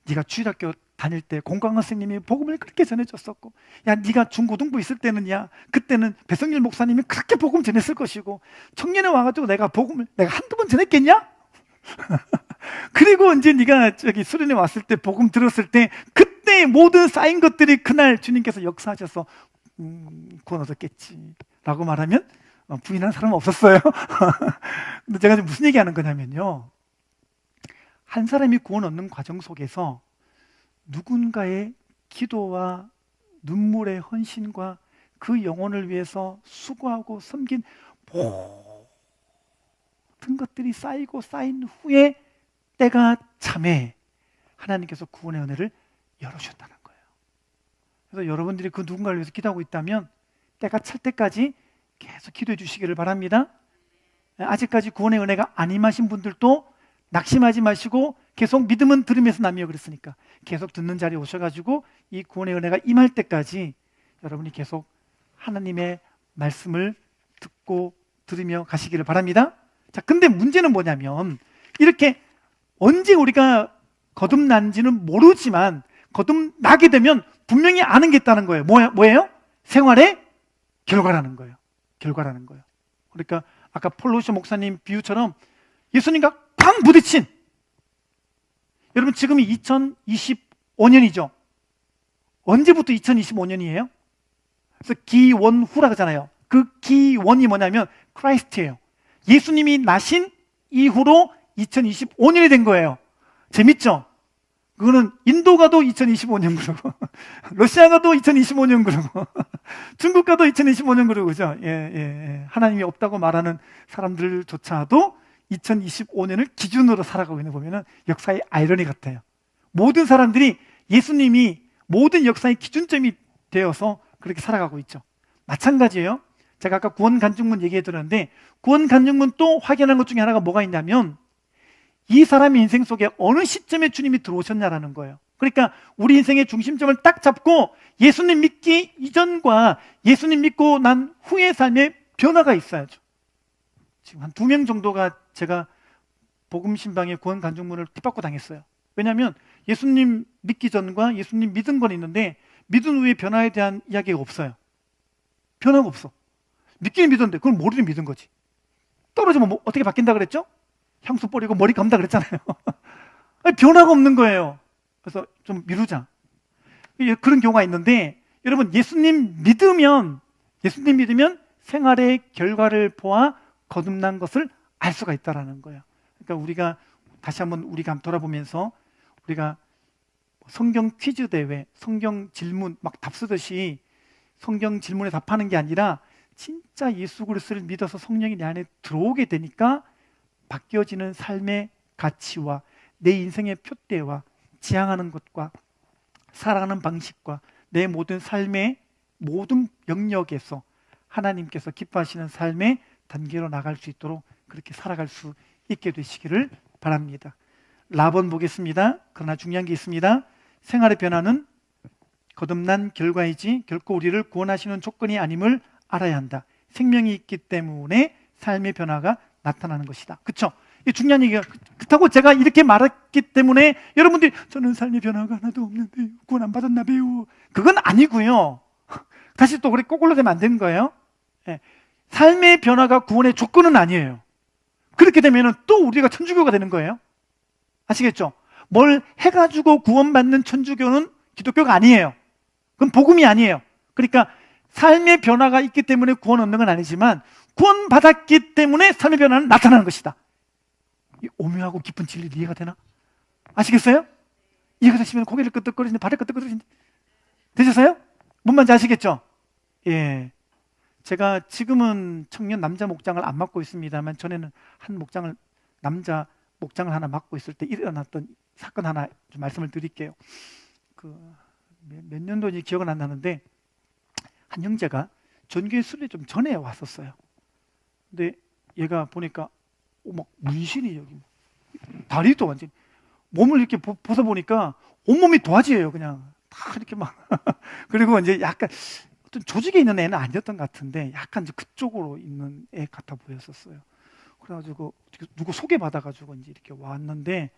네가 주일학교 다닐 때 공광 선생님이 복음을 그렇게 전해줬었고, 야, 네가 중고등부 있을 때는, 야, 그때는 배성일 목사님이 그렇게 복음 전했을 것이고, 청년에 와가지고 내가 복음을 내가 한두 번 전했겠냐? 그리고 이제 네가 저기 수련회 왔을 때 복음 들었을 때 그때 모든 쌓인 것들이 그날 주님께서 역사하셔서 구원 얻었겠지 라고 말하면 부인하는 사람은 없었어요. 근데 제가 지금 무슨 얘기하는 거냐면요, 한 사람이 구원 얻는 과정 속에서 누군가의 기도와 눈물의 헌신과 그 영혼을 위해서 수고하고 섬긴 모든 것들이 쌓이고 쌓인 후에 때가 참에 하나님께서 구원의 은혜를 열어주셨다는 거예요. 그래서 여러분들이 그 누군가를 위해서 기도하고 있다면 때가 찰 때까지 계속 기도해 주시기를 바랍니다. 아직까지 구원의 은혜가 안 임하신 분들도 낙심하지 마시고 계속 믿음은 들으면서 남이요 그랬으니까 계속 듣는 자리에 오셔가지고 이 구원의 은혜가 임할 때까지 여러분이 계속 하나님의 말씀을 듣고 들으며 가시기를 바랍니다. 자, 근데 문제는 뭐냐면, 이렇게 언제 우리가 거듭난지는 모르지만 거듭나게 되면 분명히 아는 게 있다는 거예요. 뭐예요? 생활의 결과라는 거예요. 결과라는 거예요. 그러니까 아까 폴로시 목사님 비유처럼 예수님과 쾅 부딪힌, 여러분 지금이 2025년이죠. 언제부터 2025년이에요? 그래서 기원후라 그러잖아요. 그 기원이 뭐냐면 크라이스트예요. 예수님이 나신 이후로 2025년이 된 거예요. 재밌죠? 그거는 인도 가도 2025년 그러고 러시아 가도 2025년 그러고 중국 가도 2025년 그러고, 그죠? 하나님이 없다고 말하는 사람들조차도 2025년을 기준으로 살아가고 있는 거 보면은 역사의 아이러니 같아요. 모든 사람들이 예수님이 모든 역사의 기준점이 되어서 그렇게 살아가고 있죠. 마찬가지예요. 제가 아까 구원 간증문 얘기해 드렸는데, 구원 간증문 또 확인한 것 중에 하나가 뭐가 있냐면, 이 사람의 인생 속에 어느 시점에 주님이 들어오셨냐라는 거예요. 그러니까 우리 인생의 중심점을 딱 잡고 예수님 믿기 이전과 예수님 믿고 난 후의 삶에 변화가 있어야죠. 지금 한 2명 정도가 제가 복음 신방의 구원 간증문을 핍박고 당했어요. 왜냐하면 예수님 믿기 전과 예수님 믿은 건 있는데 믿은 후의 변화에 대한 이야기가 없어요. 변화가 없어. 믿기는 믿었는데 그걸 모르는 믿은 거지. 떨어지면 뭐 어떻게 바뀐다 그랬죠? 향수 뿌리고 머리 감다 그랬잖아요. 변화가 없는 거예요. 그래서 좀 미루자. 그런 경우가 있는데, 여러분 예수님 믿으면 생활의 결과를 보아 거듭난 것을 알 수가 있다는 거예요. 그러니까 우리가 다시 한번 돌아보면서 우리가 성경 퀴즈 대회, 성경 질문 막 답 쓰듯이 성경 질문에 답하는 게 아니라 진짜 예수 그리스도를 믿어서 성령이 내 안에 들어오게 되니까 바뀌어지는 삶의 가치와 내 인생의 표대와 지향하는 것과 살아가는 방식과 내 모든 삶의 모든 영역에서 하나님께서 기뻐하시는 삶의 단계로 나갈 수 있도록 그렇게 살아갈 수 있게 되시기를 바랍니다. 라번 보겠습니다. 그러나 중요한 게 있습니다. 생활의 변화는 거듭난 결과이지 결코 우리를 구원하시는 조건이 아님을 알아야 한다. 생명이 있기 때문에 삶의 변화가 나타나는 것이다. 그렇죠? 이게 중요한 얘기가, 그렇다고 제가 이렇게 말했기 때문에 여러분들이 저는 삶의 변화가 하나도 없는데 구원 안 받았나 배우, 그건 아니고요. 다시 또 그렇게 거꾸로 되면 안 되는 거예요. 삶의 변화가 구원의 조건은 아니에요. 그렇게 되면 또 우리가 천주교가 되는 거예요. 아시겠죠? 뭘 해가지고 구원받는 천주교는 기독교가 아니에요. 그건 복음이 아니에요. 그러니까 삶의 변화가 있기 때문에 구원 얻는 건 아니지만 구원받았기 때문에 삶의 변화는 나타나는 것이다. 이 오묘하고 깊은 진리 이해가 되나? 아시겠어요? 이해가 되시면 고개를 끄덕거리시는데 발을 끄덕거리시는데 되셨어요? 뭔 말인지 아시겠죠? 예. 제가 지금은 청년 남자 목장을 안 맡고 있습니다만 전에는 남자 목장을 하나 맡고 있을 때 일어났던 사건 하나 좀 말씀을 드릴게요. 몇 년도인지 기억은 안 나는데 한 형제가 전교회 수련회 좀 전에 왔었어요. 근데 얘가 보니까 막 문신이 여기 다리도 완전 몸을 이렇게 벗어보니까 온몸이 도화지예요. 그냥 다 이렇게 막 그리고 이제 약간 어떤 조직에 있는 애는 아니었던 것 같은데 약간 이제 그쪽으로 있는 애 같아 보였었어요. 그래가지고 누구 소개받아가지고 이제 이렇게 왔는데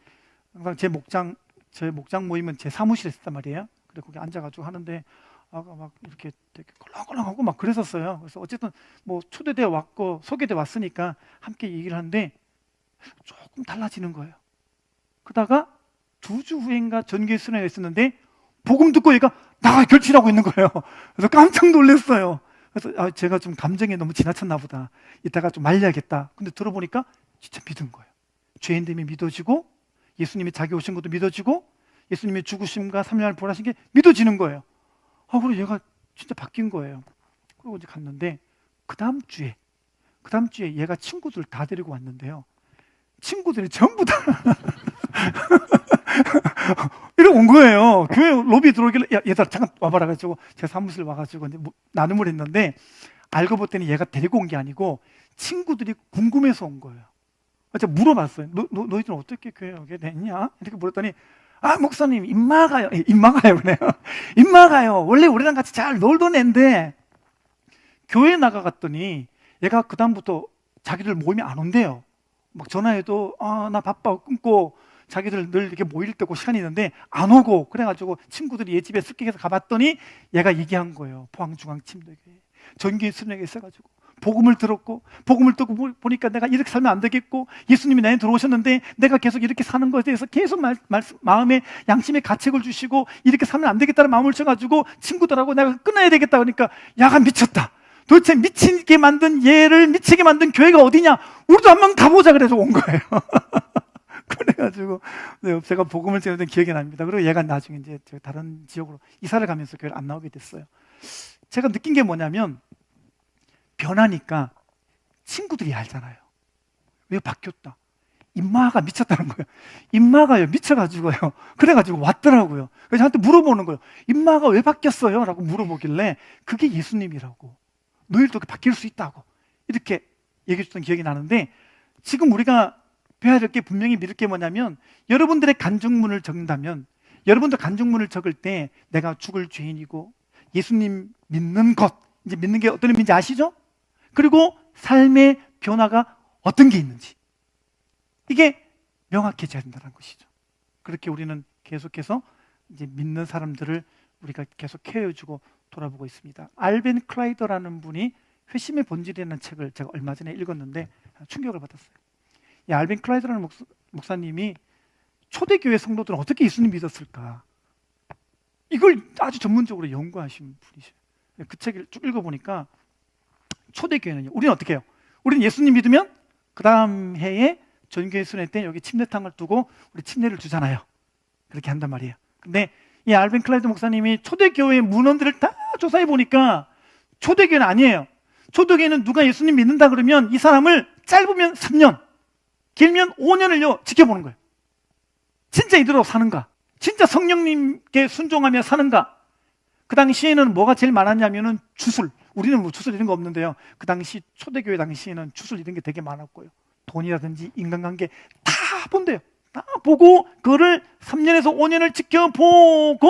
항상 제 목장 모임은 제 사무실에 있었단 말이에요. 그래 거기 앉아가지고 하는데 아까 막 이렇게 되게 껄렁껄렁하고 막 그랬었어요. 그래서 어쨌든 뭐 초대돼 왔고 소개돼 왔으니까 함께 얘기를 하는데 조금 달라지는 거예요. 그러다가 2주 후인가 전교회 수련회가 있었는데 복음 듣고 얘가 나가 결실하고 있는 거예요. 그래서 깜짝 놀랐어요. 그래서 제가 좀 감정에 너무 지나쳤나 보다. 이따가 좀 말려야겠다. 근데 들어보니까 진짜 믿은 거예요. 죄인됨이 믿어지고 예수님이 자기 오신 것도 믿어지고 예수님의 죽으심과 3년을 부활하신 게 믿어지는 거예요. 그리고 얘가 진짜 바뀐 거예요. 그리고 이제 갔는데 그 다음 주에 얘가 친구들 다 데리고 왔는데요. 친구들이 전부 다 이러고 온 거예요. 교회 로비 들어오길래 야 얘들아 잠깐 와봐라 가지고 제 사무실 와가지고 이제 나눔을 했는데 알고 봤더니 얘가 데리고 온 게 아니고 친구들이 궁금해서 온 거예요. 제가 물어봤어요. 너희들은 어떻게 교회 오게 됐냐? 이렇게 물었더니 목사님 입마가요. 그래요. 입마가요. 원래 우리랑 같이 잘 놀던 애인데 교회 나가갔더니 얘가 그 다음부터 자기들 모임에 안 온대요. 막 전화해도 나 바빠 끊고 자기들 늘 이렇게 모일 때고 시간이 있는데 안 오고 그래가지고 친구들이 얘 집에 습격해서 가봤더니 얘가 얘기한 거예요. 포항중앙침대교회 전교회 수련회가 있어가지고 복음을 듣고 보니까 내가 이렇게 살면 안 되겠고 예수님이 나에 들어오셨는데 내가 계속 이렇게 사는 것에 대해서 계속 마음에 양심의 가책을 주시고 이렇게 살면 안 되겠다는 마음을 쳐가지고 친구들하고 내가 끊어야 되겠다 그러니까 야가 미쳤다. 도대체 미치게 만든 얘를 미치게 만든 교회가 어디냐? 우리도 한번 가보자 그래서 온 거예요. 그래가지고 제가 복음을 전했던 기억이 납니다. 그리고 얘가 나중에 이제 다른 지역으로 이사를 가면서 교회를 안 나오게 됐어요. 제가 느낀 게 뭐냐면 변하니까 친구들이 알잖아요. 왜 바뀌었다? 입마가 미쳤다는 거예요. 입마가요 미쳐가지고요. 그래가지고 왔더라고요. 그래서 저한테 물어보는 거예요. 입마가 왜 바뀌었어요? 라고 물어보길래 그게 예수님이라고. 너희들도 바뀔 수 있다고 이렇게 얘기해 줬던 기억이 나는데 지금 우리가 배워야 될 게 분명히 믿을 게 뭐냐면 여러분들의 간증문을 적는다면 여러분들 간증문을 적을 때 내가 죽을 죄인이고 예수님 믿는 것 이제 믿는 게 어떤 의미인지 아시죠? 그리고 삶의 변화가 어떤 게 있는지 이게 명확해져야 된다는 것이죠. 그렇게 우리는 계속해서 이제 믿는 사람들을 우리가 계속 케어해주고 돌아보고 있습니다. 알벤 클라이더라는 분이 회심의 본질이라는 책을 제가 얼마 전에 읽었는데 충격을 받았어요. 이 알벤 클라이더라는 목사님이 초대교회 성도들은 어떻게 예수님 믿었을까? 이걸 아주 전문적으로 연구하신 분이셔요. 그 책을 쭉 읽어보니까 초대교회는요. 우리는 어떻게 해요? 우리는 예수님 믿으면 그 다음 해에 전교회 수련회 때 여기 침례탕을 두고 우리 침례를 주잖아요. 그렇게 한단 말이에요. 근데 이 알벤 클라이더 목사님이 초대교회 문헌들을 다 조사해 보니까 초대교회는 아니에요. 초대교회는 누가 예수님 믿는다 그러면 이 사람을 짧으면 3년, 길면 5년을요 지켜보는 거예요. 진짜 이대로 사는가? 진짜 성령님께 순종하며 사는가? 그 당시에는 뭐가 제일 많았냐면은 주술. 우리는 뭐 주술 이런 거 없는데요. 그 당시 초대교회 당시에는 주술 이런 게 되게 많았고요. 돈이라든지 인간관계 다 본대요. 다 보고 그거를 3년에서 5년을 지켜보고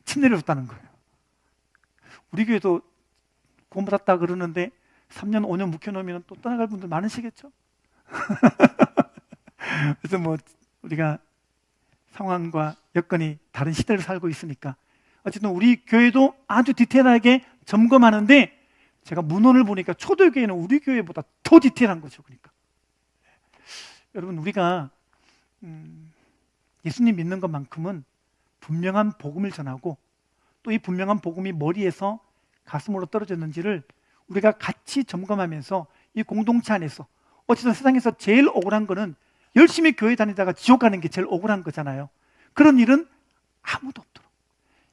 침례를 줬다는 거예요. 우리 교회도 구원받았다 그러는데 3년, 5년 묵혀놓으면 또 떠나갈 분들 많으시겠죠? 그래서 뭐 우리가 상황과 여건이 다른 시대를 살고 있으니까 어쨌든 우리 교회도 아주 디테일하게 점검하는데 제가 문헌을 보니까 초대교회는 우리 교회보다 더 디테일한 거죠. 그러니까 여러분 우리가 예수님 믿는 것만큼은 분명한 복음을 전하고 또 이 분명한 복음이 머리에서 가슴으로 떨어졌는지를 우리가 같이 점검하면서 이 공동체 안에서 어쨌든 세상에서 제일 억울한 거는 열심히 교회 다니다가 지옥 가는 게 제일 억울한 거잖아요. 그런 일은 아무도 없도록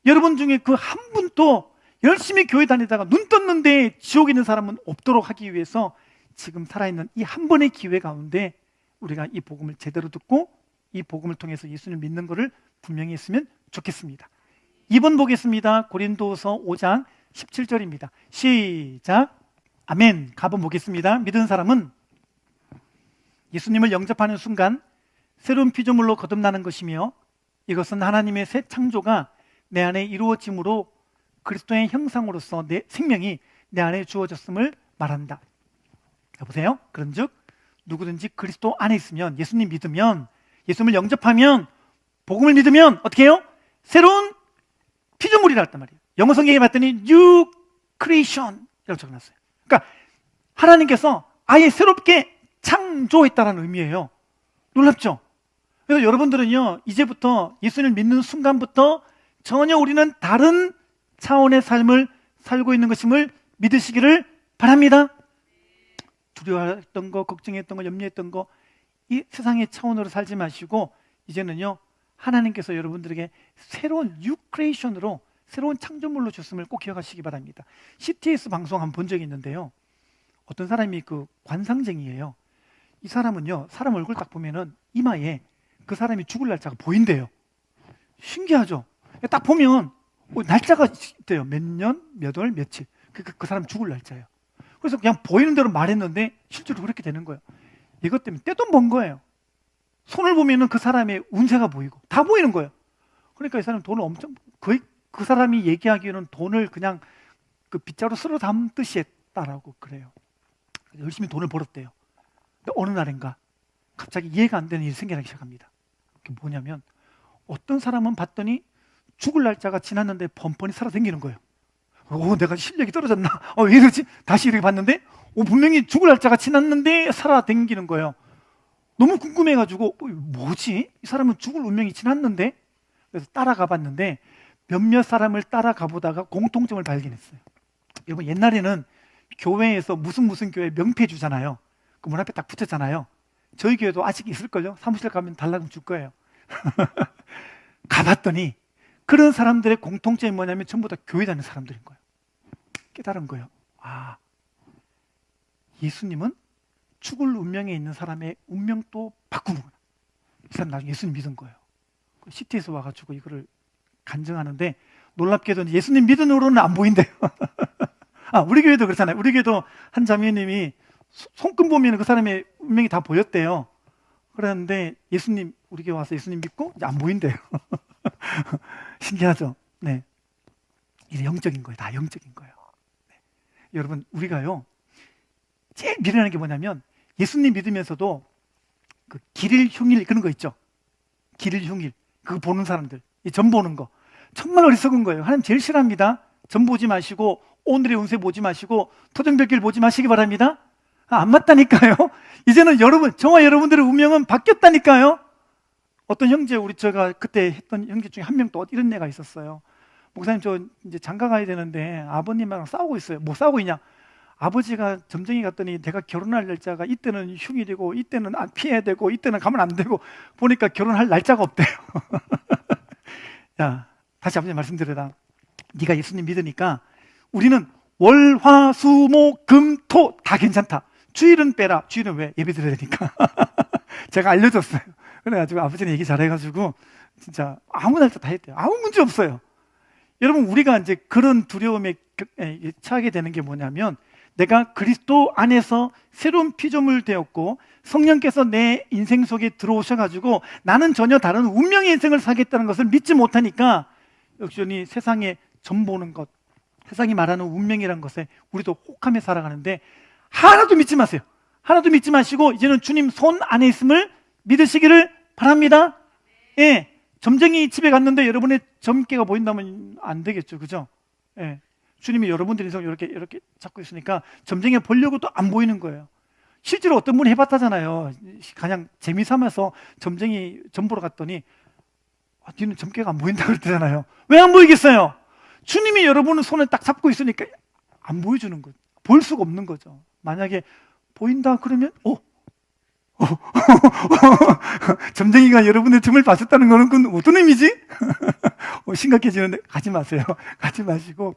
여러분 중에 그 한 분도 열심히 교회 다니다가 눈 떴는데 지옥에 있는 사람은 없도록 하기 위해서 지금 살아있는 이 한 번의 기회 가운데 우리가 이 복음을 제대로 듣고 이 복음을 통해서 예수님을 믿는 것을 분명히 했으면 좋겠습니다. 2번 보겠습니다. 고린도서 5장 17절입니다. 시작. 아멘. 가본 보겠습니다. 믿은 사람은 예수님을 영접하는 순간 새로운 피조물로 거듭나는 것이며, 이것은 하나님의 새 창조가 내 안에 이루어짐으로 그리스도의 형상으로서 내 생명이 내 안에 주어졌음을 말한다. 보세요. 그런즉 누구든지 그리스도 안에 있으면, 예수님 믿으면, 예수님을 영접하면, 복음을 믿으면 어떻게 해요? 새로운 피조물이라 했단 말이에요. 영어 성경에 봤더니 New Creation이라고 적어놨어요. 그러니까 하나님께서 아예 새롭게 창조했다는 의미예요. 놀랍죠? 그래서 여러분들은요, 이제부터 예수님을 믿는 순간부터 전혀 우리는 다른 차원의 삶을 살고 있는 것임을 믿으시기를 바랍니다. 두려워했던 거, 걱정했던 거, 염려했던 거, 이 세상의 차원으로 살지 마시고 이제는요, 하나님께서 여러분들에게 새로운 뉴 크리에이션으로, 새로운 창조물로 줬음을 꼭 기억하시기 바랍니다. CTS 방송 한번 본 적이 있는데요, 어떤 사람이 그 관상쟁이에요. 이 사람은요, 사람 얼굴 딱 보면은 이마에 그 사람이 죽을 날짜가 보인대요. 신기하죠? 딱 보면 날짜가 있대요. 몇 년, 몇 월, 며칠. 그 사람 죽을 날짜예요. 그래서 그냥 보이는 대로 말했는데 실제로 그렇게 되는 거예요. 이것 때문에 떼돈 번 거예요. 손을 보면은 그 사람의 운세가 보이고 다 보이는 거예요. 그러니까 이 사람 돈을 엄청, 거의 그 사람이 얘기하기에는 돈을 그냥 그 빗자루 쓸어 담듯이 했다라고 그래요. 열심히 돈을 벌었대요. 근데 어느 날인가 갑자기 이해가 안 되는 일이 생겨나기 시작합니다. 그게 뭐냐면, 어떤 사람은 봤더니 죽을 날짜가 지났는데 번번이 살아다니는 거예요. 내가 실력이 떨어졌나? 왜 이러지? 다시 이렇게 봤는데 분명히 죽을 날짜가 지났는데 살아다니는 거예요. 너무 궁금해가지고 뭐지? 이 사람은 죽을 운명이 지났는데? 그래서 따라가 봤는데 몇몇 사람을 따라가 보다가 공통점을 발견했어요. 여러분, 옛날에는 교회에서 무슨 교회 명패 주잖아요. 그 문 앞에 딱 붙였잖아요. 저희 교회도 아직 있을걸요? 사무실 가면 달라고 줄 거예요. 가봤더니 그런 사람들의 공통점이 뭐냐면 전부 다 교회 다니는 사람들인 거예요. 깨달은 거예요. 아, 예수님은 죽을 운명에 있는 사람의 운명도 바꾸는구나. 이 사람 나중에 예수님 믿은 거예요. CT에서 와가지고 이거를 간증하는데, 놀랍게도 예수님 믿은 으로는 안 보인대요. 우리 교회도 그렇잖아요. 우리 교회도 한 자매님이 손금 보면 그 사람의 운명이 다 보였대요. 그랬는데 예수님, 우리 교회 와서 예수님 믿고 이제 안 보인대요. 신기하죠? 네. 이게 영적인 거예요. 다 영적인 거예요. 네. 여러분, 우리가요, 제일 미련한 게 뭐냐면, 예수님 믿으면서도 그 길일 흉일 그런 거 있죠? 길일 흉일. 그거 보는 사람들. 이 점 보는 거. 정말 어리석은 거예요. 하나님 제일 싫어합니다. 점 보지 마시고, 오늘의 운세 보지 마시고, 토정별길 보지 마시기 바랍니다. 안 맞다니까요. 이제는 저와 여러분들의 운명은 바뀌었다니까요. 어떤 형제, 제가 그때 했던 형제 중에 한 명 또 이런 애가 있었어요. 목사님, 저 이제 장가 가야 되는데 아버님이랑 싸우고 있어요. 뭐 싸우고 있냐? 아버지가 점쟁이 갔더니 내가 결혼할 날짜가 이때는 흉일이고 이때는 피해야 되고 이때는 가면 안 되고, 보니까 결혼할 날짜가 없대요. 야, 다시 아버지 말씀드려라. 네가 예수님 믿으니까 우리는 월, 화, 수, 목, 금, 토 다 괜찮다. 주일은 빼라. 주일은 왜? 예배 드려야 되니까. 제가 알려줬어요. 그래가지고 아버지는 얘기 잘해가지고 진짜 아무 날짜 다 했대요. 아무 문제 없어요. 여러분, 우리가 이제 그런 두려움에 처하게 되는 게 뭐냐면, 내가 그리스도 안에서 새로운 피조물 되었고 성령께서 내 인생 속에 들어오셔가지고 나는 전혀 다른 운명의 인생을 살겠다는 것을 믿지 못하니까 여전히 세상에 점 보는 것, 세상이 말하는 운명이라는 것에 우리도 혹하며 살아가는데, 하나도 믿지 마세요. 하나도 믿지 마시고 이제는 주님 손 안에 있음을 믿으시기를 바랍니다. 예, 점쟁이 집에 갔는데 여러분의 점괘가 보인다면 안 되겠죠, 그죠? 예, 주님이 여러분들 인생을 이렇게 잡고 있으니까 점쟁이가 보려고 또 안 보이는 거예요. 실제로 어떤 분이 해봤다잖아요. 그냥 재미삼아서 점쟁이 점 보러 갔더니 니는 점괘가 안 보인다고 그랬잖아요. 왜 안 보이겠어요? 주님이 여러분의 손을 딱 잡고 있으니까 안 보여주는 거죠. 볼 수가 없는 거죠. 만약에 보인다 그러면 점쟁이가 여러분의 점을 봤었다는 거는 그건 어떤 의미지? 심각해지는데 가지 마세요. 가지 마시고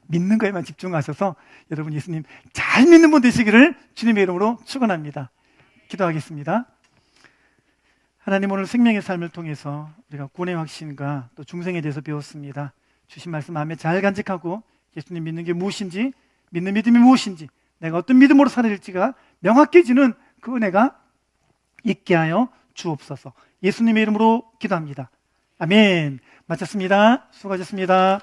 믿는 거에만 집중하셔서 여러분 예수님 잘 믿는 분 되시기를 주님의 이름으로 축원합니다. 기도하겠습니다. 하나님, 오늘 생명의 삶을 통해서 우리가 구원의 확신과 또 중생에 대해서 배웠습니다. 주신 말씀 마음에 잘 간직하고 예수님 믿는 게 무엇인지, 믿는 믿음이 무엇인지, 내가 어떤 믿음으로 살아야 될지가 명확해지는 그 은혜가 있게 하여 주옵소서. 예수님의 이름으로 기도합니다. 아멘. 마쳤습니다. 수고하셨습니다.